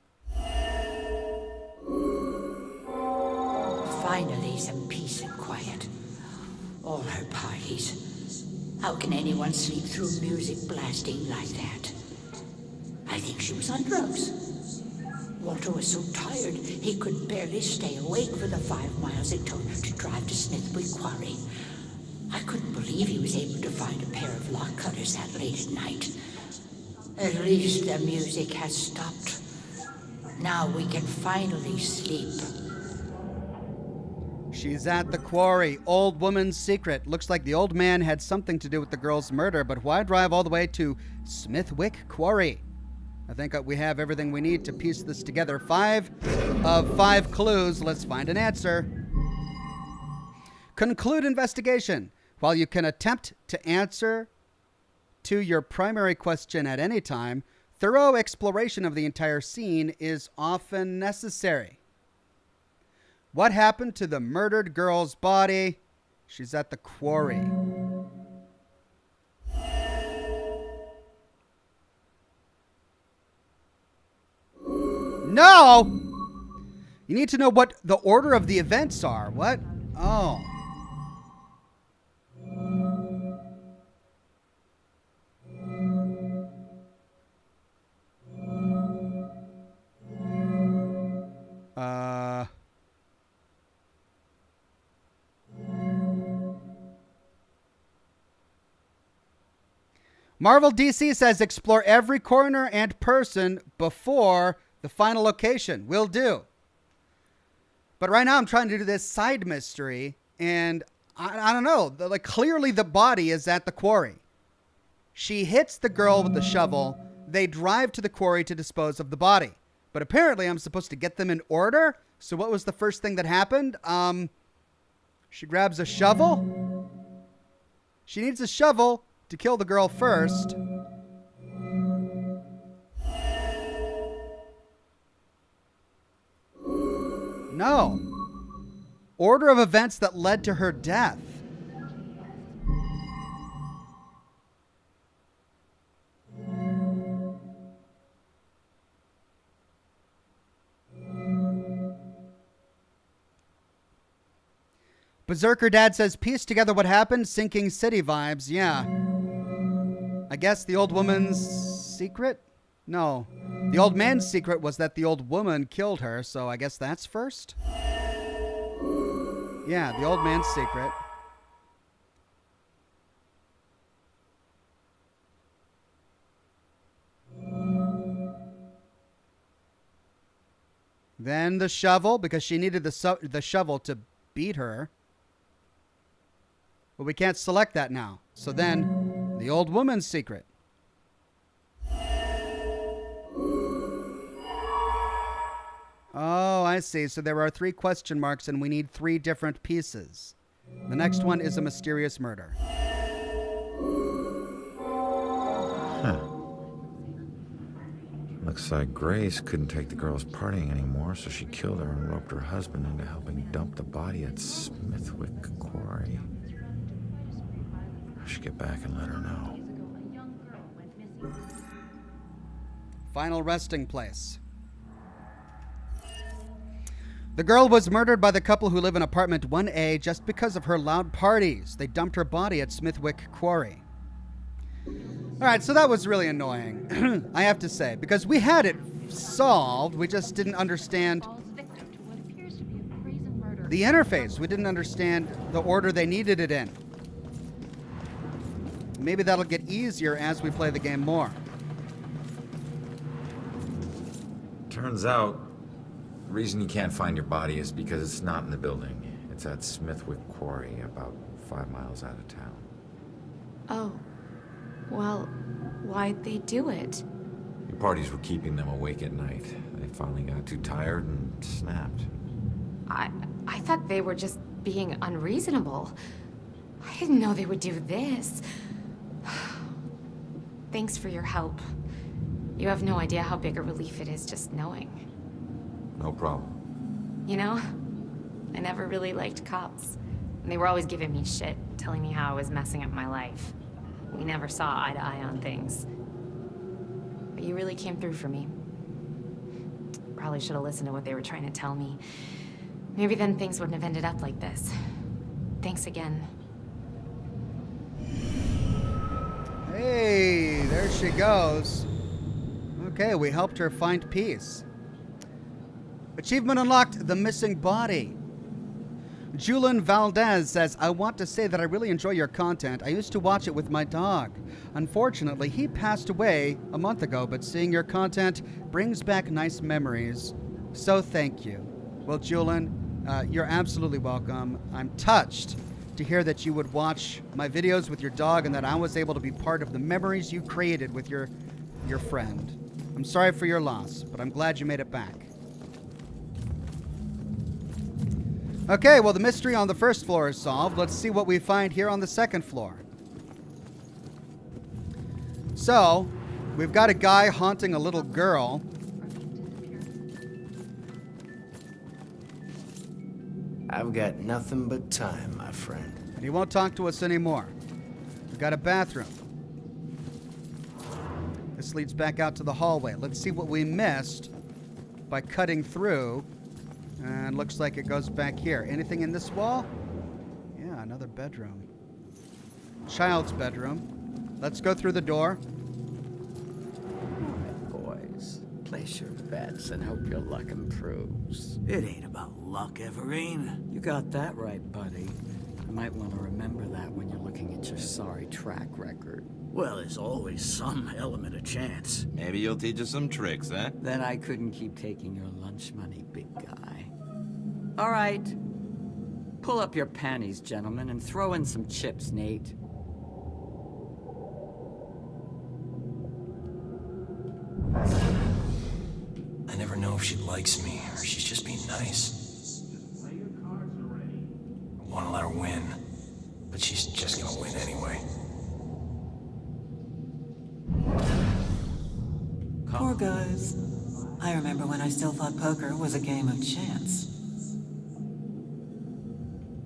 Finally, some peace and quiet. All her parties. How can anyone sleep through music blasting like that? I think she was on drugs. Walter was so tired he could barely stay awake for the 5 miles it took to drive to Smithwick Quarry. I couldn't believe he was able to find a pair of lock cutters that late at night. At least the music has stopped. Now we can finally sleep. She's at the quarry. Old woman's secret. Looks like the old man had something to do with the girl's murder, but why drive all the way to Smithwick Quarry? I think we have everything we need to piece this together. 5 of 5 clues. Let's find an answer. Conclude investigation. While you can attempt to answer to your primary question at any time, thorough exploration of the entire scene is often necessary. What happened to the murdered girl's body? She's at the quarry. No! You need to know what the order of the events are. What? Oh. Marvel DC says explore every corner and person before the final location. Will do. But right now I'm trying to do this side mystery, and I don't know. Like, clearly the body is at the quarry. She hits the girl with the shovel. They drive to the quarry to dispose of the body. But apparently I'm supposed to get them in order. So what was the first thing that happened? She grabs a shovel. She needs a shovel to kill the girl first. No. Order of events that led to her death. Berserker Dad says, piece together what happened, sinking city vibes. Yeah. I guess the old woman's secret? No. The old man's secret was that the old woman killed her, so I guess that's first? Yeah, the old man's secret. Then the shovel, because she needed the shovel to beat her. But we can't select that now. So then, the old woman's secret. Oh, I see. So there are 3 question marks and we need 3 different pieces. The next one is a mysterious murder. Huh. Looks like Grace couldn't take the girls partying anymore, so she killed her and roped her husband into helping dump the body at Smithwick Quarry. I should get back and let her know. Final resting place. The girl was murdered by the couple who live in apartment 1A just because of her loud parties. They dumped her body at Smithwick Quarry. All right, so that was really annoying, I have to say, because we had it solved. We just didn't understand the interface. We didn't understand the order they needed it in. Maybe that'll get easier as we play the game more. Turns out, the reason you can't find your body is because it's not in the building. It's at Smithwick Quarry, about 5 miles out of town. Oh. Well, why'd they do it? Your parties were keeping them awake at night. They finally got too tired and snapped. I thought they were just being unreasonable. I didn't know they would do this. Thanks for your help. You have no idea how big a relief it is just knowing. No problem. You know, I never really liked cops. And they were always giving me shit, telling me how I was messing up my life. We never saw eye to eye on things. But you really came through for me. Probably should have listened to what they were trying to tell me. Maybe then things wouldn't have ended up like this. Thanks again. Hey, there she goes. Okay, we helped her find peace. Achievement unlocked, the missing body. Julian Valdez says, I want to say that I really enjoy your content. I used to watch it with my dog. Unfortunately, he passed away a month ago, but seeing your content brings back nice memories. So thank you. Well, Julian, you're absolutely welcome. I'm touched to hear that you would watch my videos with your dog and that I was able to be part of the memories you created with your friend. I'm sorry for your loss, but I'm glad you made it back. Okay, well, the mystery on the first floor is solved. Let's see what we find here on the second floor. So, we've got a guy haunting a little girl. I've got nothing but time, my friend. And he won't talk to us anymore. We've got a bathroom. This leads back out to the hallway. Let's see what we missed by cutting through. And looks like it goes back here. Anything in this wall? Yeah, another bedroom. Child's bedroom. Let's go through the door. All right, boys. Place your bets and hope your luck improves. It ain't about luck, Everine. You got that right, buddy. You might want to remember that when you're looking at your sorry track record. Well, there's always some element of chance. Maybe you'll teach us some tricks, eh? Then I couldn't keep taking your lunch money, big guy. All right. Pull up your panties, gentlemen, and throw in some chips, Nate. I never know if she likes me or she's just being nice. I want to let her win, but she's just gonna win anyway. Poor guys. I remember when I still thought poker was a game of chance.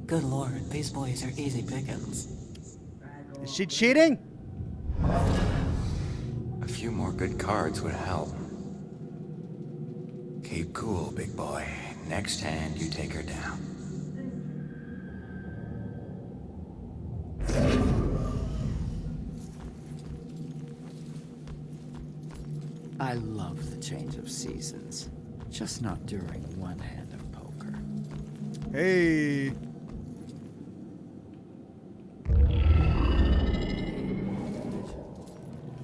Good lord, these boys are easy pickings. Is she cheating? A few more good cards would help. Keep cool, big boy. Next hand, you take her down. I love the change of seasons. Just not during one hand of poker. Hey.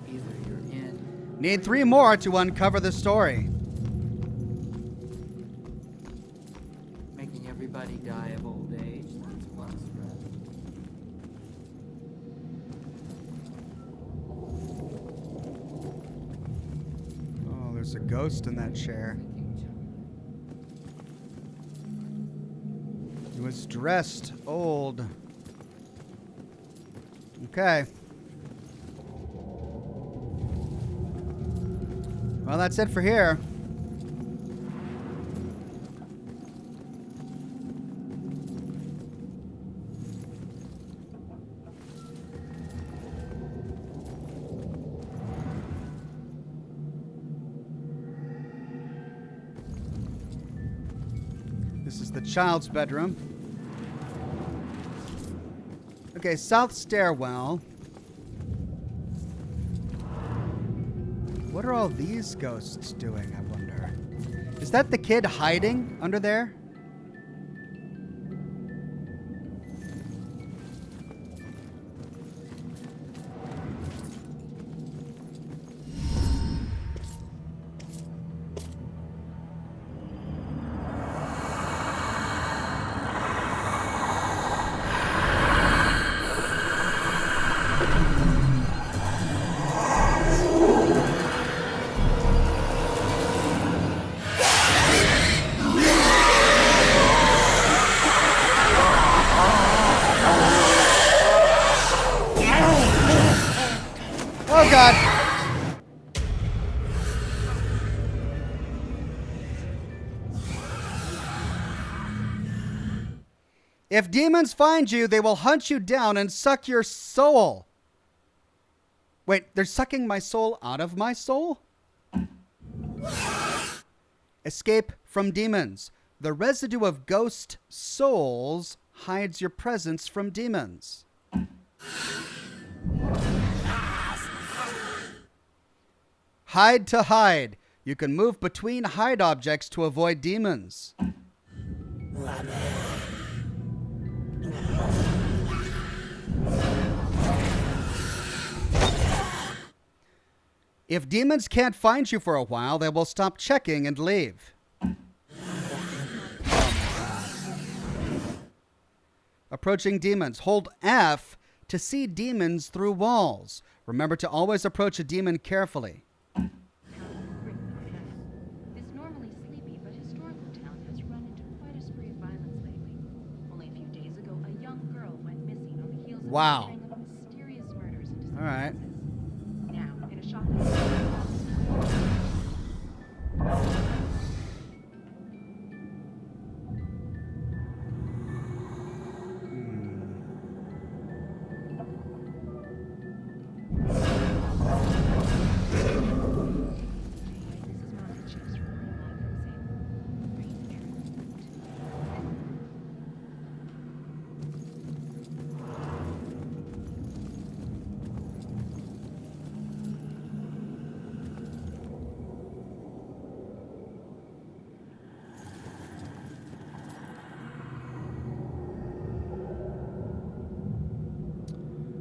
Either you're in. Need 3 more to uncover the story. Making everybody die of old age. That's one stress. Oh, there's a ghost in that chair. is dressed old. Okay. Well, that's it for here. This is the child's bedroom. Okay, south stairwell. What are all these ghosts doing, I wonder? Is that the kid hiding under there? Oh, God. If demons find you, they will hunt you down and suck your soul. Wait, they're sucking my soul out of my soul? Escape from demons. The residue of ghost souls hides your presence from demons. Hide to hide. You can move between hide objects to avoid demons. If demons can't find you for a while, they will stop checking and leave. Approaching demons. Hold F to see demons through walls. Remember to always approach a demon carefully. This normally sleepy but historical town has run into quite a spree of violence lately. Only a few days ago, a young girl went missing on the heels of a string of mysterious murders and disappearances. All right. Now, in a shocking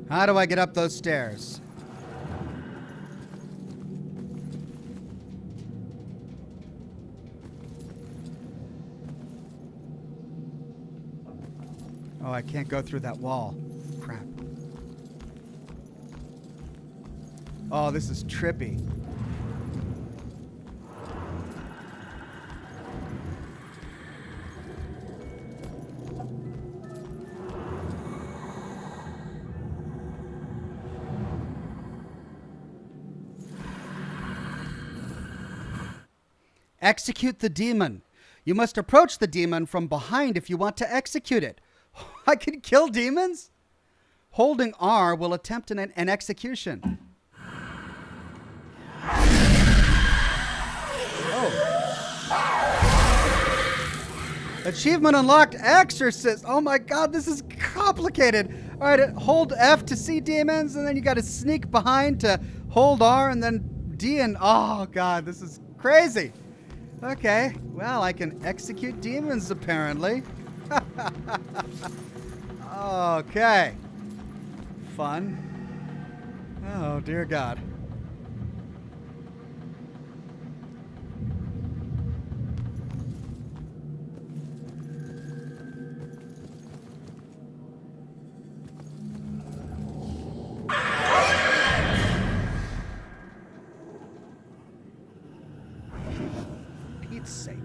How do I get up those stairs? Oh, I can't go through that wall. Crap. Oh, this is trippy. Execute the demon. You must approach the demon from behind if you want to execute it. I can kill demons? Holding R will attempt an execution. Oh. Achievement unlocked, Exorcist. Oh my God, this is complicated. All right, hold F to see demons, and then you got to sneak behind to hold R, and then D and... Oh God, this is crazy. Okay, well, I can execute demons, apparently. Okay. Fun. Oh, dear God. Pete's sake.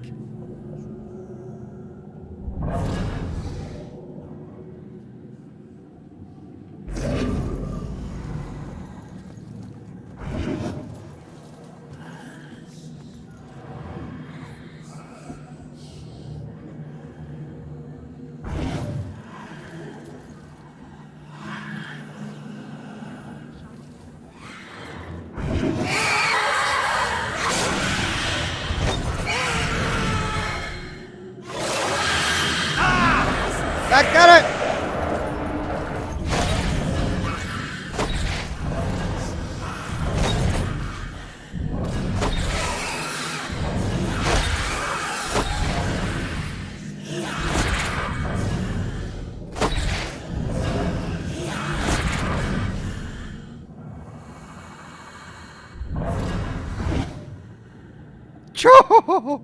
Achoo!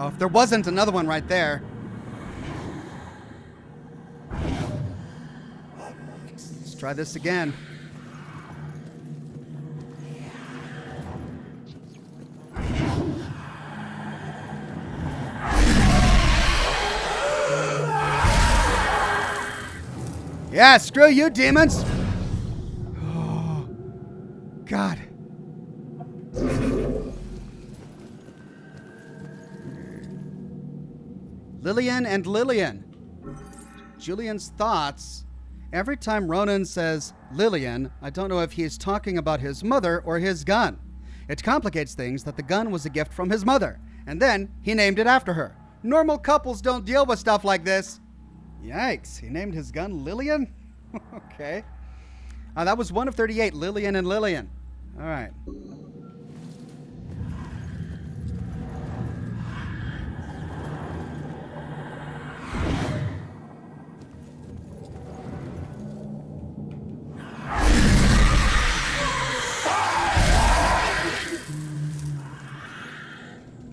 Oh, if there wasn't another one right there. Let's try this again. Yeah, screw you, demons. Oh, God. Lillian and Lillian. Julian's thoughts. Every time Ronan says Lillian, I don't know if he's talking about his mother or his gun. It complicates things that the gun was a gift from his mother, and then he named it after her. Normal couples don't deal with stuff like this. Yikes, he named his gun Lillian? Okay. That was 1 of 38, Lillian and Lillian. All right.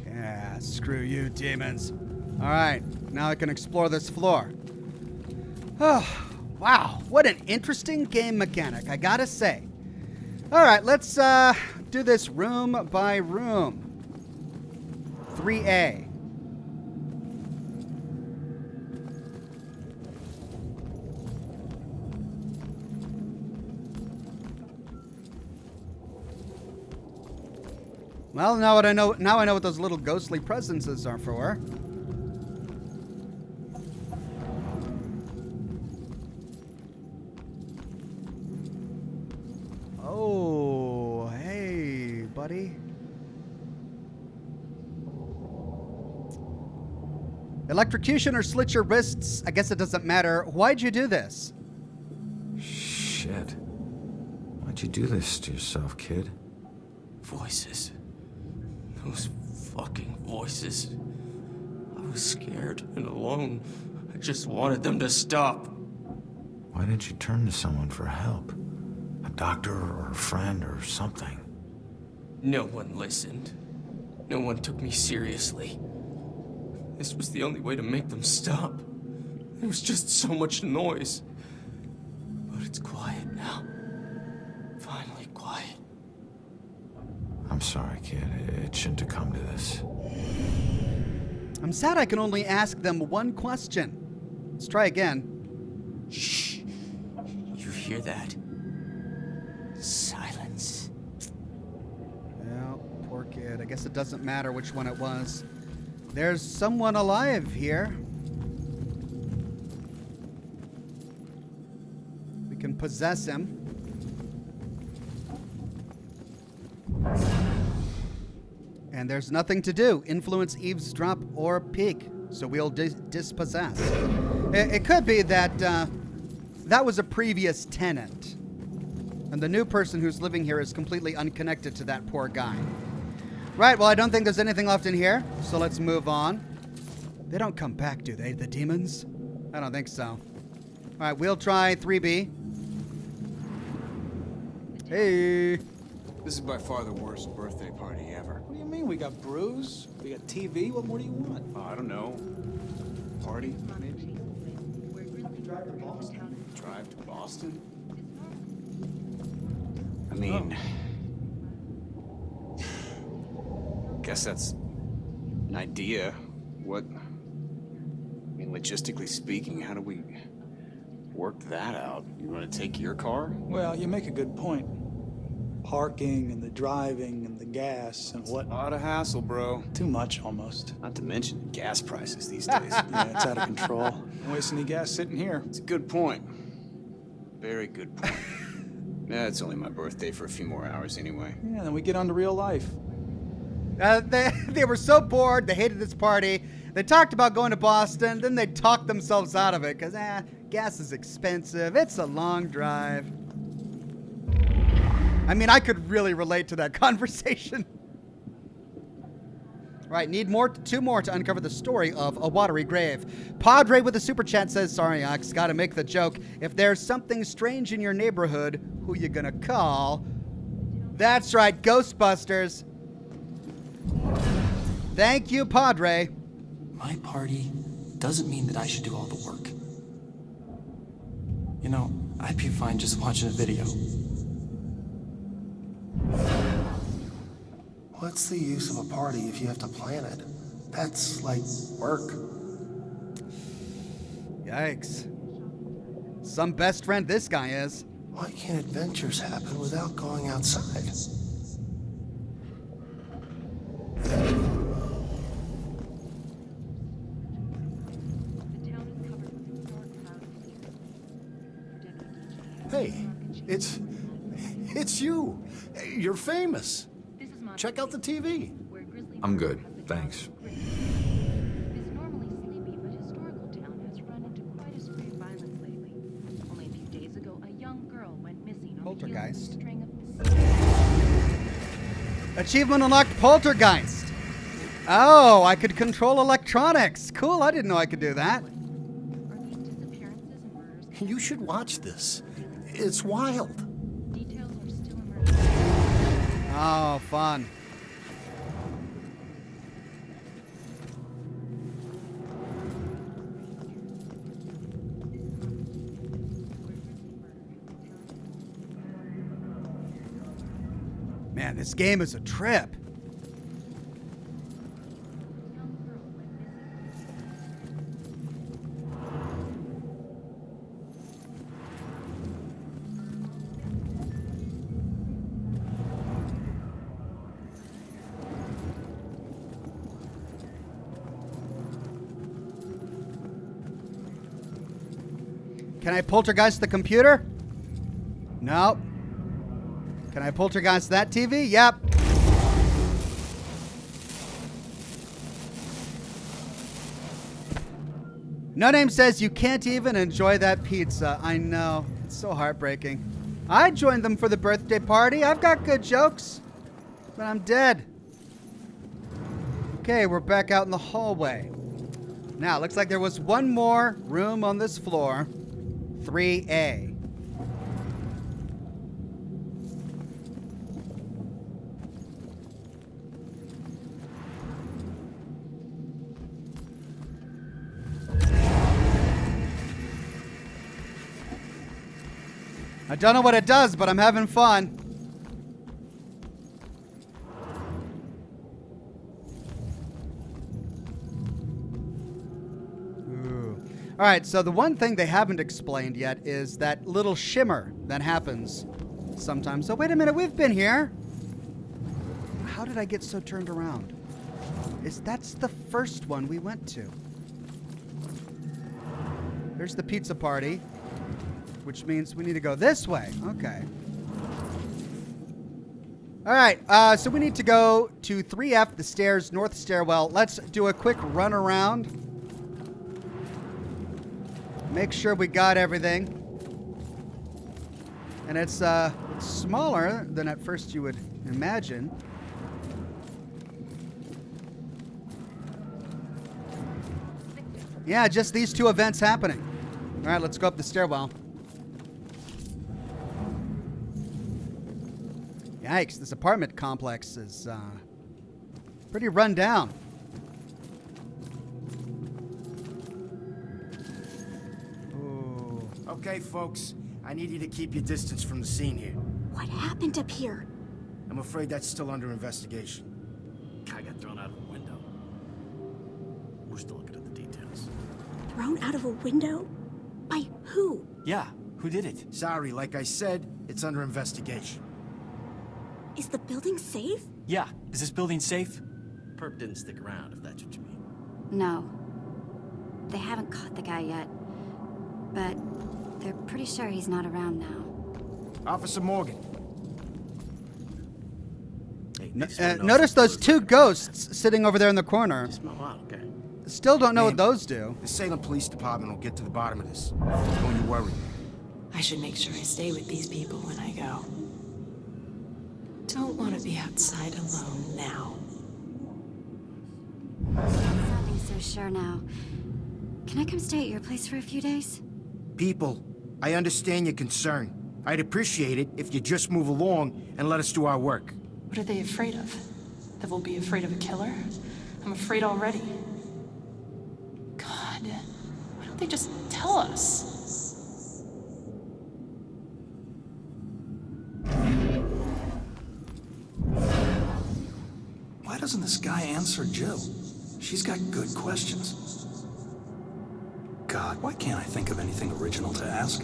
Yeah, screw you, demons. All right, now I can explore this floor. Oh, wow, what an interesting game mechanic, I gotta say. All right, let's do this room by room. 3A. Well, now I know what those little ghostly presences are for. Oh, hey, buddy. Electrocution or slit your wrists, I guess it doesn't matter. Why'd you do this? Shit. Why'd you do this to yourself, kid? Voices. Those fucking voices. I was scared and alone. I just wanted them to stop. Why didn't you turn to someone for help? A doctor or a friend or something? No one listened. No one took me seriously. This was the only way to make them stop. There was just so much noise. But it's quiet now. Finally quiet. I'm sorry, kid. It shouldn't have come to this. I'm sad I can only ask them one question. Let's try again. Shh. You hear that? Silence. Well, poor kid. I guess it doesn't matter which one it was. There's someone alive here. We can possess him. And there's nothing to do. Influence, eavesdrop, or peek. So we'll dispossess. It could be that that was a previous tenant. And the new person who's living here is completely unconnected to that poor guy. Right, well, I don't think there's anything left in here. So let's move on. They don't come back, do they, the demons? I don't think so. All right, we'll try 3B. Hey. This is by far the worst birthday party ever. What do you mean? We got brews, we got TV. What more do you want? I don't know. Party, maybe? Drive to Boston? Drive to Boston? I mean... guess that's an idea. What... I mean, logistically speaking, how do we work that out? You want to take your car? Well, you make a good point. Parking and the driving and the gas and what... A lot of hassle, bro. Too much, almost. Not to mention the gas prices these days. Yeah, it's out of control. Don't waste any gas sitting here. It's a good point. Very good point. Yeah, it's only my birthday for a few more hours anyway. Yeah, then we get on to real life. They were so bored, they hated this party. They talked about going to Boston, then they talked themselves out of it, because, gas is expensive, it's a long drive. I mean, I could really relate to that conversation. Right, need two more to uncover the story of A Watery Grave. Padre with a super chat says, sorry, Ox, gotta make the joke. If there's something strange in your neighborhood, who you gonna call? That's right, Ghostbusters. Thank you, Padre. My party doesn't mean that I should do all the work. You know, I'd be fine just watching a video. What's the use of a party if you have to plan it? That's like work. Yikes. Some best friend this guy is. Why can't adventures happen without going outside? Hey, it's you. You're famous. Check out the TV. I'm good, thanks. This normally sleepy but historical town has run into quite a spree of violence lately. Only a few days ago, a young girl went missing on the heels of a string of Achievement unlocked, Poltergeist. Oh, I could control electronics. Cool, I didn't know I could do that. You should watch this. It's wild. Oh, fun. Man, this game is a trip. Can I poltergeist the computer? No. Can I poltergeist that TV? Yep. No Name says you can't even enjoy that pizza. I know. It's so heartbreaking. I joined them for the birthday party. I've got good jokes. But I'm dead. Okay, we're back out in the hallway. Now, looks like there was one more room on this floor. 3A. I don't know what it does, but I'm having fun. All right, so the one thing they haven't explained yet is that little shimmer that happens sometimes. So wait a minute, we've been here. How did I get so turned around? That's the first one we went to. There's the pizza party, which means we need to go this way. Okay. All right, so we need to go to 3F, the stairs, north stairwell. Let's do a quick run around. Make sure we got everything. And it's smaller than at first you would imagine. Yeah, just these two events happening. All right, let's go up the stairwell. Yikes, this apartment complex is pretty run down. Okay, folks, I need you to keep your distance from the scene here. What happened up here? I'm afraid that's still under investigation. Guy got thrown out of a window. We're still looking at the details. Thrown out of a window? By who? Yeah, who did it? Sorry, like I said, it's under investigation. Is the building safe? Yeah, is this building safe? Perp didn't stick around, if that's what you mean. No. They haven't caught the guy yet. But they're pretty sure he's not around now. Officer Morgan. Hey, notice those two ghosts sitting over there in the corner. Smell out, okay. Still don't know what those do. The Salem Police Department will get to the bottom of this. Don't you worry. I should make sure I stay with these people when I go. Don't want to be outside alone now. I'm sounding so sure now. Can I come stay at your place for a few days? People, I understand your concern. I'd appreciate it if you just move along and let us do our work. What are they afraid of? That we'll be afraid of a killer? I'm afraid already. God, why don't they just tell us? Why doesn't this guy answer Jill? She's got good questions. God, why can't I think of anything original to ask?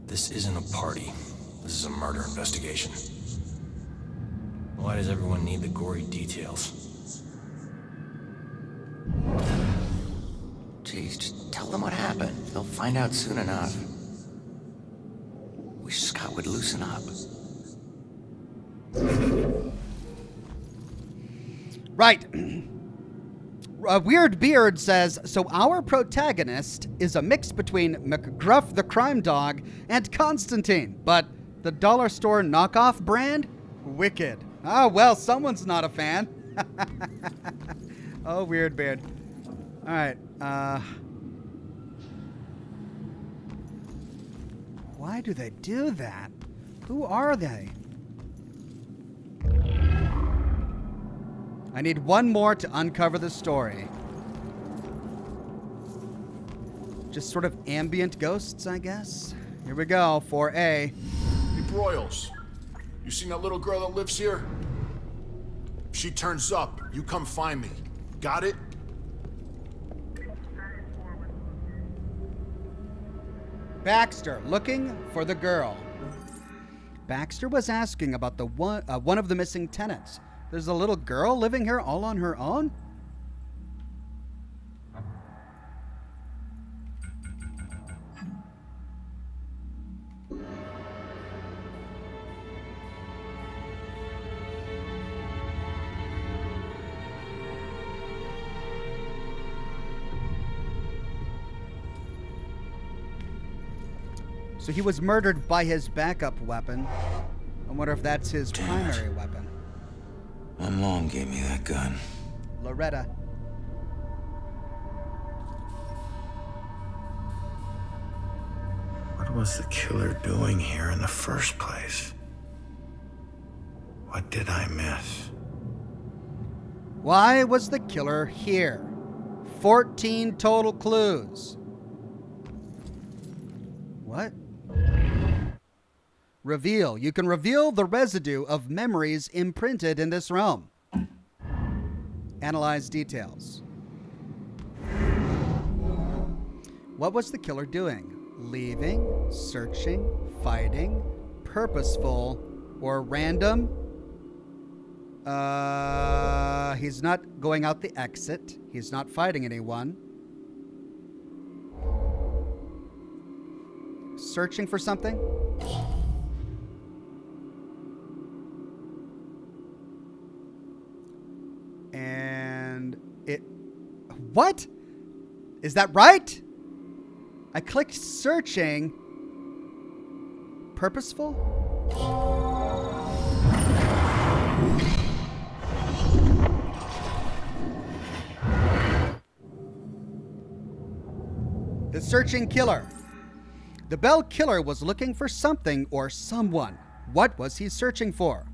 This isn't a party. This is a murder investigation. Why does everyone need the gory details? Jeez, just tell them what happened. They'll find out soon enough. Wish Scott would loosen up. Right. Weird Beard says, so our protagonist is a mix between McGruff the crime dog and Constantine, but the dollar store knockoff brand? Wicked. Oh, well, someone's not a fan. Oh, Weird Beard. All right. Why do they do that? Who are they? I need one more to uncover the story. Just sort of ambient ghosts, I guess. Here we go, 4A. Hey, Broyles, you seen that little girl that lives here? If she turns up, you come find me. Got it? Baxter, looking for the girl. Baxter was asking about the one of the missing tenants. There's a little girl living here all on her own? So he was murdered by his backup weapon. I wonder if that's his primary weapon. When Long gave me that gun. Loretta. What was the killer doing here in the first place? What did I miss? Why was the killer here? 14 total clues. What? Reveal. You can reveal the residue of memories imprinted in this realm. Analyze details. What was the killer doing? Leaving, searching, fighting, purposeful, or random? He's not going out the exit. He's not fighting anyone. Searching for something? And it... What? Is that right? I clicked searching. Purposeful? The searching killer. The Bell Killer was looking for something or someone. What was he searching for?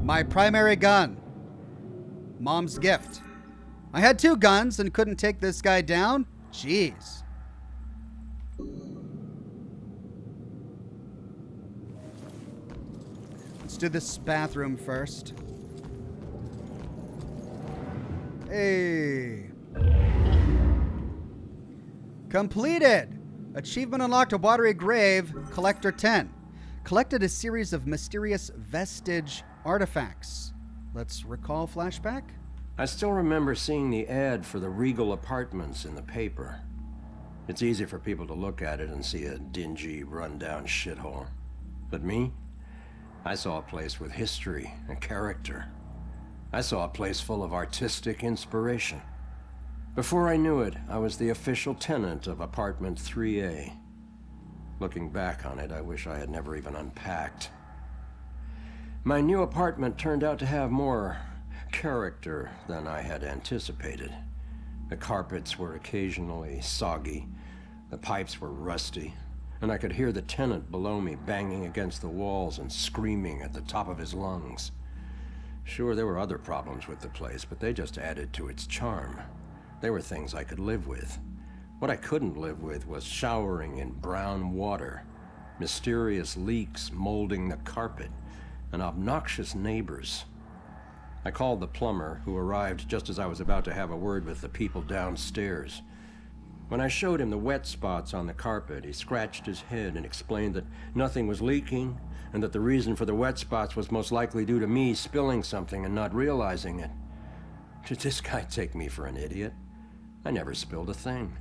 My primary gun. Mom's gift. I had 2 guns and couldn't take this guy down? Jeez. Let's do this bathroom first. Hey. Completed. Achievement unlocked, a watery grave, collector 10. Collected a series of mysterious vestige artifacts. Let's recall flashback. I still remember seeing the ad for the Regal Apartments in the paper. It's easy for people to look at it and see a dingy, run-down shithole. But me? I saw a place with history and character. I saw a place full of artistic inspiration. Before I knew it, I was the official tenant of apartment 3A. Looking back on it, I wish I had never even unpacked. My new apartment turned out to have more character than I had anticipated. The carpets were occasionally soggy, the pipes were rusty, and I could hear the tenant below me banging against the walls and screaming at the top of his lungs. Sure, there were other problems with the place, but they just added to its charm. They were things I could live with. What I couldn't live with was showering in brown water, mysterious leaks molding the carpet, and obnoxious neighbors. I called the plumber, who arrived just as I was about to have a word with the people downstairs. When I showed him the wet spots on the carpet, he scratched his head and explained that nothing was leaking, and that the reason for the wet spots was most likely due to me spilling something and not realizing it. Did this guy take me for an idiot? I never spilled a thing.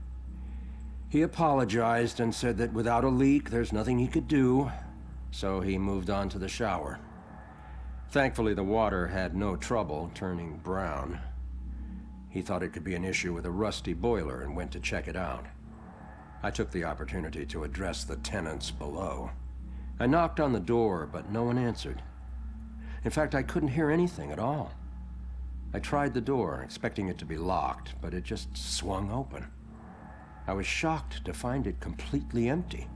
He apologized and said that without a leak, there's nothing he could do, so he moved on to the shower. Thankfully, the water had no trouble turning brown. He thought it could be an issue with a rusty boiler and went to check it out. I took the opportunity to address the tenants below. I knocked on the door, but no one answered. In fact, I couldn't hear anything at all. I tried the door, expecting it to be locked, but it just swung open. I was shocked to find it completely empty.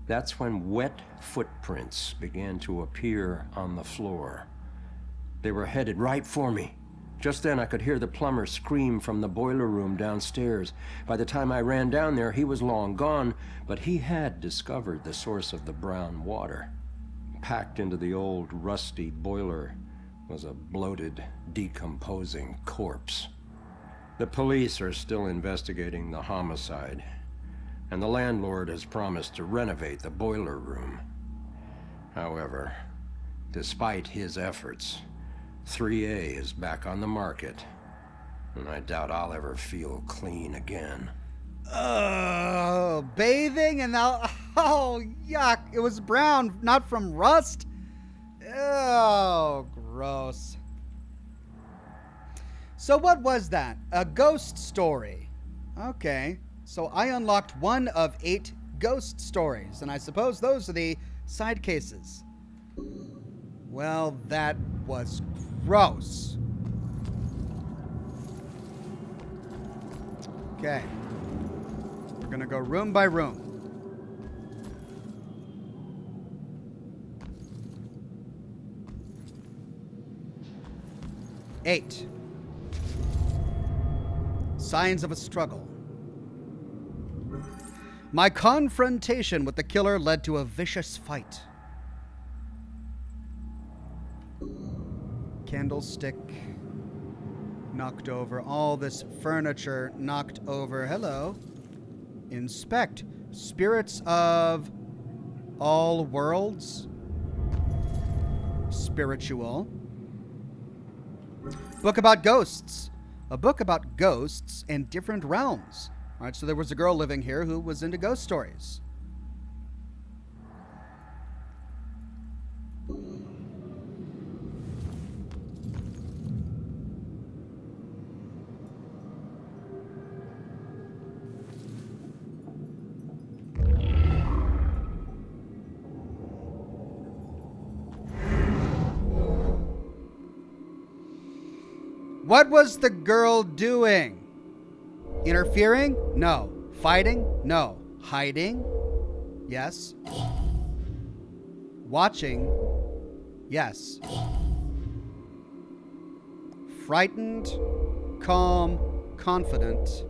That's when wet footprints began to appear on the floor. They were headed right for me. Just then, I could hear the plumber scream from the boiler room downstairs. By the time I ran down there, he was long gone, but he had discovered the source of the brown water. Packed into the old, rusty boiler was a bloated, decomposing corpse. The police are still investigating the homicide, and the landlord has promised to renovate the boiler room. However, despite his efforts, 3A is back on the market, and I doubt I'll ever feel clean again. Bathing and now, oh, yuck. It was brown, not from rust. Oh, gross. So what was that? A ghost story. Okay. So I unlocked one of 8 ghost stories, and I suppose those are the side cases. Well, that was gross. Okay. We're gonna go room by room. Eight. Signs of a struggle. My confrontation with the killer led to a vicious fight. Candlestick knocked over. All this furniture knocked over. Hello. Inspect. Spirits of all worlds. Spiritual. Book about ghosts. A book about ghosts and different realms. All right, so there was a girl living here who was into ghost stories. What was the girl doing? Interfering? No. Fighting? No. Hiding? Yes. Watching? Yes. Frightened? Calm? Confident?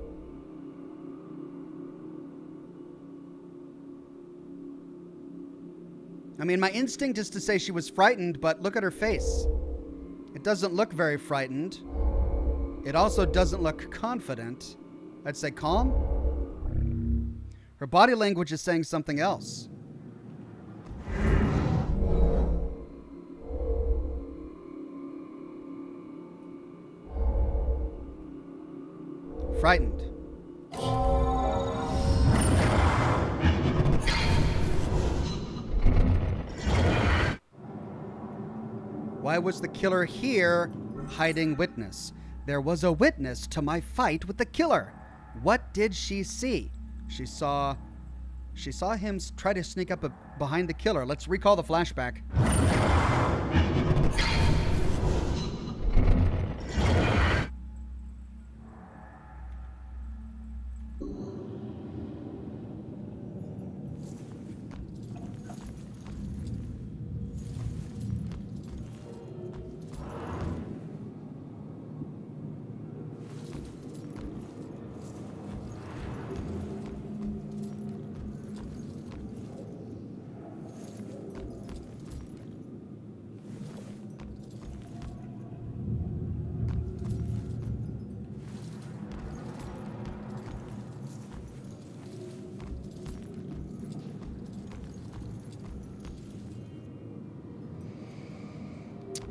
I mean, my instinct is to say she was frightened, but look at her face. It doesn't look very frightened. It also doesn't look confident. I'd say calm. Her body language is saying something else. Frightened. Why was the killer here hiding witness? There was a witness to my fight with the killer. What did she see? She saw him try to sneak up behind the killer. Let's recall the flashback.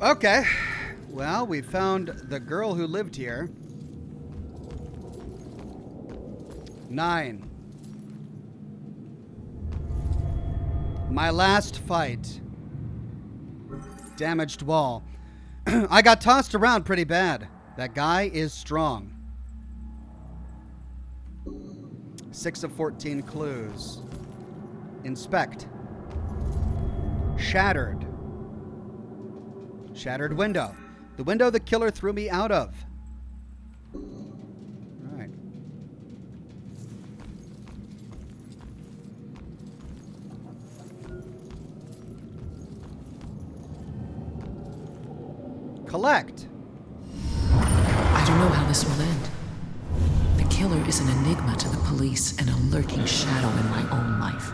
Okay, well, we found the girl who lived here. 9. My last fight. Damaged wall. I got tossed around pretty bad. That guy is strong. 6 of 14 clues. Inspect. Shattered. Shattered window. The window the killer threw me out of. All right. Collect. I don't know how this will end. The killer is an enigma to the police and a lurking shadow in my own life.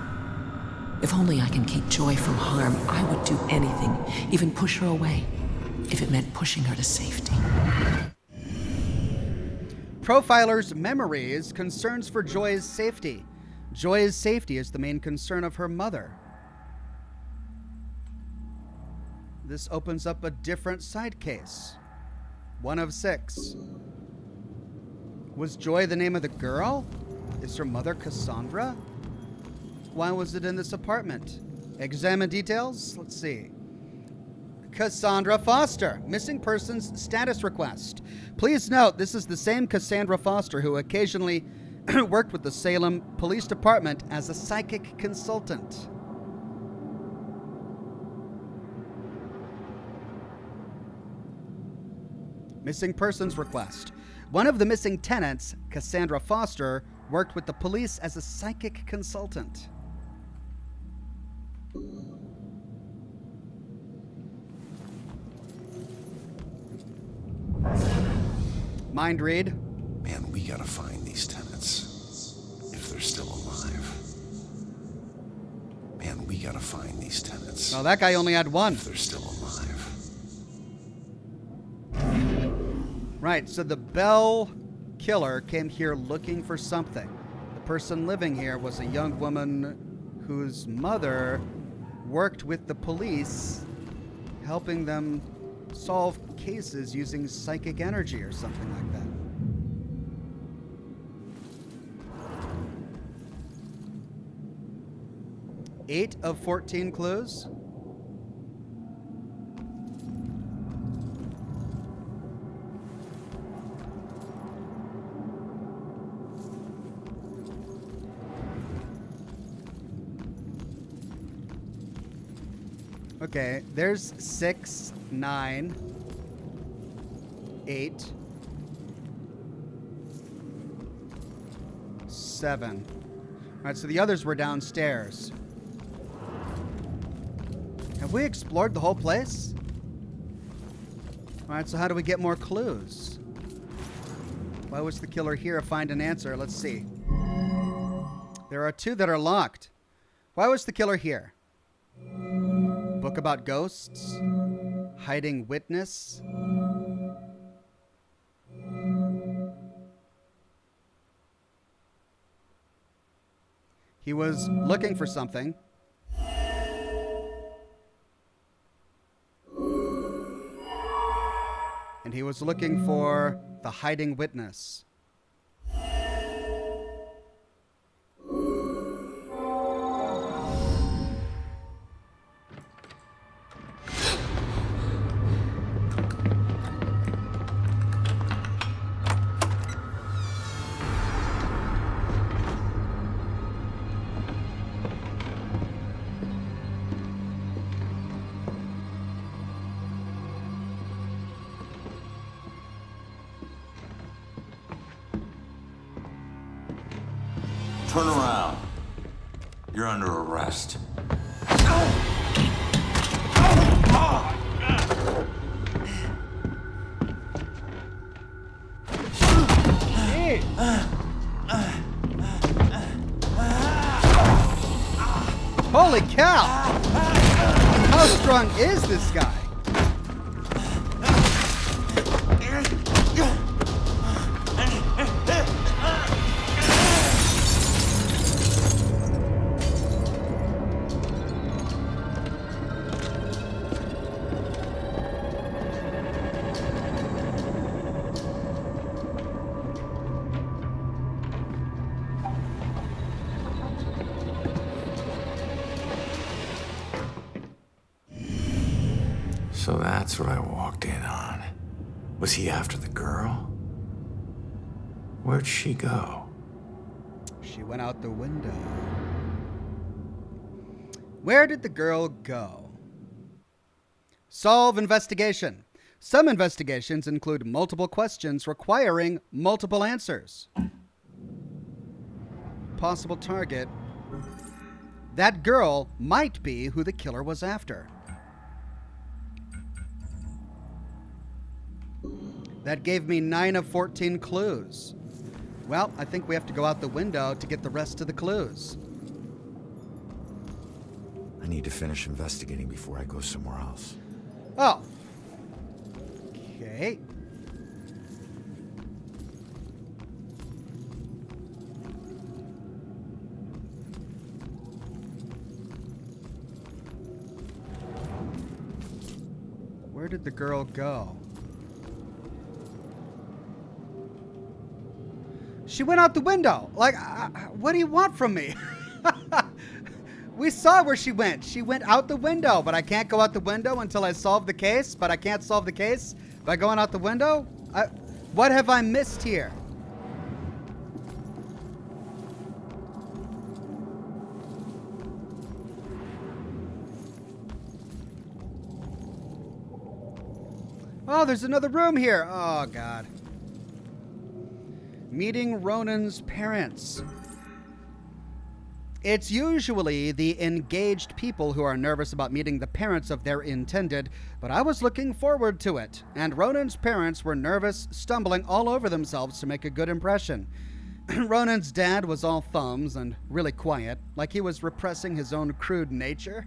If only I can keep Joy from harm, I would do anything, even push her away, if it meant pushing her to safety. Profiler's memories, concerns for Joy's safety. Joy's safety is the main concern of her mother. This opens up a different side case. 1 of 6. Was Joy the name of the girl? Is her mother Cassandra? Why was it in this apartment? Examine details. Let's see. Cassandra Foster, missing persons status request. Please note, this is the same Cassandra Foster who occasionally worked with the Salem Police Department as a psychic consultant. Missing persons request. One of the missing tenants, Cassandra Foster, worked with the police as a psychic consultant. Mind read. Man, we gotta find these tenants. If they're still alive. Man, we gotta find these tenants. Well, that guy only had 1. If they're still alive. Right, so the Bell killer came here looking for something. The person living here was a young woman whose mother worked with the police, helping them solve cases using psychic energy or something like that. Eight of 14 clues. Okay, there's 6, 9, 8, 7. All right, so the others were downstairs. Have we explored the whole place? All right, so how do we get more clues? Why was the killer here? Find an answer. Let's see. There are 2 that are locked. Why was the killer here? Book about ghosts? Hiding witness? He was looking for something. And he was looking for the hiding witness. Turn around. You're under arrest. Holy cow! How strong is this guy? So that's what I walked in on. Was he after the girl? Where'd she go? She went out the window. Where did the girl go? Solve investigation. Some investigations include multiple questions requiring multiple answers. Possible target. That girl might be who the killer was after. That gave me 9 of 14 clues. Well, I think we have to go out the window to get the rest of the clues. I need to finish investigating before I go somewhere else. Oh. Okay. Where did the girl go? She went out the window. Like, what do you want from me? We saw where she went. She went out the window, but I can't go out the window until I solve the case. But I can't solve the case by going out the window? What have I missed here? Oh, there's another room here. Oh, God. Meeting Ronan's parents. It's usually the engaged people who are nervous about meeting the parents of their intended, but I was looking forward to it, and Ronan's parents were nervous, stumbling all over themselves to make a good impression. Ronan's dad was all thumbs and really quiet, like he was repressing his own crude nature.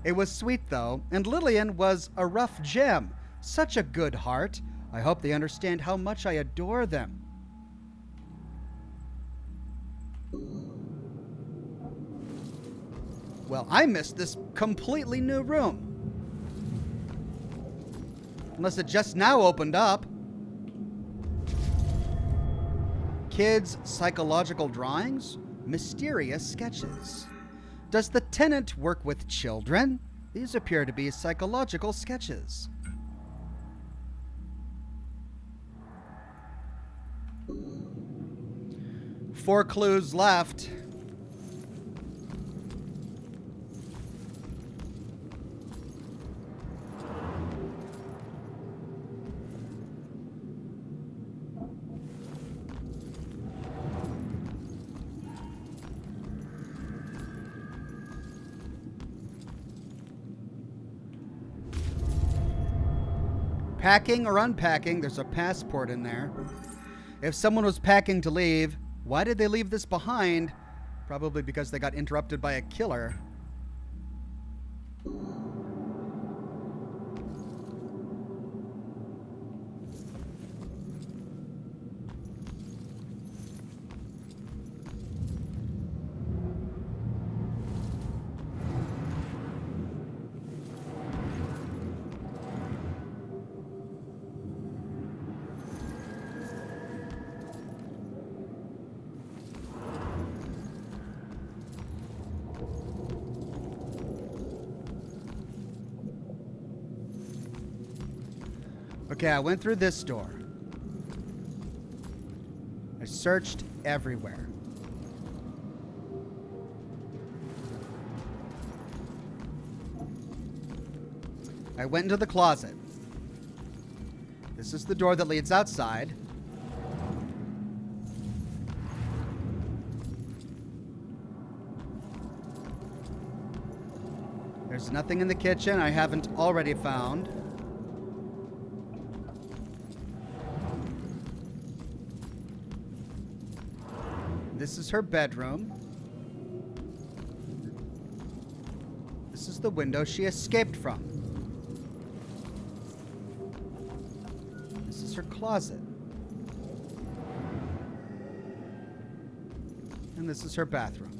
It was sweet, though, and Lillian was a rough gem. Such a good heart. I hope they understand how much I adore them. Well, I missed this completely new room. Unless it just now opened up. Kids' psychological drawings? Mysterious sketches. Does the tenant work with children? These appear to be psychological sketches. Four clues left. Packing or unpacking, there's a passport in there. If someone was packing to leave, why did they leave this behind? Probably because they got interrupted by a killer. Okay, I went through this door. I searched everywhere. I went into the closet. This is the door that leads outside. There's nothing in the kitchen I haven't already found. This is her bedroom. This is the window she escaped from. This is her closet. And this is her bathroom.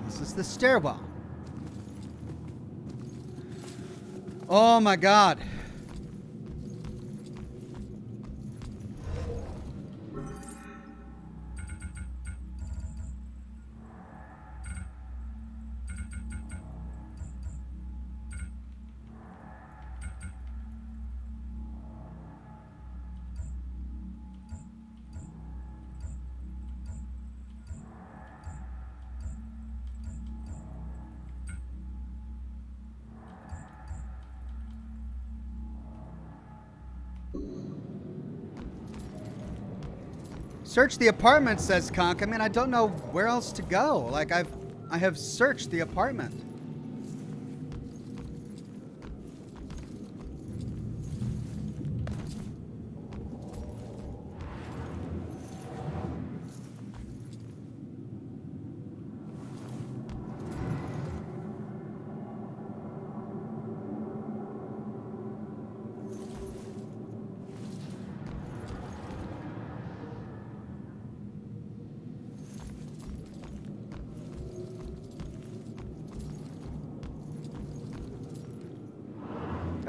This is the stairwell. Oh my God. Search the apartment, says Conk. I mean, I don't know where else to go. Like, I have searched the apartment.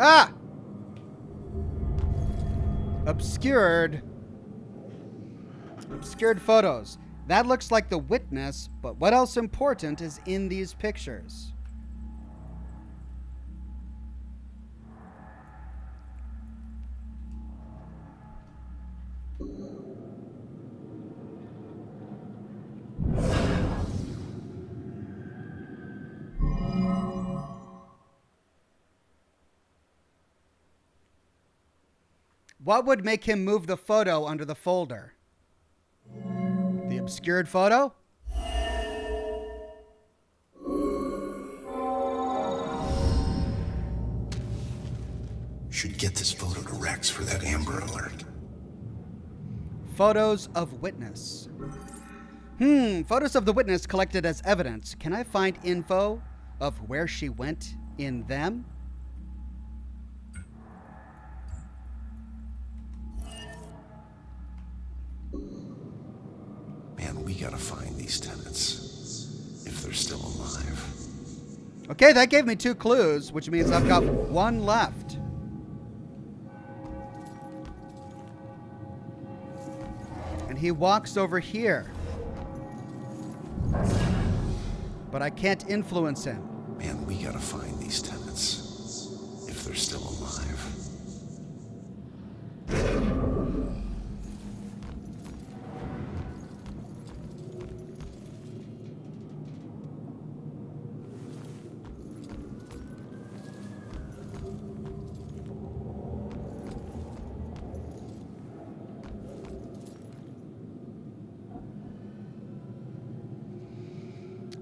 Ah! Obscured photos. That looks like the witness, but what else important is in these pictures? What would make him move the photo under the folder? The obscured photo? Should get this photo to Rex for that Amber Alert. Photos of witness. Photos of the witness collected as evidence. Can I find info of where she went in them? Man, we gotta find these tenants. If they're still alive. Okay, that gave me 2 clues, which means I've got 1 left. And he walks over here. But I can't influence him. Man, we gotta find these tenants. If they're still alive.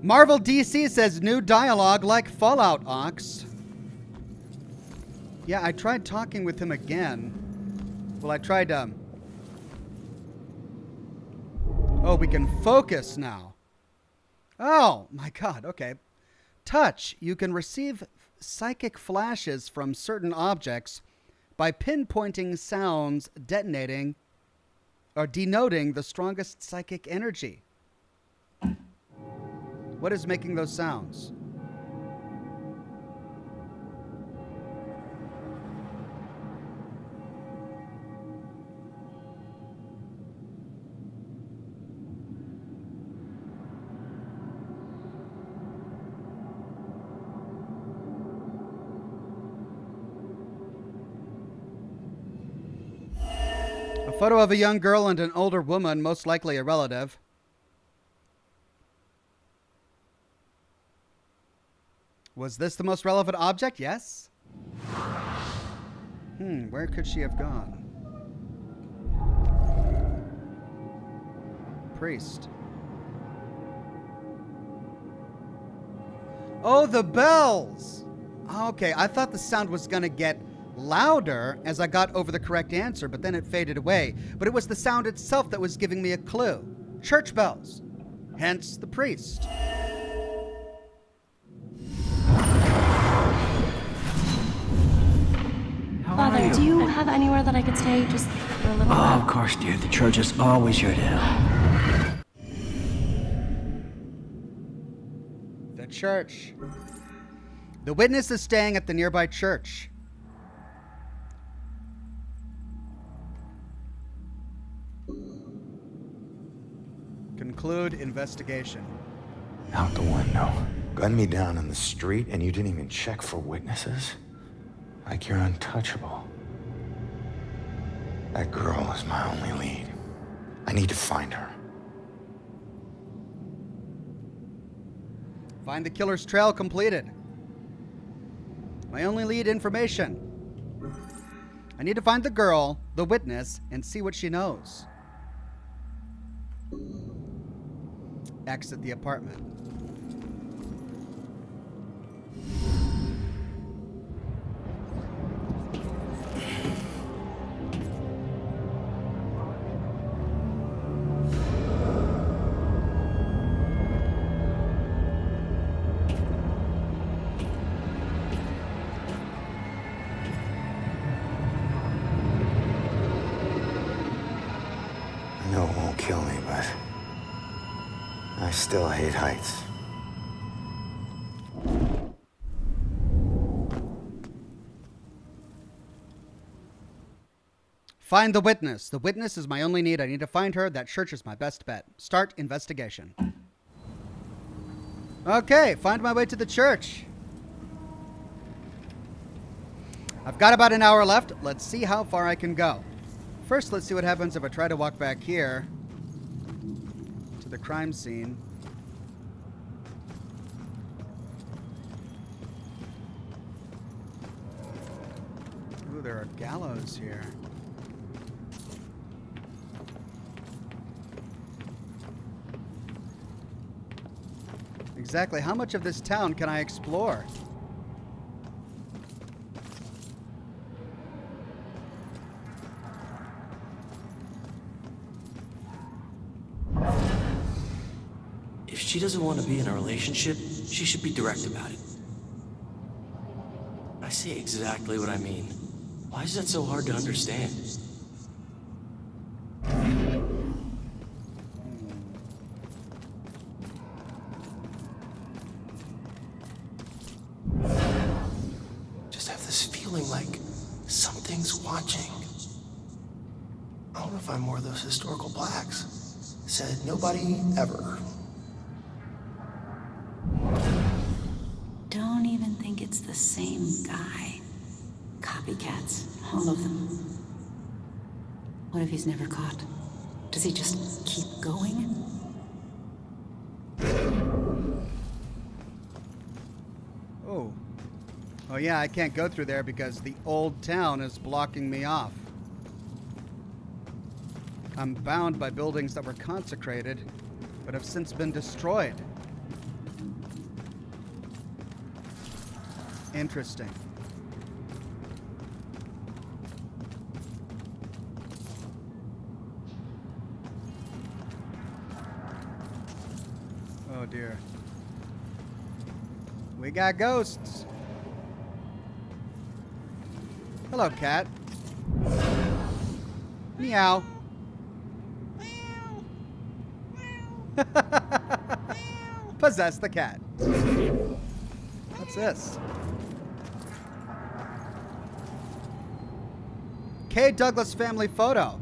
Marvel DC says new dialogue like Fallout, Ox. Yeah, I tried talking with him again. Well, I tried, Oh, we can focus now. Oh, my God, okay. Touch. You can receive psychic flashes from certain objects by pinpointing sounds detonating or denoting the strongest psychic energy. What is making those sounds? A photo of a young girl and an older woman, most likely a relative. Was this the most relevant object? Yes. Where could she have gone? Priest. Oh, the bells! Okay, I thought the sound was going to get louder as I got over the correct answer, but then it faded away. But it was the sound itself that was giving me a clue. Church bells. Hence the priest. Father, do you have anywhere that I could stay just for a little bit? Oh, of course, dear. The church is always here to help. The church. The witness is staying at the nearby church. Conclude investigation. Out the window. Gunned me down in the street and you didn't even check for witnesses? Like you're untouchable. That girl is my only lead. I need to find her. Find the killer's trail completed. My only lead information. I need to find the girl, the witness, and see what she knows. Exit the apartment. I know it won't kill me, but I still hate heights. Find the witness. The witness is my only need. I need to find her. That church is my best bet. Start investigation. Okay, find my way to the church. I've got about an hour left. Let's see how far I can go. First, let's see what happens if I try to walk back here to the crime scene. Ooh, there are gallows here. Exactly how much of this town can I explore? If she doesn't want to be in a relationship, she should be direct about it. I say exactly what I mean. Why is that so hard to understand? Just have this feeling like something's watching. I want to find more of those historical plaques. Said nobody ever. Don't even think it's the same guy. Copycats, all of them. What if he's never caught? Does he just keep going? Oh. Oh yeah, I can't go through there because the old town is blocking me off. I'm bound by buildings that were consecrated, but have since been destroyed. Interesting. Oh dear. We got ghosts. Hello, cat. Meow. Possess the cat. What's this? K. Douglas family photo.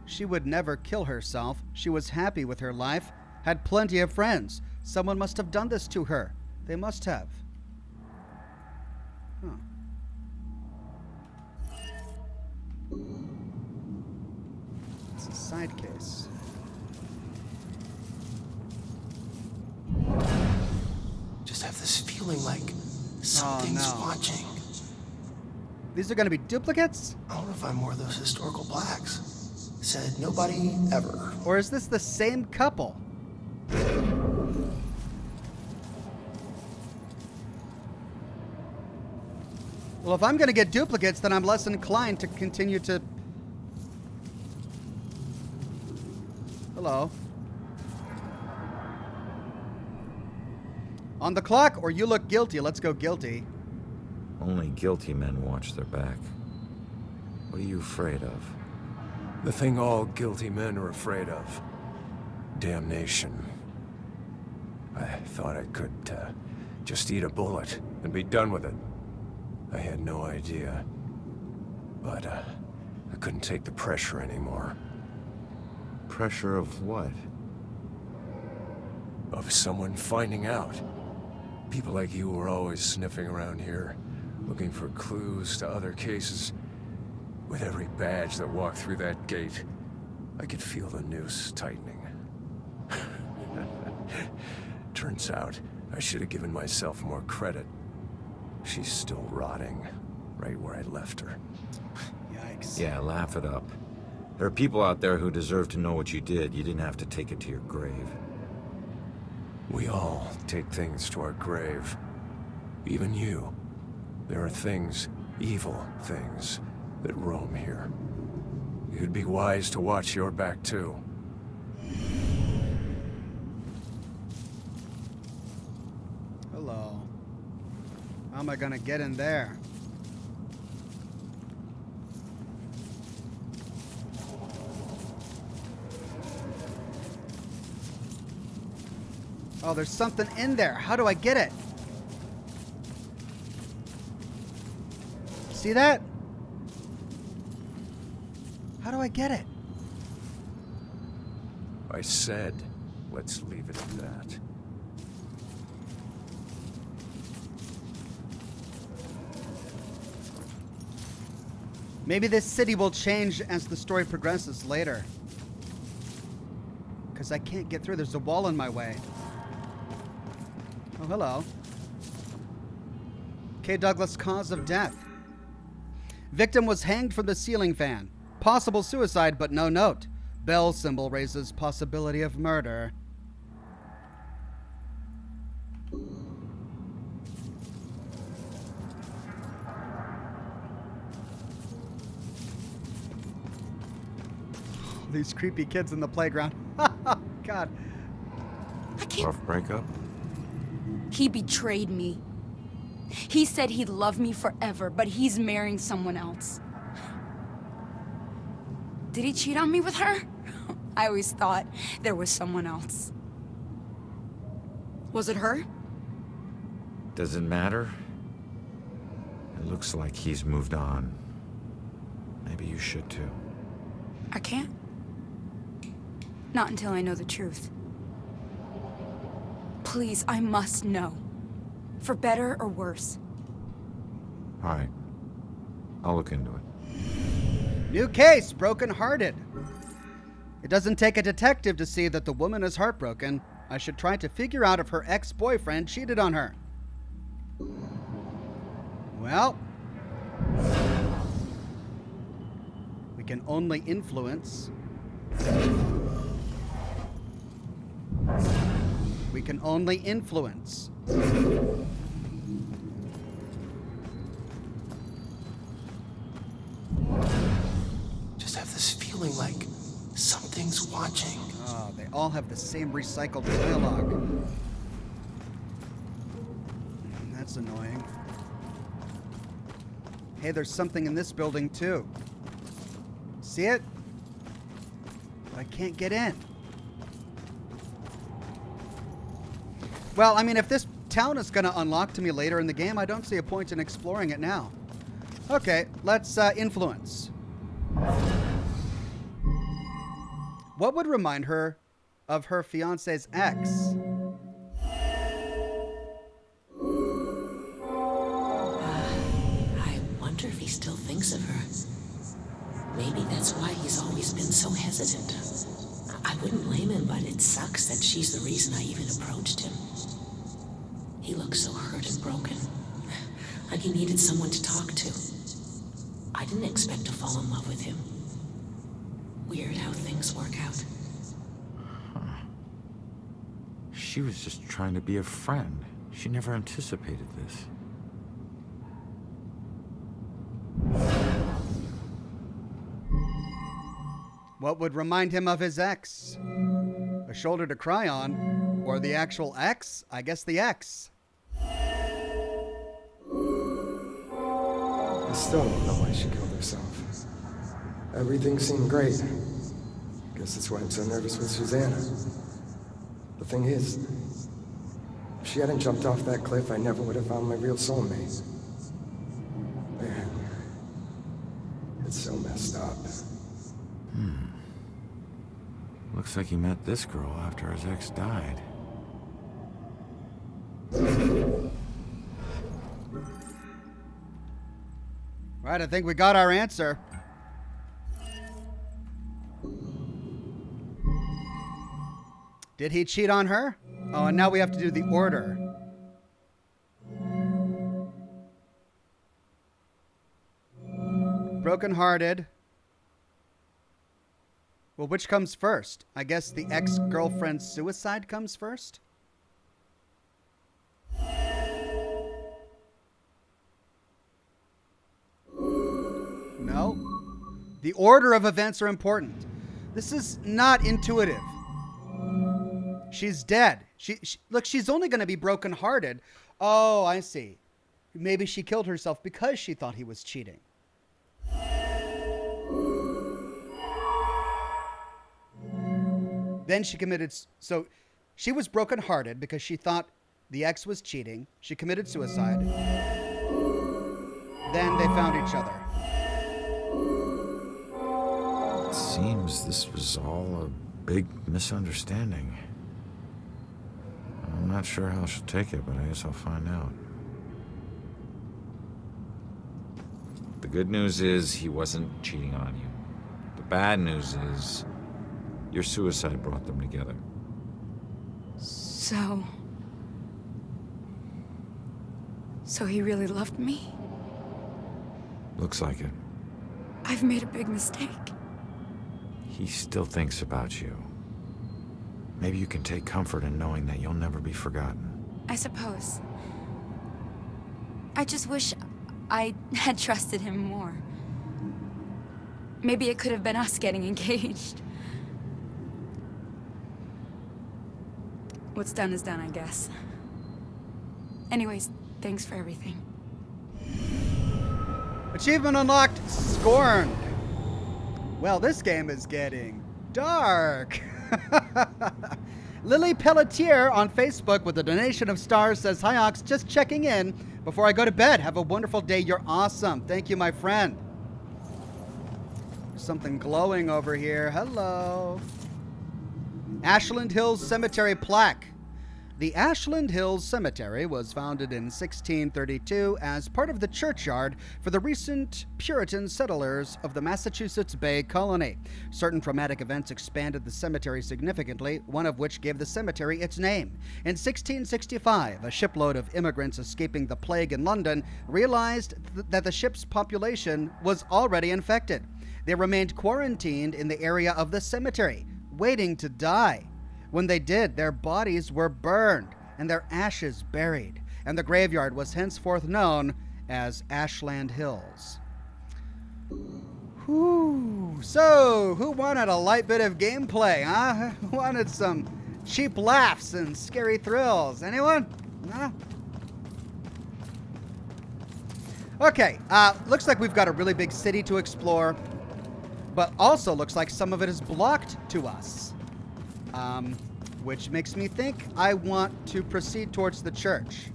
She would never kill herself. She was happy with her life, had plenty of friends. Someone must have done this to her. They must have. Huh. It's a side case. Just have this feeling like something's watching. These are going to be duplicates? I wonder if I'm more of those historical blacks. Said nobody ever. Or is this the same couple? Well, if I'm going to get duplicates, then I'm less inclined to continue to... Hello. On the clock, or you look guilty. Let's go guilty. Only guilty men watch their back. What are you afraid of? The thing all guilty men are afraid of. Damnation. I thought I could just eat a bullet and be done with it. I had no idea. But I couldn't take the pressure anymore. Pressure of what? Of someone finding out. People like you were always sniffing around here, looking for clues to other cases. With every badge that walked through that gate, I could feel the noose tightening. Turns out, I should have given myself more credit. She's still rotting, right where I left her. Yikes. Yeah, laugh it up. There are people out there who deserve to know what you did. You didn't have to take it to your grave. We all take things to our grave. Even you. There are things, evil things, that roam here. You'd be wise to watch your back, too. Hello. How am I gonna get in there? Oh, there's something in there. How do I get it? See that? How do I get it? I said, let's leave it at that. Maybe this city will change as the story progresses later. Because I can't get through. There's a wall in my way. Oh, hello. K. Douglas cause of death. Victim was hanged from the ceiling fan. Possible suicide, but no note. Bell symbol raises possibility of murder. These creepy kids in the playground. God. Rough breakup? He betrayed me. He said he'd love me forever, but he's marrying someone else. Did he cheat on me with her? I always thought there was someone else. Was it her? Does it matter? It looks like he's moved on. Maybe you should too. I can't. Not until I know the truth. Please, I must know. For better or worse. All right. I'll look into it. New case, broken-hearted. It doesn't take a detective to see that the woman is heartbroken. I should try to figure out if her ex-boyfriend cheated on her. Well, we can only influence. We can only influence. Just have this feeling like something's watching. Oh, they all have the same recycled dialogue. That's annoying. Hey, there's something in this building too. See it? I can't get in. Well, I mean, if this town is going to unlock to me later in the game, I don't see a point in exploring it now. Okay, let's influence. What would remind her of her fiance's ex? I wonder if he still thinks of her. Maybe that's why he's always been so hesitant. I wouldn't blame him, but it sucks that she's the reason I even approached him. He looks so hurt and broken. Like he needed someone to talk to. I didn't expect to fall in love with him. Weird how things work out. She was just trying to be a friend. She never anticipated this. What would remind him of his ex? A shoulder to cry on? Or the actual ex? I guess the ex. I still don't know why she killed herself. Everything seemed great. Guess that's why I'm so nervous with Susanna. The thing is, if she hadn't jumped off that cliff, I never would have found my real soulmate. Man, it's so messed up. Looks like he met this girl after his ex died. Right, I think we got our answer. Did he cheat on her? Oh, and now we have to do the order. Brokenhearted. Well, which comes first? I guess the ex-girlfriend's suicide comes first? No. The order of events are important. This is not intuitive. She's dead. Look, she's only going to be brokenhearted. Oh, I see. Maybe she killed herself because she thought he was cheating. Then she committed... So she was brokenhearted because she thought the ex was cheating. She committed suicide. Then they found each other. It seems this was all a big misunderstanding. I'm not sure how she'll take it, but I guess I'll find out. The good news is he wasn't cheating on you. The bad news is your suicide brought them together. So he really loved me? Looks like it. I've made a big mistake. He still thinks about you. Maybe you can take comfort in knowing that you'll never be forgotten. I suppose. I just wish I had trusted him more. Maybe it could have been us getting engaged. What's done is done, I guess. Anyways, thanks for everything. Achievement unlocked, Scorned. Well, this game is getting dark. Lily Pelletier on Facebook with a donation of stars says, "Hi Ox, just checking in before I go to bed. Have a wonderful day. You're awesome." Thank you, my friend. There's something glowing over here. Hello. Ashland Hills Cemetery plaque. The Ashland Hills Cemetery was founded in 1632 as part of the churchyard for the recent Puritan settlers of the Massachusetts Bay Colony. Certain traumatic events expanded the cemetery significantly, one of which gave the cemetery its name. In 1665, a shipload of immigrants escaping the plague in London realized that the ship's population was already infected. They remained quarantined in the area of the cemetery, waiting to die. When they did, their bodies were burned and their ashes buried, and the graveyard was henceforth known as Ashland Hills. Whew. So, who wanted a light bit of gameplay, huh? Who wanted some cheap laughs and scary thrills? Anyone? Huh? Okay, looks like we've got a really big city to explore, but also looks like some of it is blocked to us, which makes me think I want to proceed towards the church.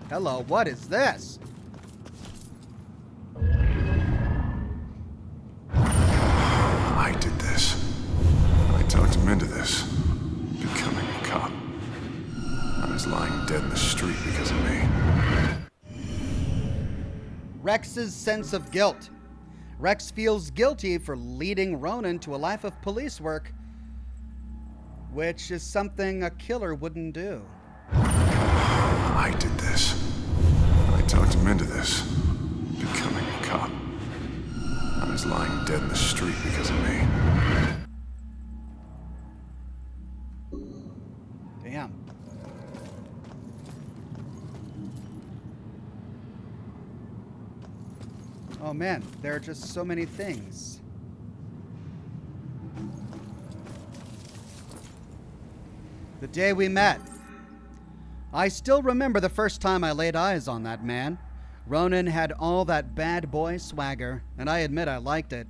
Hello, what is this? I did this. I talked him into this. Becoming a cop. I was lying dead in the street because of me. Rex's sense of guilt. Rex feels guilty for leading Ronan to a life of police work, which is something a killer wouldn't do. I did this. I talked him into this. Becoming a cop. I was lying dead in the street because of me. Damn. Oh man, there are just so many things. The day we met. I still remember the first time I laid eyes on that man. Ronan had all that bad boy swagger, and I admit I liked it.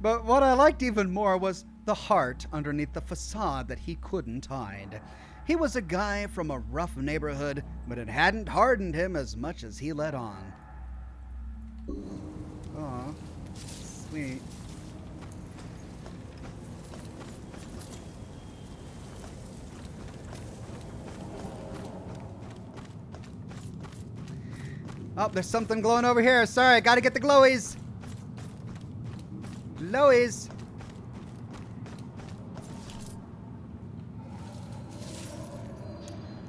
But what I liked even more was the heart underneath the facade that he couldn't hide. He was a guy from a rough neighborhood, but it hadn't hardened him as much as he let on. Aw, sweet. Oh, there's something glowing over here. Sorry, gotta get the glowies. Glowies.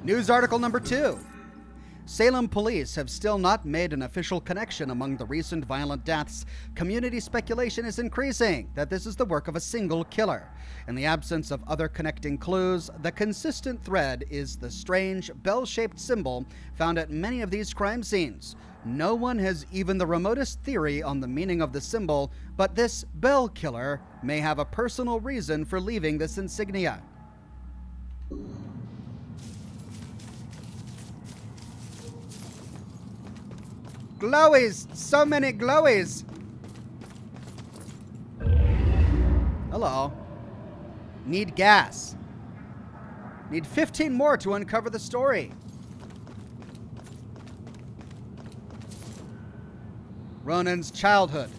News article number 2. Salem police have still not made an official connection among the recent violent deaths. Community speculation is increasing that this is the work of a single killer. In the absence of other connecting clues, the consistent thread is the strange bell-shaped symbol found at many of these crime scenes. No one has even the remotest theory on the meaning of the symbol, but this bell killer may have a personal reason for leaving this insignia. Glowies! So many glowies! Hello. Need gas. Need 15 more to uncover the story. Ronan's childhood.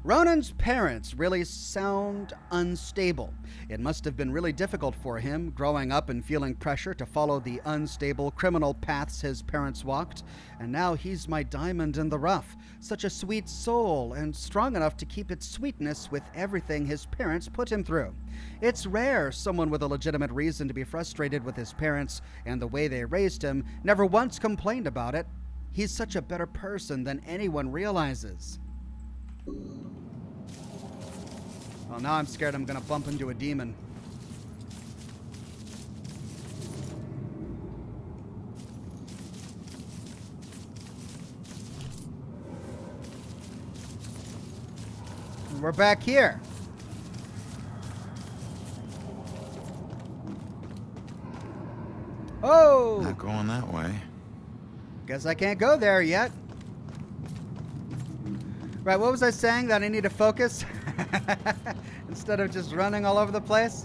Ronan's parents really sound unstable. It must have been really difficult for him growing up and feeling pressure to follow the unstable criminal paths his parents walked. And now he's my diamond in the rough. Such a sweet soul and strong enough to keep its sweetness with everything his parents put him through. It's rare someone with a legitimate reason to be frustrated with his parents and the way they raised him never once complained about it. He's such a better person than anyone realizes. Well, now I'm scared I'm gonna bump into a demon. We're back here. Oh! Not going that way. Guess I can't go there yet. Right, what was I saying? That I need to focus? Instead of just running all over the place?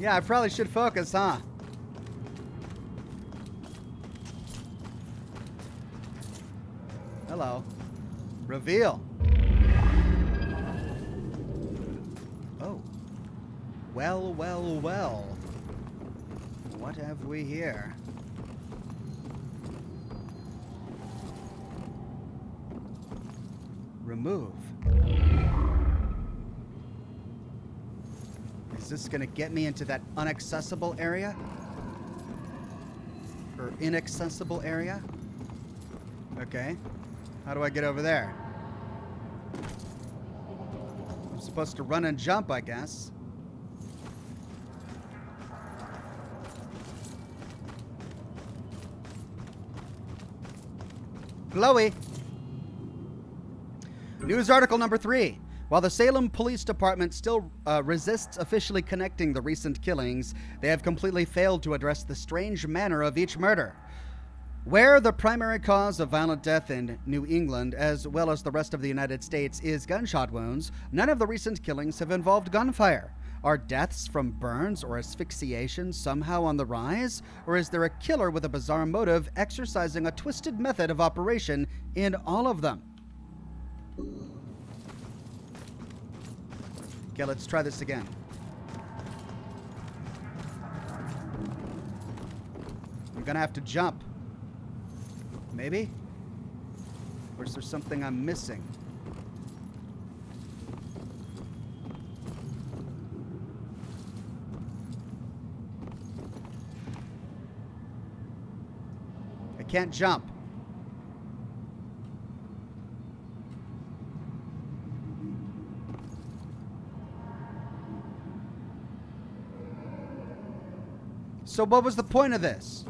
Yeah, I probably should focus, huh? Hello. Reveal. Oh. Well, well, well. What have we here? Remove. Is this gonna get me into that unaccessible area? Or inaccessible area? Okay. How do I get over there? I'm supposed to run and jump, I guess. Glowy. News article number 3. While the Salem Police Department still resists officially connecting the recent killings, they have completely failed to address the strange manner of each murder. Where the primary cause of violent death in New England, as well as the rest of the United States, is gunshot wounds, none of the recent killings have involved gunfire. Are deaths from burns or asphyxiation somehow on the rise? Or is there a killer with a bizarre motive exercising a twisted method of operation in all of them? Okay, let's try this again. I'm gonna have to jump. Maybe? Or is there something I'm missing? I can't jump. So what was the point of this?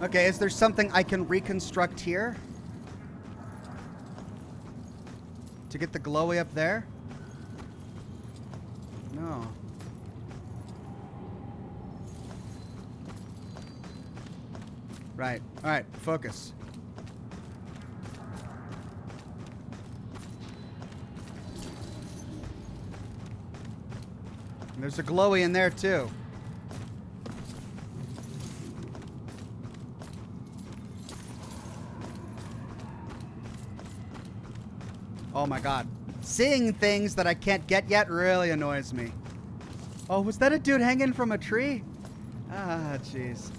Okay, is there something I can reconstruct here? To get the glowy up there? No. Right. All right. Focus. And there's a glowy in there too. Oh my God. Seeing things that I can't get yet really annoys me. Oh, was that a dude hanging from a tree? Ah, jeez.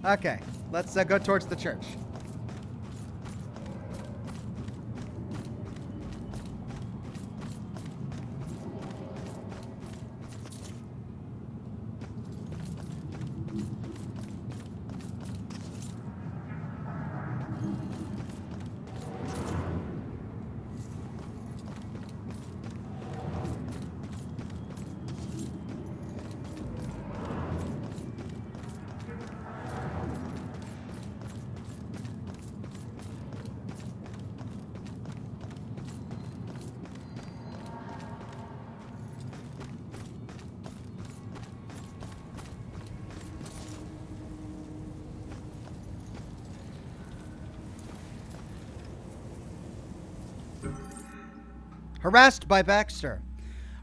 Okay. Let's go towards the church. Harassed by Baxter.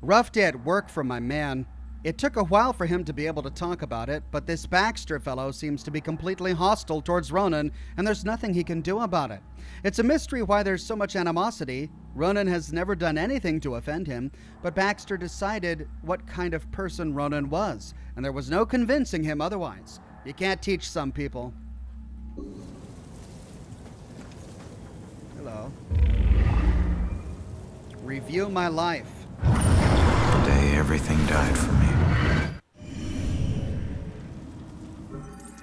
Rough day at work for my man. It took a while for him to be able to talk about it, but this Baxter fellow seems to be completely hostile towards Ronan, and there's nothing he can do about it. It's a mystery why there's so much animosity. Ronan has never done anything to offend him, but Baxter decided what kind of person Ronan was, and there was no convincing him otherwise. You can't teach some people. Hello. Review my life. The day everything died for me.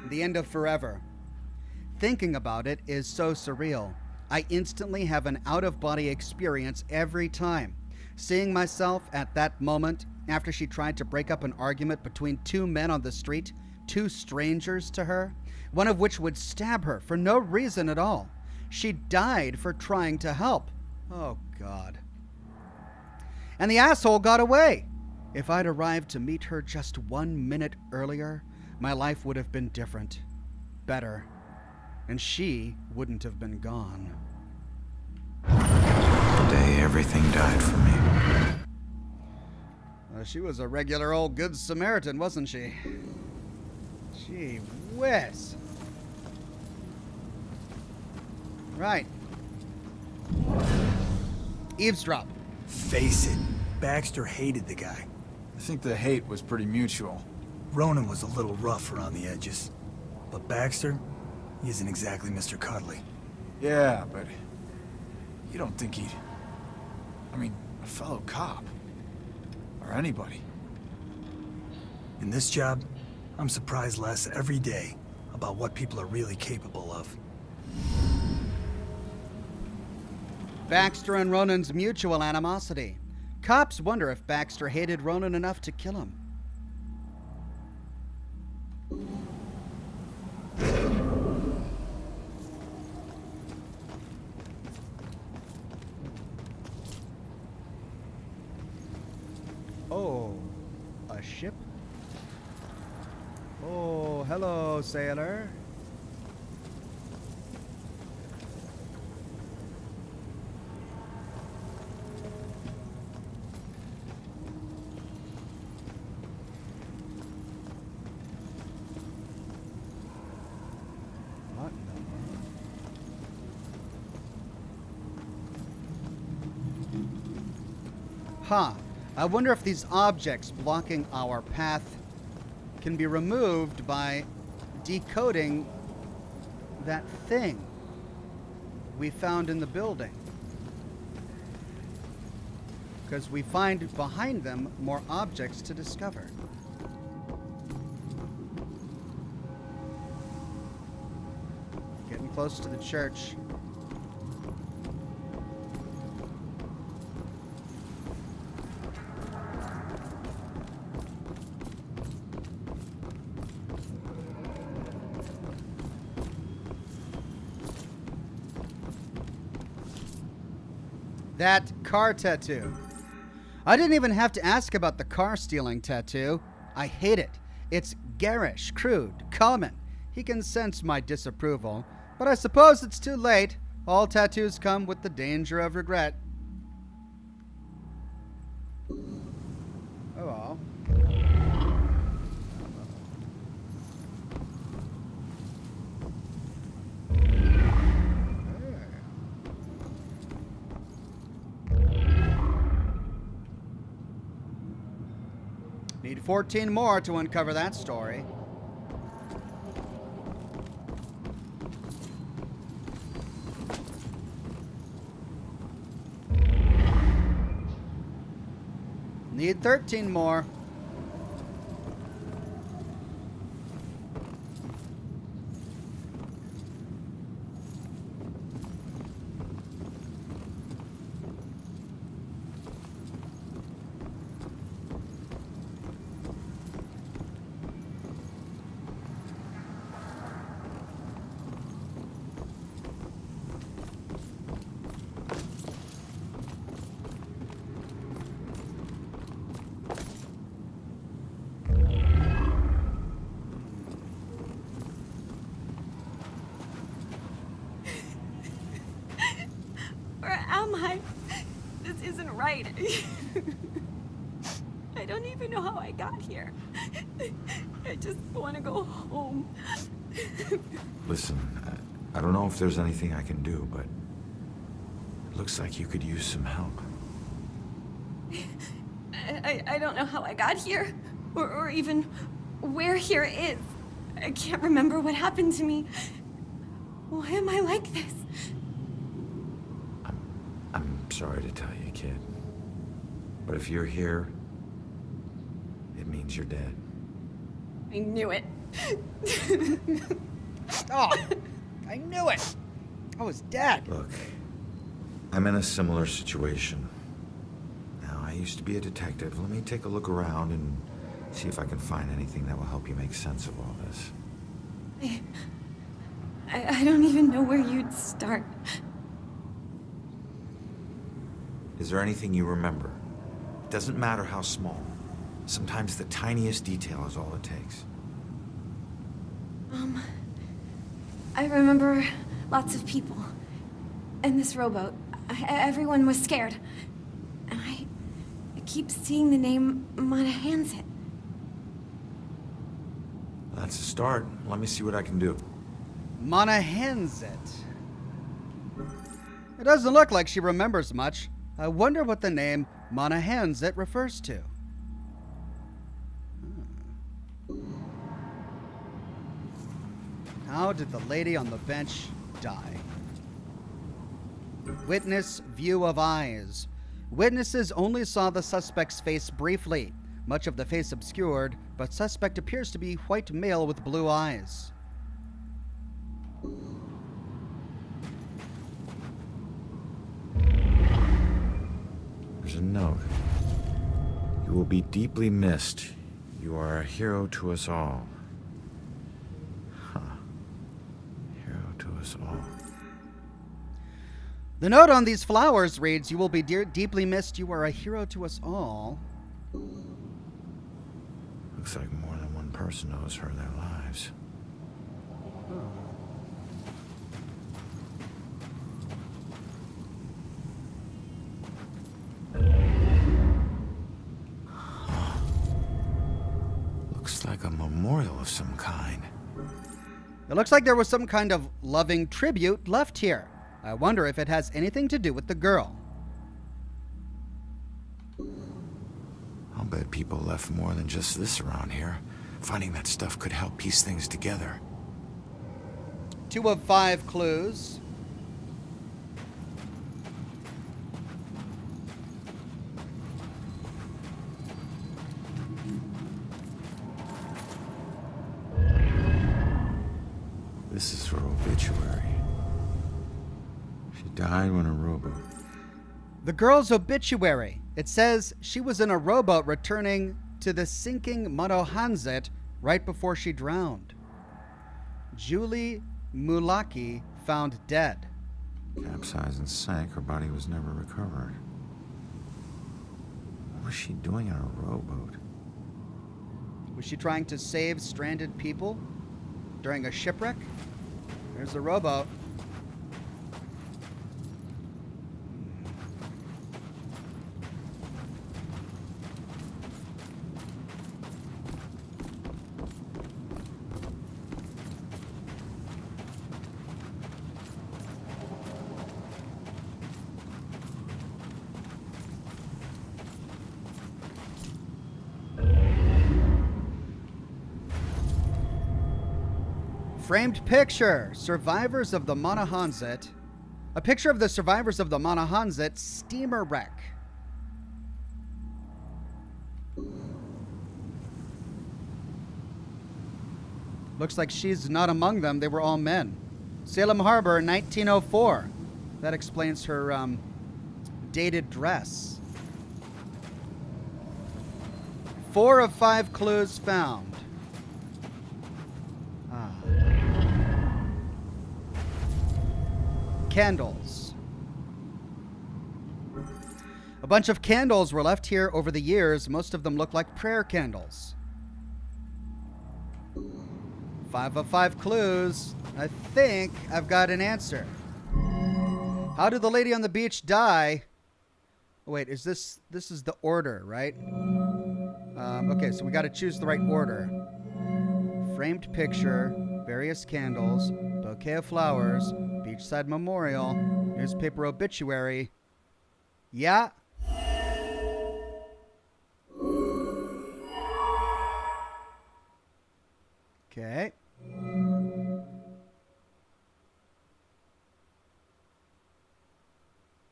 The end of forever. Thinking about it is so surreal. I instantly have an out-of-body experience every time. Seeing myself at that moment, after she tried to break up an argument between two men on the street, two strangers to her, one of which would stab her for no reason at all. She died for trying to help. Oh, God. And the asshole got away. If I'd arrived to meet her just 1 minute earlier, my life would have been different, better, and she wouldn't have been gone. The day everything died for me. She was a regular old good Samaritan, wasn't she? Gee whiz. Right. Eavesdrop. Face it, Baxter hated the guy. I think the hate was pretty mutual. Ronan was a little rough around the edges. But Baxter, he isn't exactly Mr. Cuddly. Yeah, but you don't think he'd... I mean, a fellow cop. Or anybody. In this job, I'm surprised less every day about what people are really capable of. Baxter and Ronan's mutual animosity. Cops wonder if Baxter hated Ronan enough to kill him. Oh, a ship? Oh, hello, sailor. What in the world? Huh. I wonder if these objects blocking our path can be removed by decoding that thing we found in the building. Because we find behind them more objects to discover. Getting close to the church. That car tattoo. I didn't even have to ask about the car stealing tattoo. I hate it. It's garish, crude, common. He can sense my disapproval, but I suppose it's too late. All tattoos come with the danger of regret. Oh well. Need 14 more to uncover that story. Need 13 more. Where am I? This isn't right. I don't even know how I got here. I just want to go home. Listen, I don't know if there's anything I can do, but it looks like you could use some help. I don't know how I got here, or even where here is. I can't remember what happened to me. Why am I like this? I'm sorry to tell you, kid. But if you're here, it means you're dead. I knew it. Oh, I knew it. I was dead. Look, I'm in a similar situation. Now, I used to be a detective. Let me take a look around and see if I can find anything that will help you make sense of all this. I don't even know where you'd start. Is there anything you remember? It doesn't matter how small. Sometimes the tiniest detail is all it takes. I remember lots of people. And this rowboat. Everyone was scared. And I keep seeing the name Monahansit. That's a start. Let me see what I can do. Monahansit. It doesn't look like she remembers much. I wonder what the name Monahansit refers to. How did the lady on the bench die? Witness view of eyes. Witnesses only saw the suspect's face briefly. Much of the face obscured, but suspect appears to be white male with blue eyes. There's a note. will be deeply missed. You are a hero to us all. Huh. Hero to us all. The note on these flowers reads, "You will be deeply missed. You are a hero to us all." Looks like more than one person owes her their lives. Looks like a memorial of some kind. It looks like there was some kind of loving tribute left here. I wonder if it has anything to do with the girl. I'll bet people left more than just this around here. Finding that stuff could help piece things together. 2 of 5 clues. This is her obituary. She died when a rowboat. The girl's obituary. It says she was in a rowboat returning to the sinking Monohanset right before she drowned. Julie Mulaki found dead. Capsized and sank. Her body was never recovered. What was she doing in a rowboat? Was she trying to save stranded people during a shipwreck? There's a rowboat. Framed picture, survivors of the Monohanset. A picture of the survivors of the Monohanset steamer wreck. Looks like she's not among them. They were all men. Salem Harbor, 1904. That explains her dated dress. 4 of 5 clues found. Candles. A bunch of candles were left here over the years. Most of them look like prayer candles. 5 of 5 clues. I think I've got an answer. How did the lady on the beach die? Oh, wait, is this is the order, right? Okay, so we got to choose the right order. Framed picture, various candles, bouquet of flowers, beachside memorial, newspaper obituary. Yeah. Okay.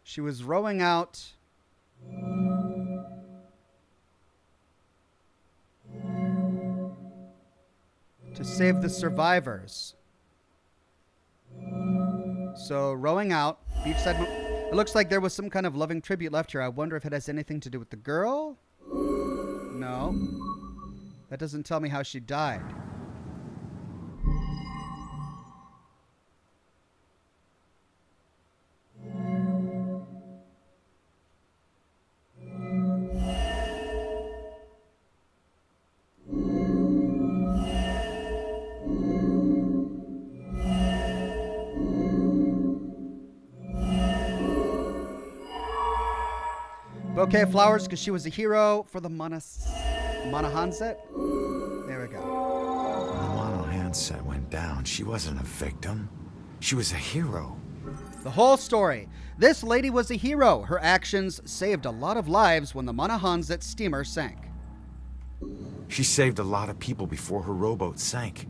She was rowing out to save the survivors. So, rowing out, beachside. It looks like there was some kind of loving tribute left here. I wonder if it has anything to do with the girl? No. That doesn't tell me how she died. Bouquet of flowers because she was a hero for the Monohanset. There we go. When the Monohanset went down, she wasn't a victim. She was a hero. The whole story. This lady was a hero. Her actions saved a lot of lives when the Monohanset steamer sank. She saved a lot of people before her rowboat sank.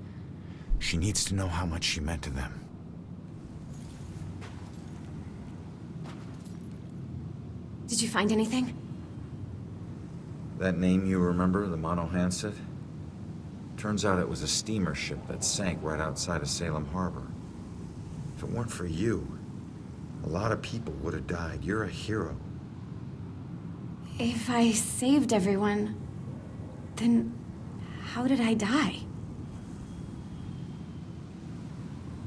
She needs to know how much she meant to them. Did you find anything? That name you remember, the Monohanset? Turns out it was a steamer ship that sank right outside of Salem Harbor. If it weren't for you, a lot of people would have died. You're a hero. If I saved everyone, then how did I die?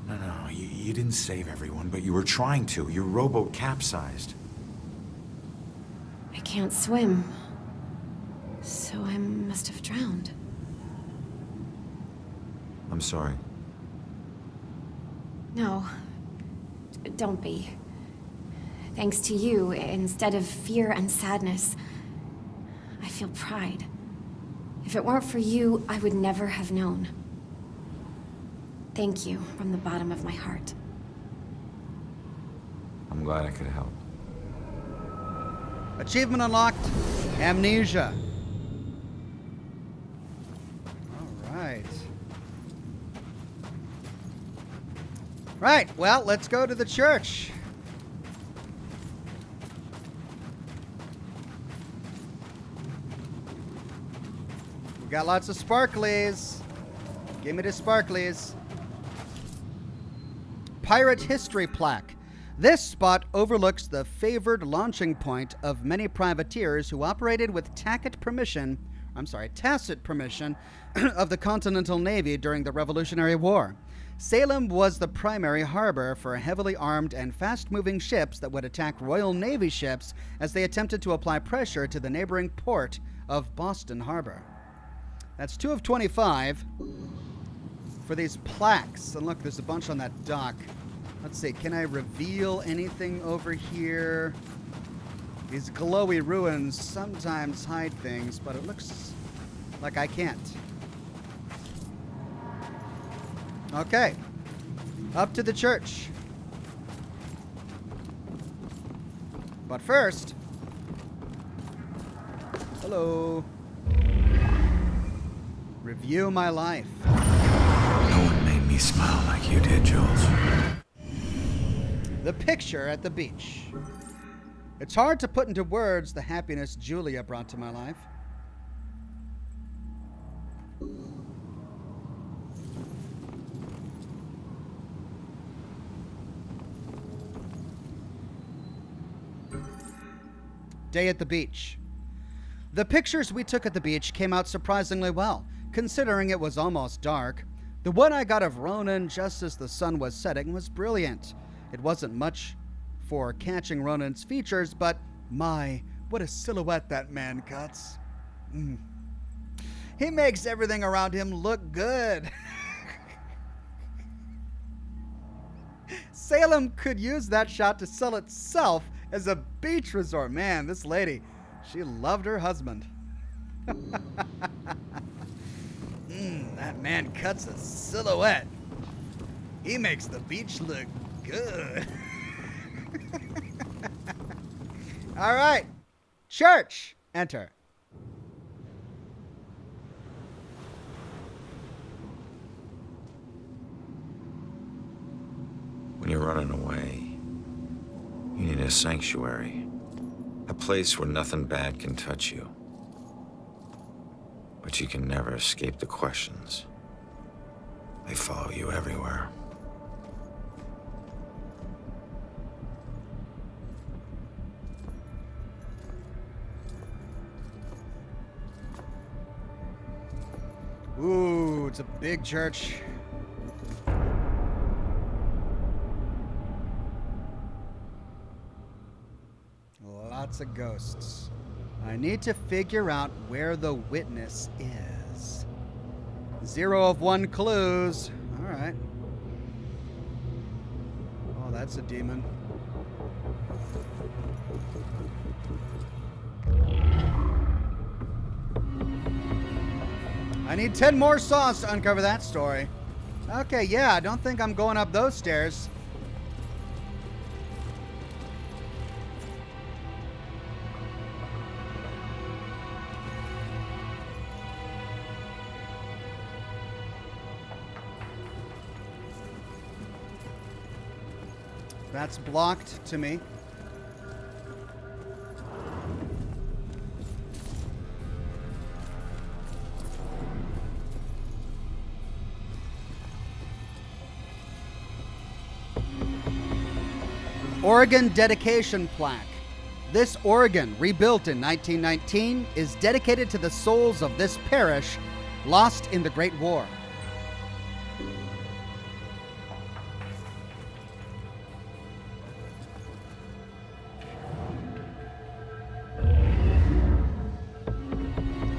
No, you didn't save everyone, but you were trying to. Your rowboat capsized. I can't swim, so I must have drowned. I'm sorry. No, don't be. Thanks to you, instead of fear and sadness, I feel pride. If it weren't for you, I would never have known. Thank you from the bottom of my heart. I'm glad I could help. Achievement unlocked. Amnesia. All right. Right, well, let's go to the church. We got lots of sparklies. Give me the sparklies. Pirate History Plaque. This spot overlooks the favored launching point of many privateers who operated with tacit permission of the Continental Navy during the Revolutionary War. Salem was the primary harbor for heavily armed and fast-moving ships that would attack Royal Navy ships as they attempted to apply pressure to the neighboring port of Boston Harbor. That's 2 of 25 for these plaques. And look, there's a bunch on that dock. Let's see, can I reveal anything over here? These glowy ruins sometimes hide things, but it looks like I can't. Okay, up to the church. But first, hello. Review my life. No one made me smile like you did, Jules. The picture at the beach. It's hard to put into words the happiness Julia brought to my life. Day at the beach. The pictures we took at the beach came out surprisingly well, considering it was almost dark. The one I got of Ronan just as the sun was setting was brilliant. It wasn't much for catching Ronan's features, but my, what a silhouette that man cuts. He makes everything around him look good. Salem could use that shot to sell itself as a beach resort. Man, this lady, she loved her husband. That man cuts a silhouette. He makes the beach look good. All right. Church. Enter. When you're running away, you need a sanctuary. A place where nothing bad can touch you. But you can never escape the questions. They follow you everywhere. Ooh, it's a big church. Lots of ghosts. I need to figure out where the witness is. 0 of 1 clues. All right. Oh, that's a demon. I need 10 more saws to uncover that story. Okay, yeah, I don't think I'm going up those stairs. That's blocked to me. Oregon dedication plaque. This organ, rebuilt in 1919, is dedicated to the souls of this parish lost in the Great War.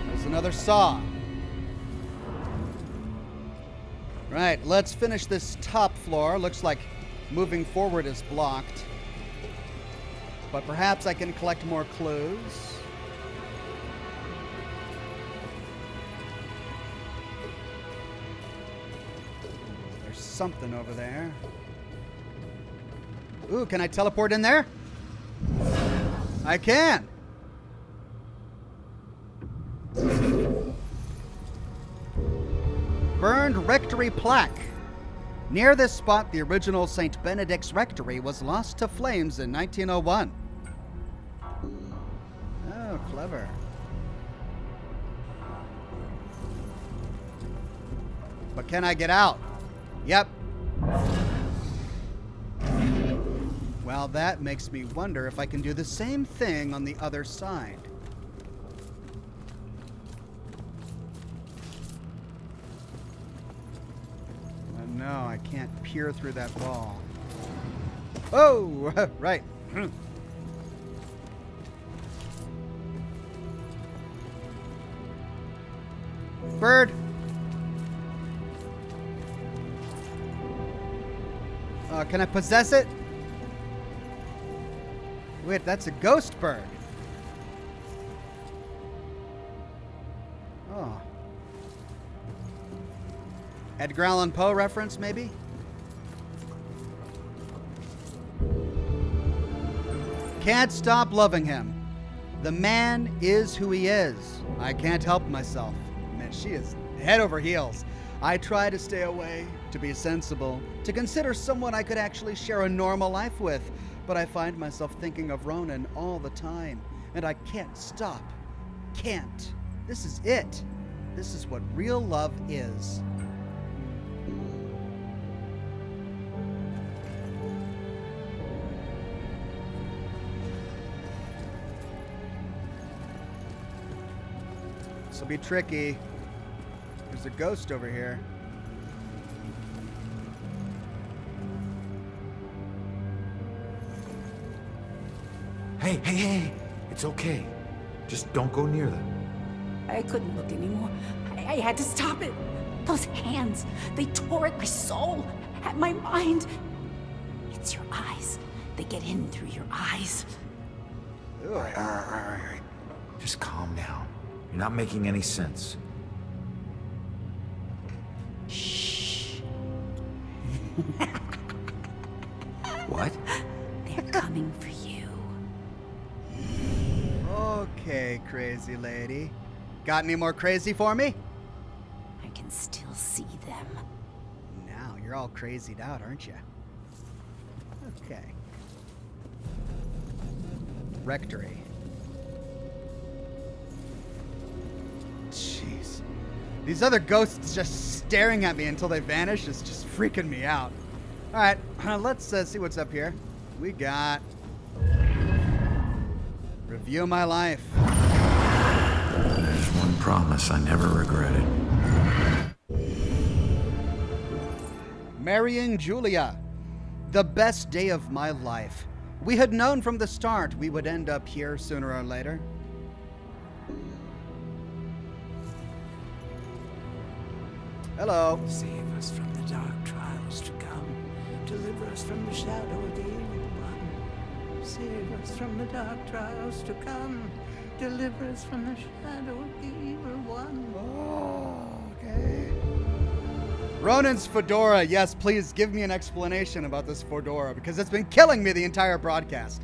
There's another saw. Right, let's finish this top floor. Looks like moving forward is blocked. But perhaps I can collect more clues. There's something over there. Ooh, can I teleport in there? I can. Burned rectory plaque. Near this spot, the original St. Benedict's rectory was lost to flames in 1901. Oh, clever. But can I get out? Yep. Well, that makes me wonder if I can do the same thing on the other side. No, I can't peer through that wall. Oh, right. Bird. Can I possess it? Wait, that's a ghost bird. Oh. Edgar Allan Poe reference, maybe? Can't stop loving him. The man is who he is. I can't help myself. Man, she is head over heels. I try to stay away, to be sensible, to consider someone I could actually share a normal life with, but I find myself thinking of Ronan all the time, and I can't stop. Can't. This is it. This is what real love is. This will be tricky. There's a ghost over here. Hey, it's okay. Just don't go near them. I couldn't look anymore. I had to stop it. Those hands, they tore at my soul, at my mind. It's your eyes. They get in through your eyes. All right. Just calm down. You're not making any sense. Shh. What? They're coming for you. Okay, crazy lady. Got any more crazy for me? I can still see them. Now, you're all crazied out, aren't you? Okay. Rectory. Jeez. These other ghosts just staring at me until they vanish is just freaking me out. Alright, let's see what's up here. We got... Review my life. There's one promise I never regretted. Marrying Julia. The best day of my life. We had known from the start we would end up here sooner or later. Hello. Save us from the dark trials to come. Deliver us from the shadow of the evil one. Save us from the dark trials to come. Deliver us from the shadow of the evil one. Oh, okay. Ronan's fedora. Yes, please give me an explanation about this fedora because it's been killing me the entire broadcast.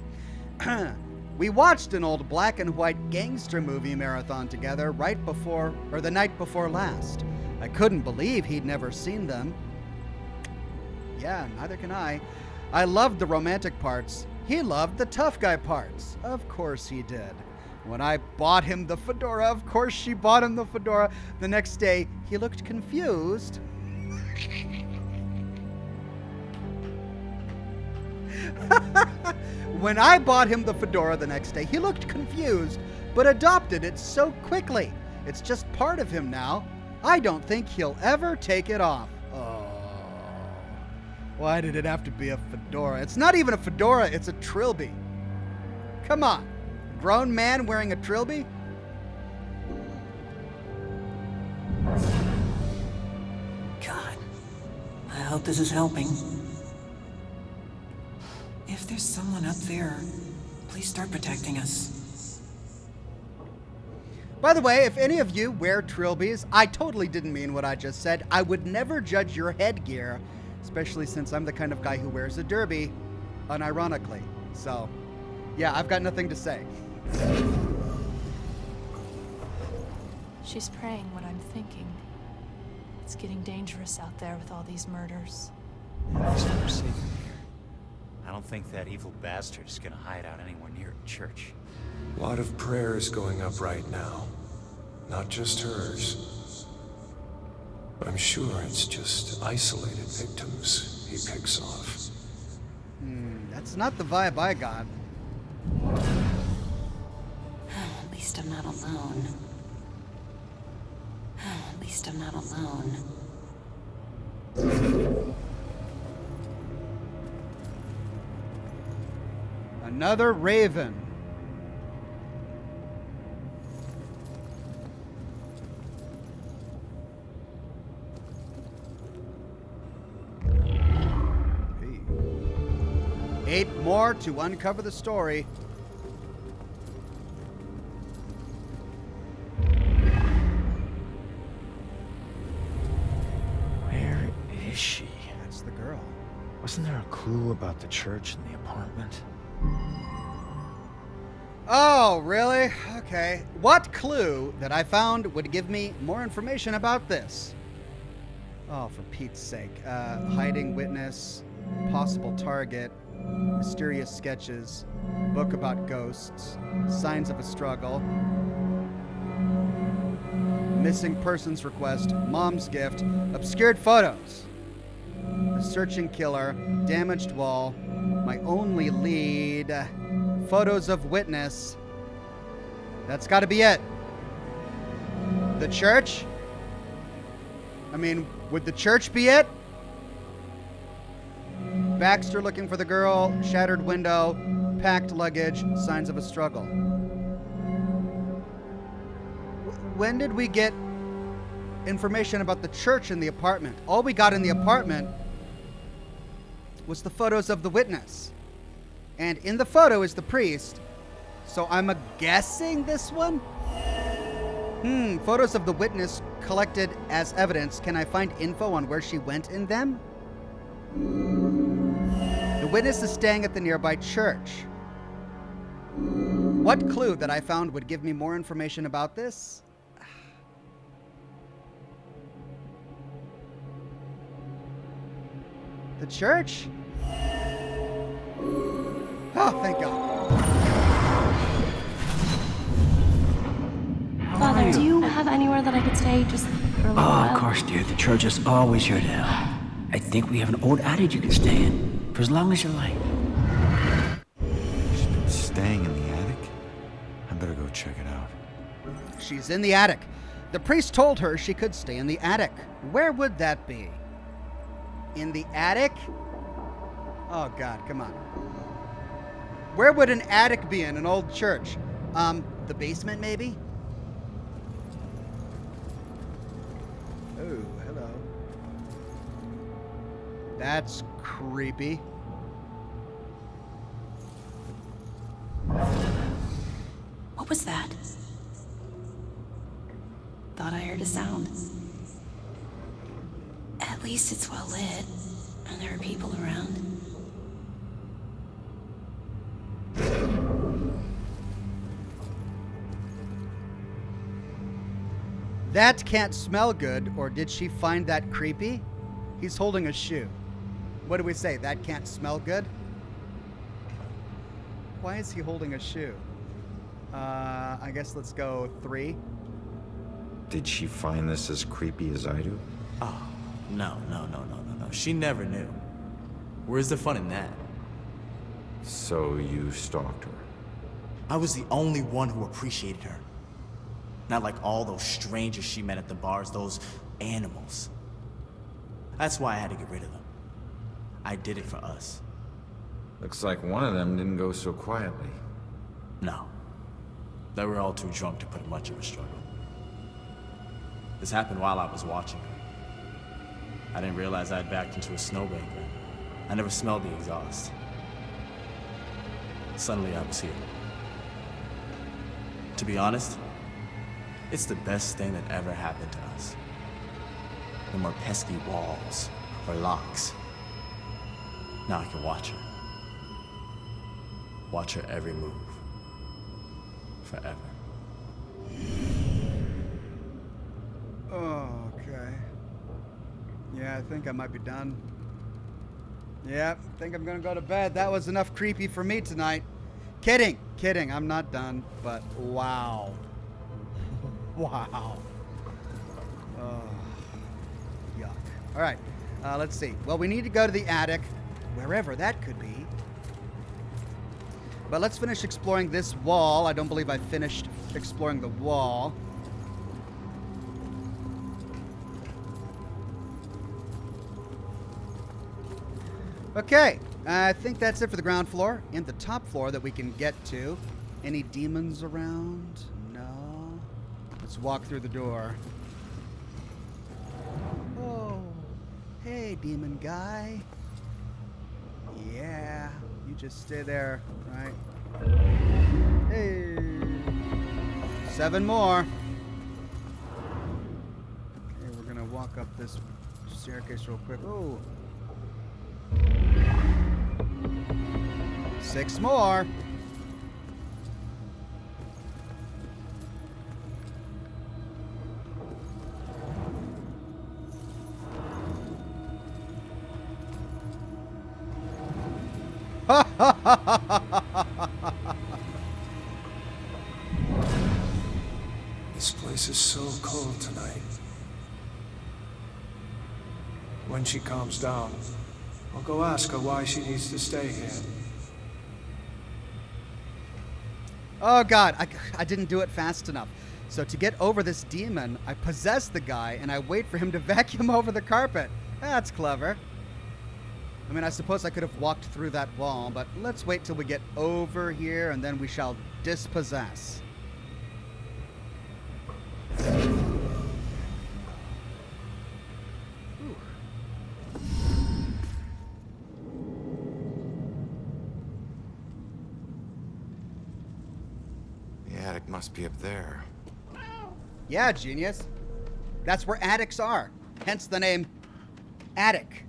We watched an old black and white gangster movie marathon together the night before last. I couldn't believe he'd never seen them. Yeah, neither can I. I loved the romantic parts. He loved the tough guy parts. Of course he did. When I bought him the fedora, of course she bought him the fedora. The next day, he looked confused. When I bought him the fedora the next day, he looked confused, but adopted it so quickly. It's just part of him now. I don't think he'll ever take it off. Oh. Why did it have to be a fedora? It's not even a fedora, it's a trilby. Come on. Grown man wearing a trilby? God, I hope this is helping. If there's someone up there, please start protecting us. By the way, if any of you wear trilbies, I totally didn't mean what I just said. I would never judge your headgear, especially since I'm the kind of guy who wears a derby, unironically. So, yeah, I've got nothing to say. She's praying what I'm thinking. It's getting dangerous out there with all these murders. It's never safe in here. I don't think that evil bastard is gonna hide out anywhere near a church. A lot of prayers going up right now. Not just hers. But I'm sure it's just isolated victims he picks off. That's not the vibe I got. At least I'm not alone. At least I'm not alone. Another raven. Hey. 8 more to uncover the story. Where is she? That's the girl. Wasn't there a clue about the church in the apartment? Oh, really? Okay. What clue that I found would give me more information about this? Oh, for Pete's sake. Hiding witness, possible target, mysterious sketches, book about ghosts, signs of a struggle, missing persons request, mom's gift, obscured photos, the searching killer, damaged wall, my only lead, photos of witness. That's got to be it. The church? I mean, would the church be it? Baxter looking for the girl, shattered window, packed luggage, signs of a struggle. When did we get information about the church in the apartment? All we got in the apartment was the photos of the witness. And in the photo is the priest. So I'm guessing this one? Photos of the witness collected as evidence. Can I find info on where she went in them? The witness is staying at the nearby church. What clue that I found would give me more information about this? The church? Oh, thank God. Father, do you have anywhere that I could stay just for a little while? Of course, dear. The church is always your to help. I think we have an old attic you can stay in for as long as you like. She's been staying in the attic? I better go check it out. She's in the attic. The priest told her she could stay in the attic. Where would that be? In the attic? Oh, God, come on. Where would an attic be in an old church? The basement, maybe? Oh, hello. That's creepy. What was that? Thought I heard a sound. At least it's well lit, and there are people around. That can't smell good, or did she find that creepy? He's holding a shoe. What do we say? That can't smell good? Why is he holding a shoe? I guess let's go 3. Did she find this as creepy as I do? Oh, no. She never knew. Where's the fun in that? So you stalked her? I was the only one who appreciated her. Not like all those strangers she met at the bars, those animals. That's why I had to get rid of them. I did it for us. Looks like one of them didn't go so quietly. No. They were all too drunk to put much of a struggle. This happened while I was watching her. I didn't realize I had backed into a snowbank then. I never smelled the exhaust. Suddenly I was here. To be honest, it's the best thing that ever happened to us. No more pesky walls or locks. Now I can watch her. Watch her every move. Forever. Oh, okay. Yeah, I think I might be done. Yeah, I think I'm gonna go to bed. That was enough creepy for me tonight. Kidding, kidding. I'm not done, but wow. Wow. Oh, yuck. All right, let's see. Well, we need to go to the attic, wherever that could be. But let's finish exploring this wall. I don't believe I finished exploring the wall. Okay, I think that's it for the ground floor. And the top floor that we can get to. Any demons around? No. Let's walk through the door. Oh, hey, demon guy. Yeah, you just stay there, right? Hey. 7 more. Okay, we're gonna walk up this staircase real quick. Oh. 6 more. This place is so cold tonight. When she calms down, I'll go ask her why she needs to stay here. Oh god, I didn't do it fast enough. So to get over this demon, I possess the guy and I wait for him to vacuum over the carpet. That's clever. I mean, I suppose I could have walked through that wall, but let's wait till we get over here and then we shall dispossess. The attic must be up there. Yeah, genius. That's where attics are. Hence the name attic,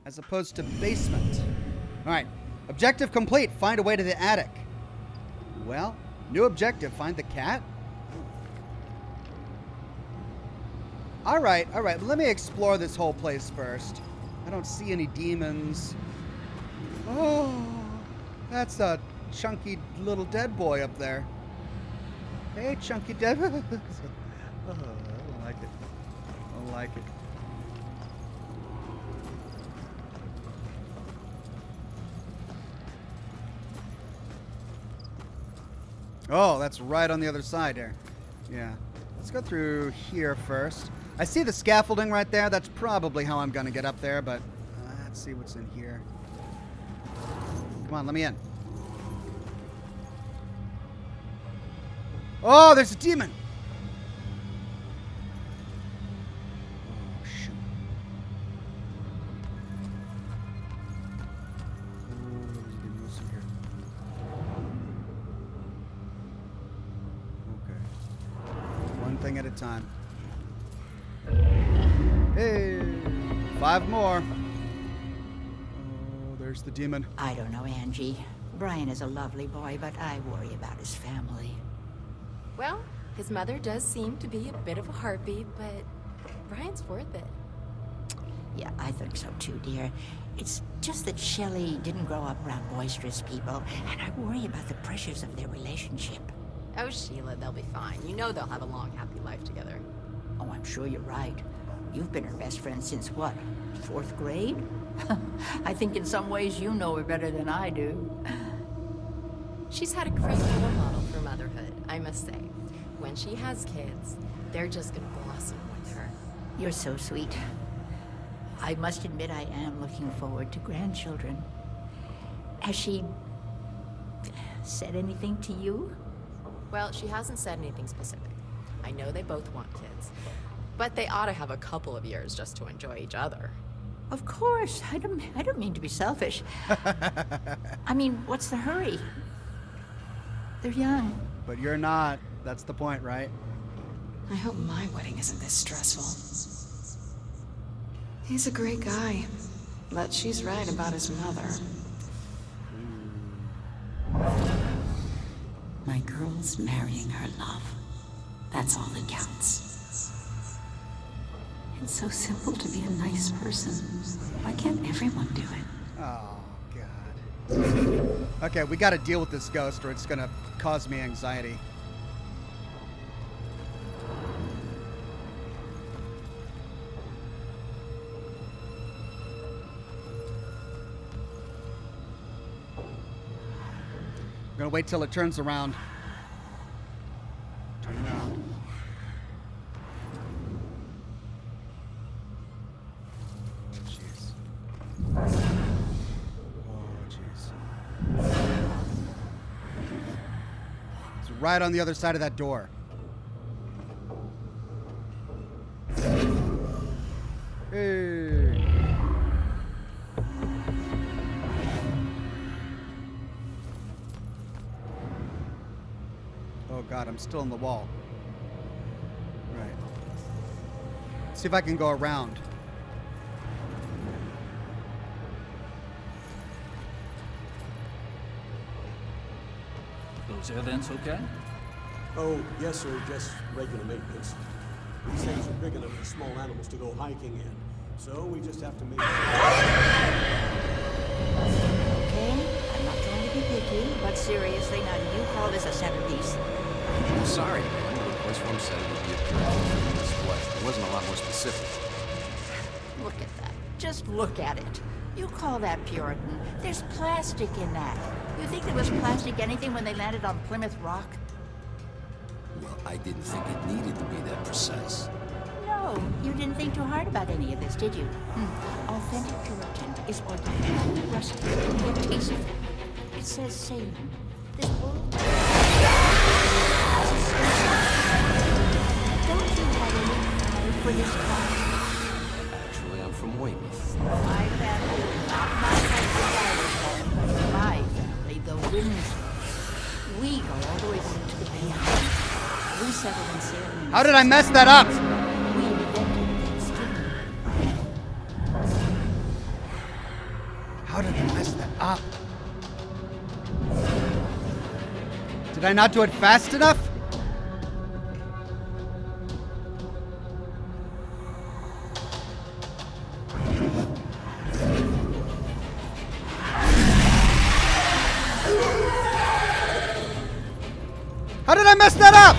as opposed to basement. All right, objective complete. Find a way to the attic. Well, new objective. Find the cat. All right. Let me explore this whole place first. I don't see any demons. Oh, that's a chunky little dead boy up there. Hey, chunky dead. Oh, I don't like it. I don't like it. Oh, that's right on the other side there. Yeah. Let's go through here first. I see the scaffolding right there. That's probably how I'm going to get up there, but let's see what's in here. Come on, let me in. Oh, there's a demon. Oh, shoot. Oh, there's a demon. What's in here? Okay. One thing at a time. Hey, 5 more. Oh, there's the demon. I don't know, Angie. Brian is a lovely boy, but I worry about his family. Well, his mother does seem to be a bit of a heartbeat, but Brian's worth it. Yeah, I think so too, dear. It's just that Shelley didn't grow up around boisterous people, and I worry about the pressures of their relationship. Oh, Sheila, they'll be fine. You know they'll have a long, happy life together. Oh, I'm sure you're right. You've been her best friend since what? 4th grade? I think in some ways you know her better than I do. She's had a great role model for motherhood, I must say. When she has kids, they're just gonna blossom with her. You're so sweet. I must admit I am looking forward to grandchildren. Has she said anything to you? Well, she hasn't said anything specific. I know they both want kids, but they ought to have a couple of years just to enjoy each other. Of course. I don't mean to be selfish. I mean, what's the hurry? They're young. But you're not. That's the point, right? I hope my wedding isn't this stressful. He's a great guy, but she's right about his mother. My girl's marrying her love. That's all that counts. It's so simple to be a nice person. Why can't everyone do it? Oh, God. Okay, we gotta deal with this ghost or it's gonna cause me anxiety. I'm gonna wait till it turns around. Turn around. It's right on the other side of that door. Hey. Oh God, I'm still in the wall. Right. See if I can go around. Those air vents okay? Oh, yes, sir. Just regular maintenance. These things are big enough for small animals to go hiking in. So we just have to make sure. Okay, I'm not trying to be picky, but seriously, now do you call this a centerpiece? I'm sorry, man. The first one said it would be a pure display. It wasn't a lot more specific. Look at that. Just look at it. You call that Puritan? There's plastic in that. You think there was plastic anything when they landed on Plymouth Rock? Well, I didn't think it needed to be that precise. No, you didn't think too hard about any of this, did you? Authentic Puritan is organic, rustic, and tasteful. It says Salem. This whole... Don't you have any pride for this town? Actually, I'm from Weymouth. My family, not my husband, but my family, the Windsors. We go all the way back to the Bayhouses. We settled in Salem. How did I mess that up? We invented Thanksgiving. How did I mess that up? Did I not do it fast enough? How did I mess that up?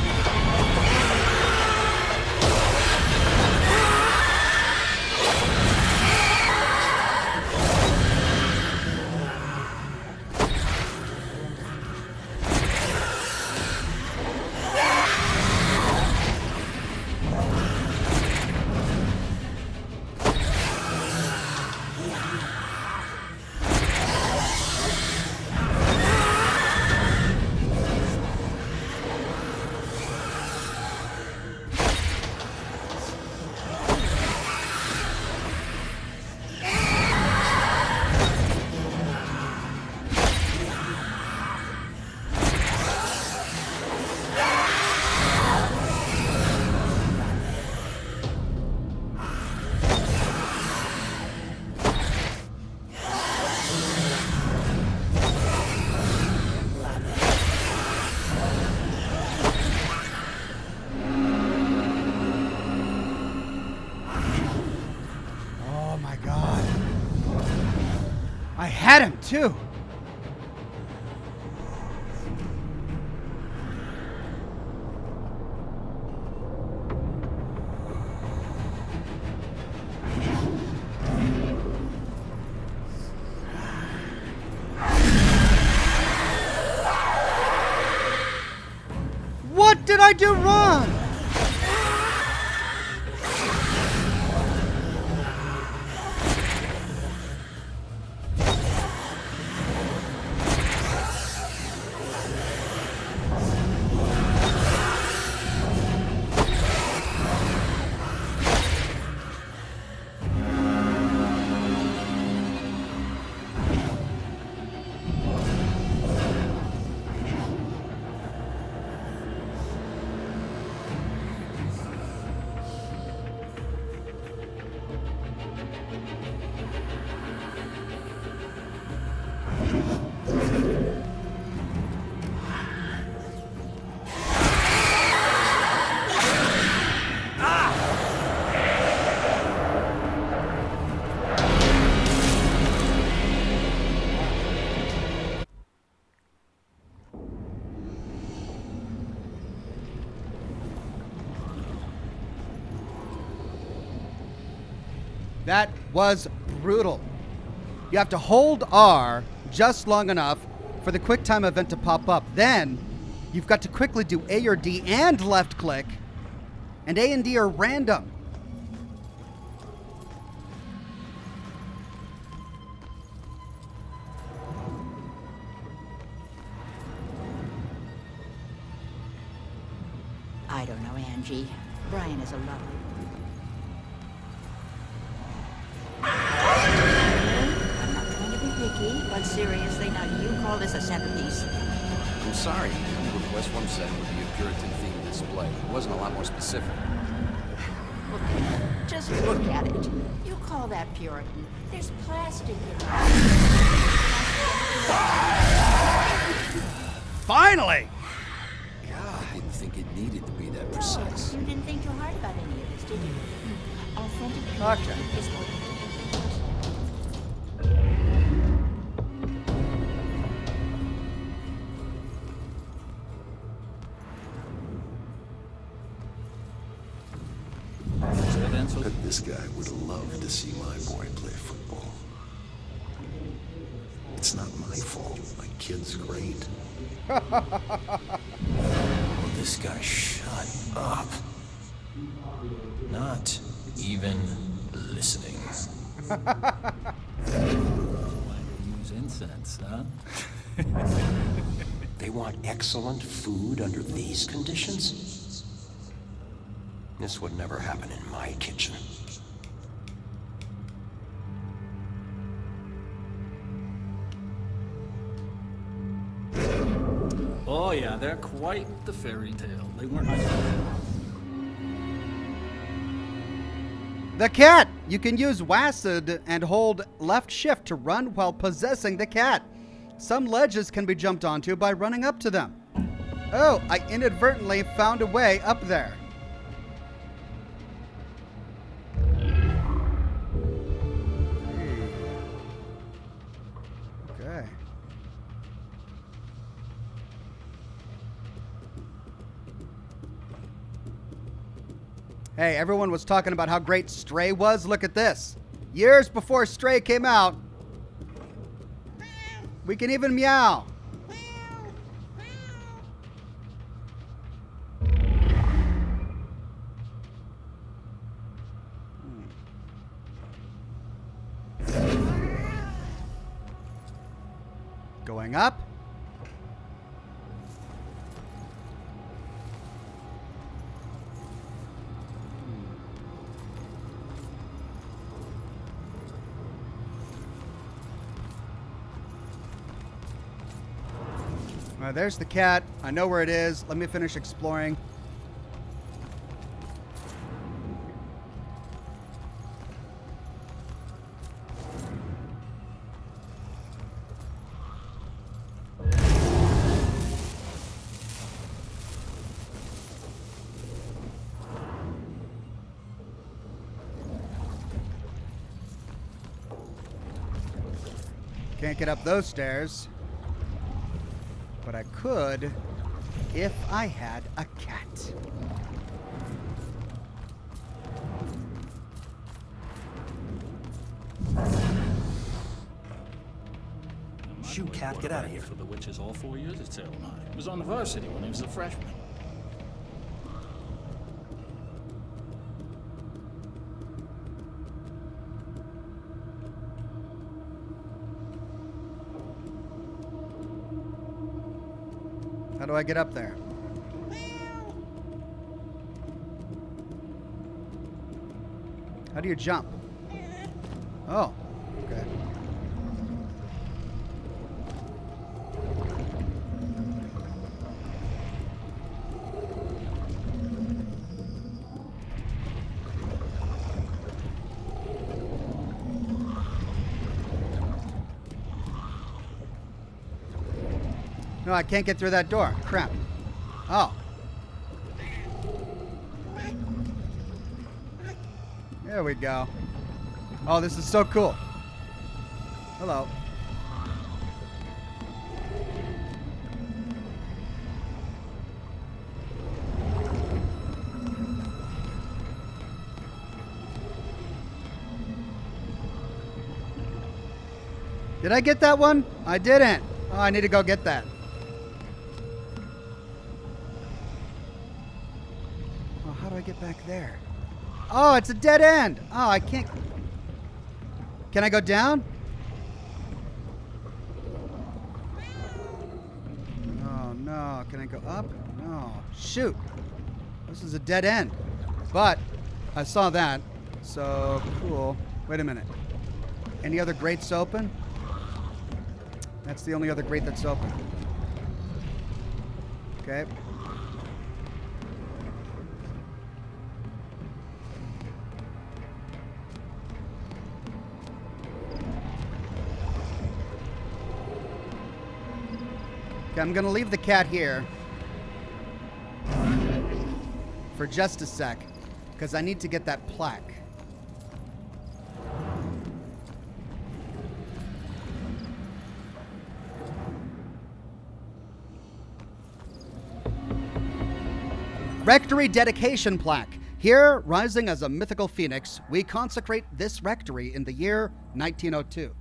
I had him too. I do wrong? That was brutal. You have to hold R just long enough for the quick time event to pop up. Then you've got to quickly do A or D and left click. And A and D are random. I don't know, Angie. Brian is a lovely boy. I'm not trying to be picky, but seriously, now do you call this a centerpiece? I'm sorry. The request form said it would be a Puritan-themed display. It wasn't a lot more specific. Look, just look at it. You call that Puritan? There's plastic in it. Finally! God, I didn't think it needed to be that precise. You didn't think too hard about any of this, did you? Authentic Gotcha. is authentic. But this guy would love to see my boy play football. It's not my fault. My kid's great. Will this guy shut up? Not even listening. Use incense, huh? They want excellent food under these conditions? This would never happen in my kitchen. Oh yeah, they're quite the fairy tale. They weren't. The cat! You can use WASD and hold left shift to run while possessing the cat. Some ledges can be jumped onto by running up to them. Oh, I inadvertently found a way up there. Okay. Hey, everyone was talking about how great Stray was. Look at this. Years before Stray came out, we can even meow. Going up. There's the cat. I know where it is. Let me finish exploring. Can't get up those stairs. But I could if I had a cat. Shoot, cat, get out of here. For the witches all 4 years at Salem High. He was on the varsity when he was a freshman. do I get up there? How do you jump? Oh, okay. No, I can't get through that door. Crap. Oh. There we go. Oh, this is so cool. Hello. Did I get that one? I didn't. Oh, I need to go get that. Oh, how do I get back there? Oh, it's a dead end. Oh, I can't. Can I go down? Oh, no. Can I go up? No. Shoot. This is a dead end. But I saw that. So, cool. Wait a minute. Any other grates open? That's the only other grate that's open. Okay. Okay, I'm gonna leave the cat here for just a sec, because I need to get that plaque. Rectory Dedication Plaque. Here, rising as a mythical phoenix, we consecrate this rectory in the year 1902.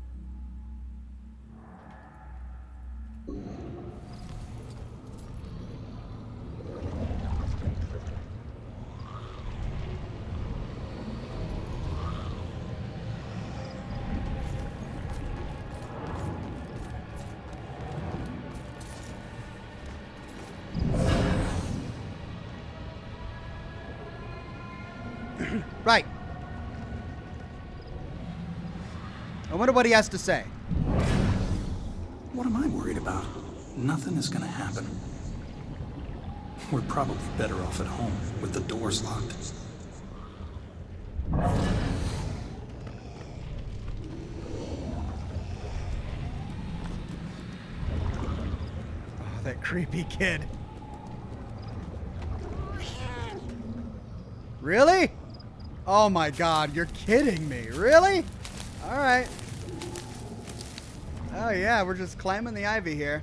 Right. I wonder what he has to say. What am I worried about? Nothing is gonna happen. We're probably better off at home with the doors locked. Oh, that creepy kid. Really? Oh my God, you're kidding me. Really? All right. Oh yeah, we're just climbing the ivy here.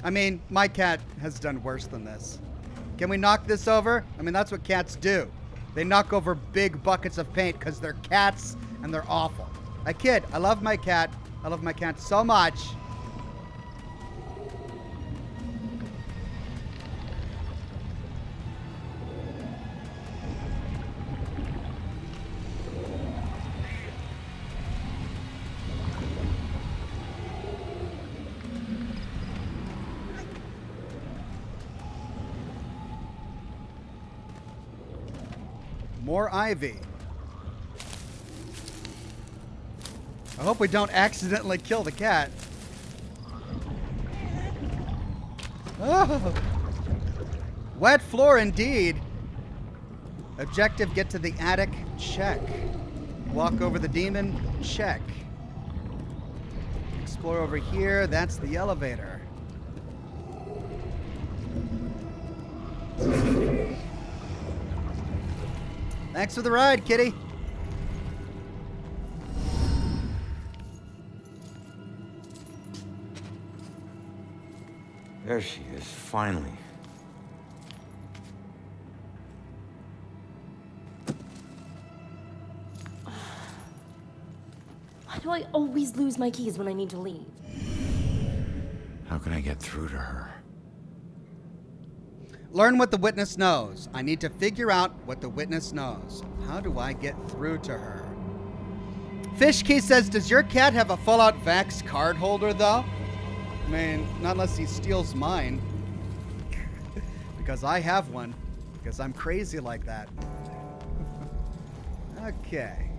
I mean, my cat has done worse than this. Can we knock this over? I mean, that's what cats do. They knock over big buckets of paint because they're cats and they're awful. I kid. I love my cat. I love my cat so much. More ivy. I hope we don't accidentally kill the cat. Oh. Wet floor indeed. Objective, get to the attic. Check. Walk over the demon. Check. Explore over here. That's the elevator. Thanks for the ride, kitty. There she is, finally. Why do I always lose my keys when I need to leave? How can I get through to her? Learn what the witness knows. I need to figure out what the witness knows. How do I get through to her? Fishkey says, does your cat have a Fallout Vax card holder, though? I mean, not unless he steals mine. Because I have one. Because I'm crazy like that. Okay.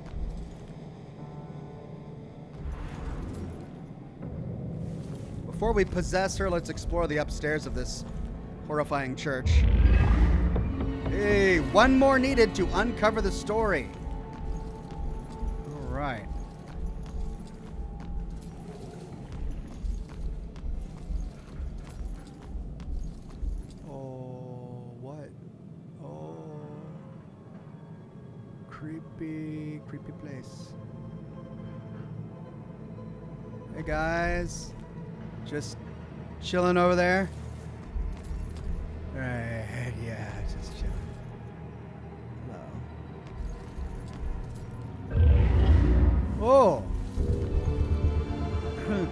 Before we possess her, let's explore the upstairs of this horrifying church. Hey, one more needed to uncover the story. All right. Oh, what? Oh, creepy place. Hey guys, just chilling over there. Right, yeah, just chilling. Hello. Oh.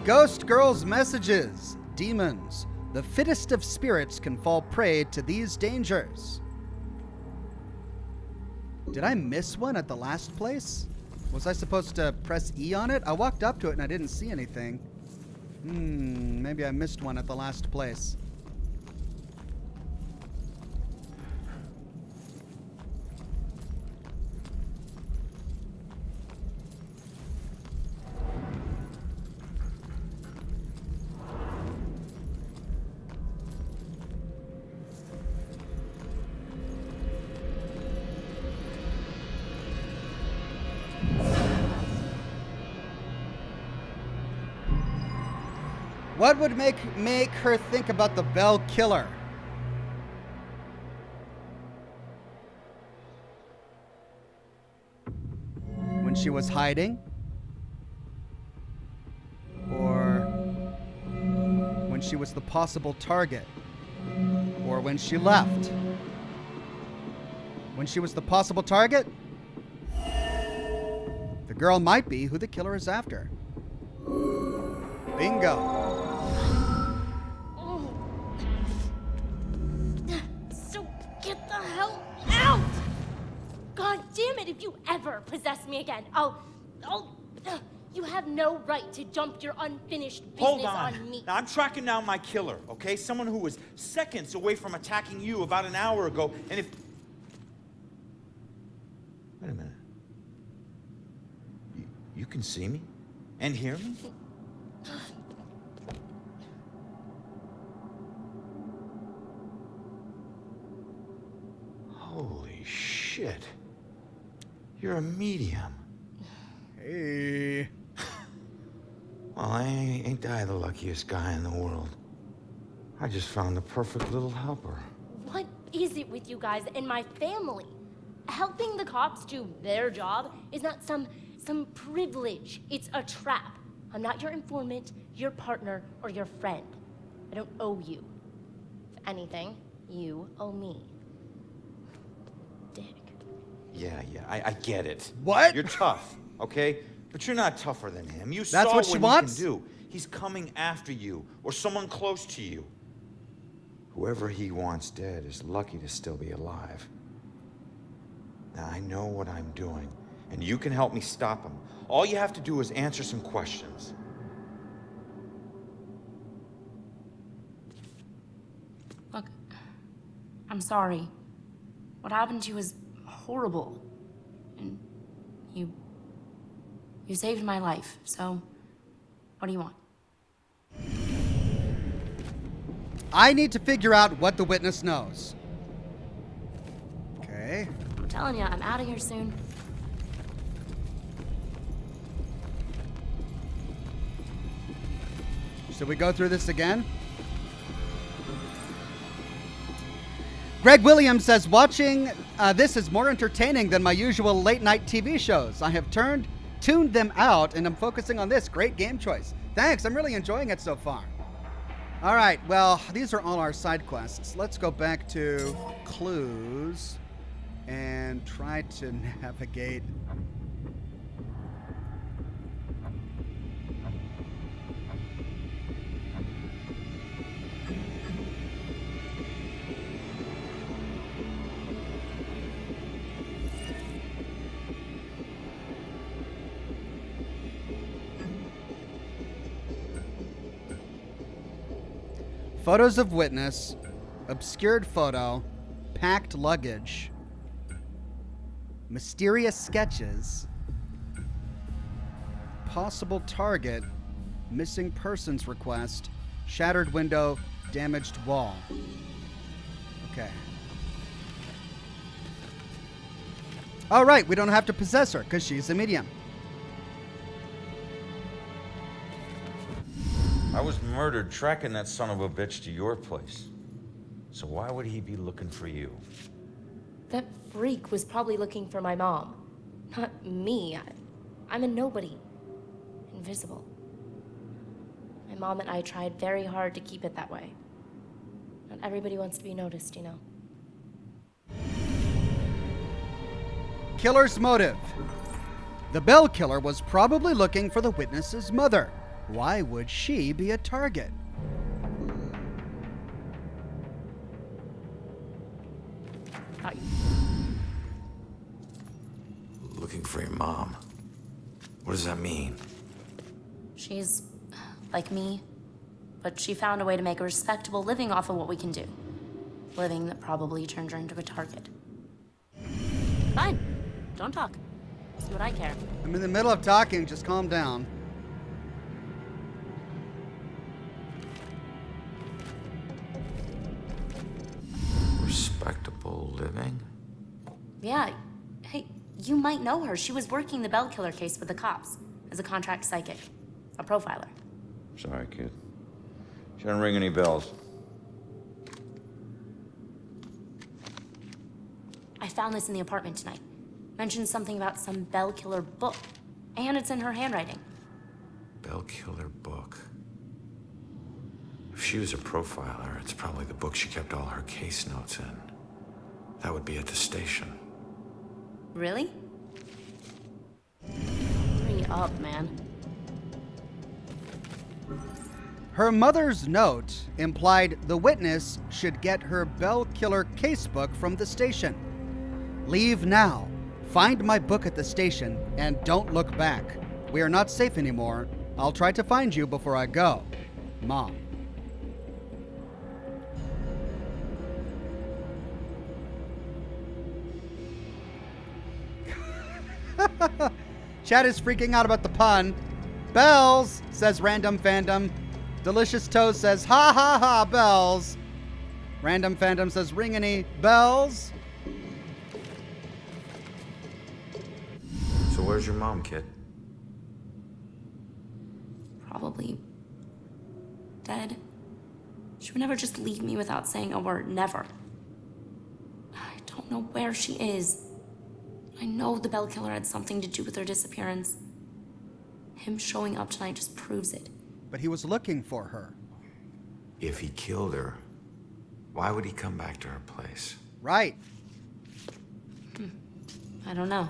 Ghost Girl's messages. Demons. The fittest of spirits can fall prey to these dangers. Did I miss one at the last place? Was I supposed to press E on it? I walked up to it and I didn't see anything. Maybe I missed one at the last place. What would make her think about the Bell Killer? When she was hiding? Or when she was the possible target? Or when she left? When she was the possible target? The girl might be who the killer is after. Bingo. God damn it, if you ever possess me again, you have no right to dump your unfinished business on me. Now, I'm tracking down my killer, okay? Someone who was seconds away from attacking you about an hour ago, and if... Wait a minute. You can see me? And hear me? Holy shit. You're a medium. Hey. Well, ain't I the luckiest guy in the world? I just found the perfect little helper. What is it with you guys and my family? Helping the cops do their job is not some privilege. It's a trap. I'm not your informant, your partner, or your friend. I don't owe you. If anything, you owe me. Yeah, I get it. What? You're tough, okay? But you're not tougher than him. You That's saw what she he wants? can do. He's coming after you, or someone close to you. Whoever he wants dead is lucky to still be alive. Now, I know what I'm doing, and you can help me stop him. All you have to do is answer some questions. Look, I'm sorry. What happened to you was horrible. And you saved my life, so what do you want? I need to figure out what the witness knows. Okay. I'm telling you, I'm out of here soon. Should we go through this again? Greg Williams says, watching this is more entertaining than my usual late night TV shows. I have tuned them out and I'm focusing on this. Great game choice. Thanks, I'm really enjoying it so far. All right, well, these are all our side quests. Let's go back to clues and try to navigate. Photos of witness. Obscured photo. Packed luggage. Mysterious sketches. Possible target. Missing persons request. Shattered window. Damaged wall. Okay. All right, we don't have to possess her because she's a medium. I was murdered tracking that son of a bitch to your place. So why would he be looking for you? That freak was probably looking for my mom. Not me. I'm a nobody. Invisible. My mom and I tried very hard to keep it that way. Not everybody wants to be noticed, you know. Killer's motive. The Bell Killer was probably looking for the witness's mother. Why would she be a target? Looking for your mom. What does that mean? She's like me, but she found a way to make a respectable living off of what we can do. Living that probably turned her into a target. Fine. Don't talk. See what I care. I'm in the middle of talking. Just calm down. Respectable living? Yeah. Hey, you might know her. She was working the Bell Killer case with the cops as a contract psychic. A profiler. Sorry, kid. She doesn't ring any bells. I found this in the apartment tonight. Mentioned something about some Bell Killer book. And it's in her handwriting. Bell Killer book. If she was a profiler, it's probably the book she kept all her case notes in. That would be at the station. Really? Hurry up, man. Her mother's note implied the witness should get her Bell Killer casebook from the station. Leave now. Find my book at the station and don't look back. We are not safe anymore. I'll try to find you before I go. Mom. Chat is freaking out about the pun. Bells, says Random Fandom. Delicious Toast says, ha ha ha, bells. Random Fandom says, ring any bells? So where's your mom, kid? Probably dead. She would never just leave me without saying a word. Never. I don't know where she is. I know the Bell Killer had something to do with her disappearance. Him showing up tonight just proves it. But he was looking for her. If he killed her, why would he come back to her place? Right. I don't know.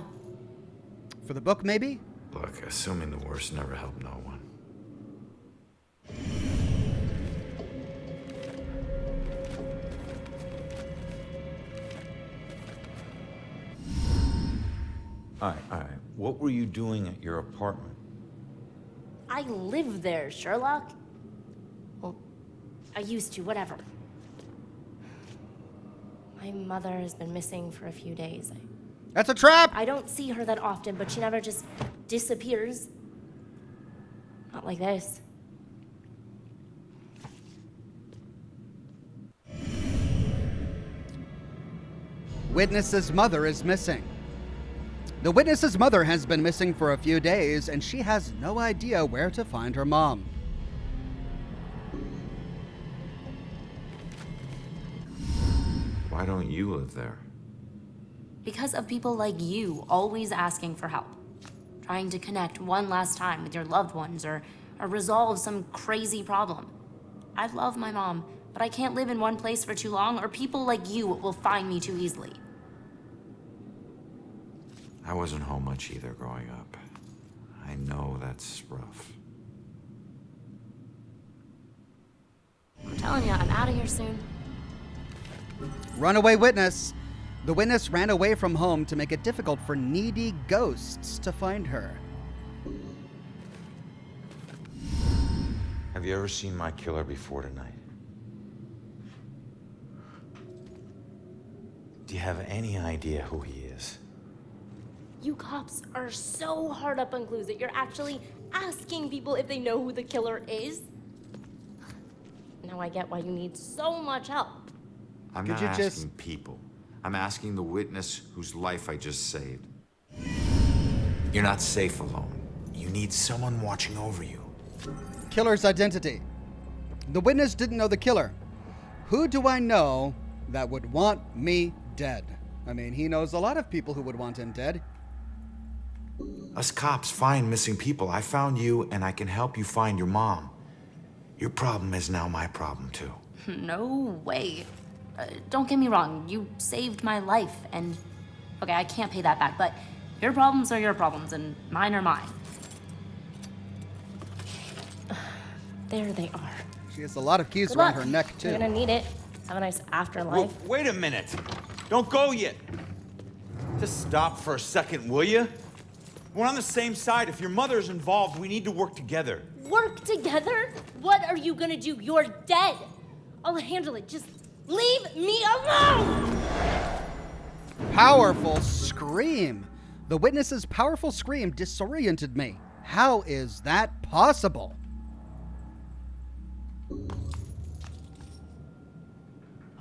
For the book, maybe? Look, assuming the worst never helped no one. All right. What were you doing at your apartment? I live there, Sherlock. Well, I used to, whatever. My mother has been missing for a few days. That's a trap! I don't see her that often, but she never just disappears. Not like this. Witness's mother is missing. The witness's mother has been missing for a few days, and she has no idea where to find her mom. Why don't you live there? Because of people like you always asking for help. Trying to connect one last time with your loved ones or resolve some crazy problem. I love my mom, but I can't live in one place for too long or people like you will find me too easily. I wasn't home much either growing up. I know that's rough. I'm telling you, I'm out of here soon. Runaway witness. The witness ran away from home to make it difficult for needy ghosts to find her. Have you ever seen my killer before tonight? Do you have any idea who he is? You cops are so hard up on clues that you're actually asking people if they know who the killer is. Now I get why you need so much help. I'm not asking people. I'm asking the witness whose life I just saved. You're not safe alone. You need someone watching over you. Killer's identity. The witness didn't know the killer. Who do I know that would want me dead? I mean, he knows a lot of people who would want him dead. Us cops find missing people. I found you, and I can help you find your mom. Your problem is now my problem, too. No way. Don't get me wrong, you saved my life, and okay, I can't pay that back, but your problems are your problems, and mine are mine. There they are. She has a lot of keys Good around luck. her neck, too. You're gonna need it. Have a nice afterlife. Wait a minute. Don't go yet. Just stop for a second, will you? We're on the same side. If your mother's involved, we need to work together. Work together? What are you gonna do? You're dead. I'll handle it. Just leave me alone! Powerful scream. The witness's powerful scream disoriented me. How is that possible?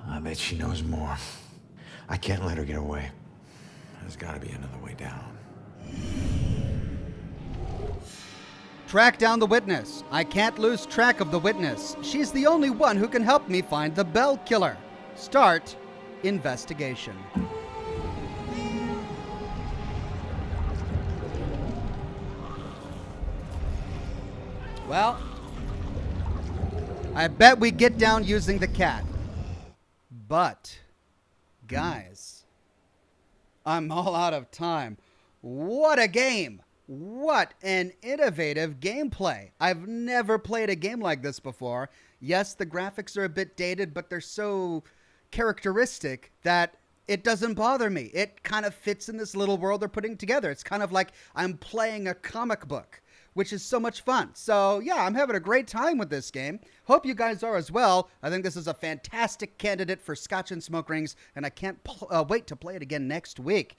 I bet she knows more. I can't let her get away. There's gotta be another way down. Track down the witness. I can't lose track of the witness. She's the only one who can help me find the Bell Killer. Start investigation. Well, I bet we get down using the cat. But, guys, I'm all out of time. What a game! What an innovative gameplay. I've never played a game like this before. Yes, the graphics are a bit dated, but they're so characteristic that it doesn't bother me. It kind of fits in this little world they're putting together. It's kind of like I'm playing a comic book, which is so much fun. So yeah, I'm having a great time with this game. Hope you guys are as well. I think this is a fantastic candidate for Scotch and Smoke Rings, and I can't wait to play it again next week.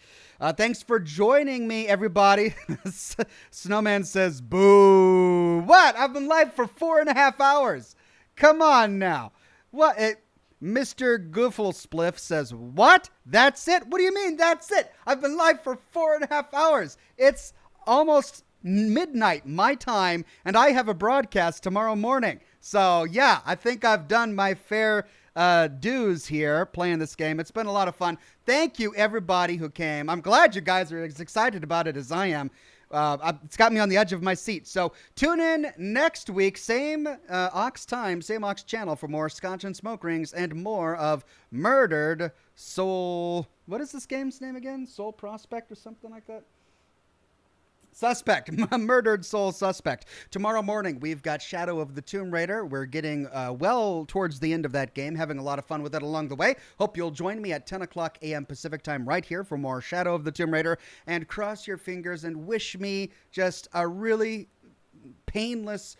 Thanks for joining me, everybody. Snowman says, boo. What? I've been live for 4.5 hours. Come on now. What? Mr. Gooflespliff says, what? That's it? What do you mean, that's it? I've been live for 4.5 hours. It's almost midnight my time, and I have a broadcast tomorrow morning. So yeah, I think I've done my fair dues here playing this game. It's been a lot of fun. Thank you, everybody who came. I'm glad you guys are as excited about it as I am. It's got me on the edge of my seat. So tune in next week, same Ox time, same Ox channel for more Scotch and Smoke Rings and more of Murdered Soul. What is this game's name again? Soul Prospect or something like that? Suspect. Murdered Soul Suspect. Tomorrow morning, we've got Shadow of the Tomb Raider. We're getting well towards the end of that game, having a lot of fun with it along the way. Hope you'll join me at 10 o'clock a.m. Pacific time right here for more Shadow of the Tomb Raider. And cross your fingers and wish me just a really painless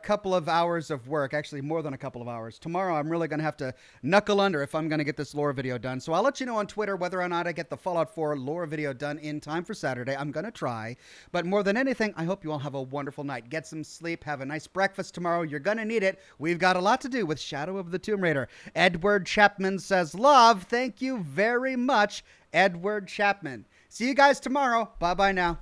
couple of hours of work, actually more than a couple of hours. Tomorrow I'm really going to have to knuckle under if I'm going to get this lore video done. So I'll let you know on Twitter whether or not I get the Fallout 4 lore video done in time for Saturday. I'm going to try. But more than anything, I hope you all have a wonderful night. Get some sleep. Have a nice breakfast tomorrow. You're going to need it. We've got a lot to do with Shadow of the Tomb Raider. Edward Chapman says, love. Thank you very much, Edward Chapman. See you guys tomorrow. Bye-bye now.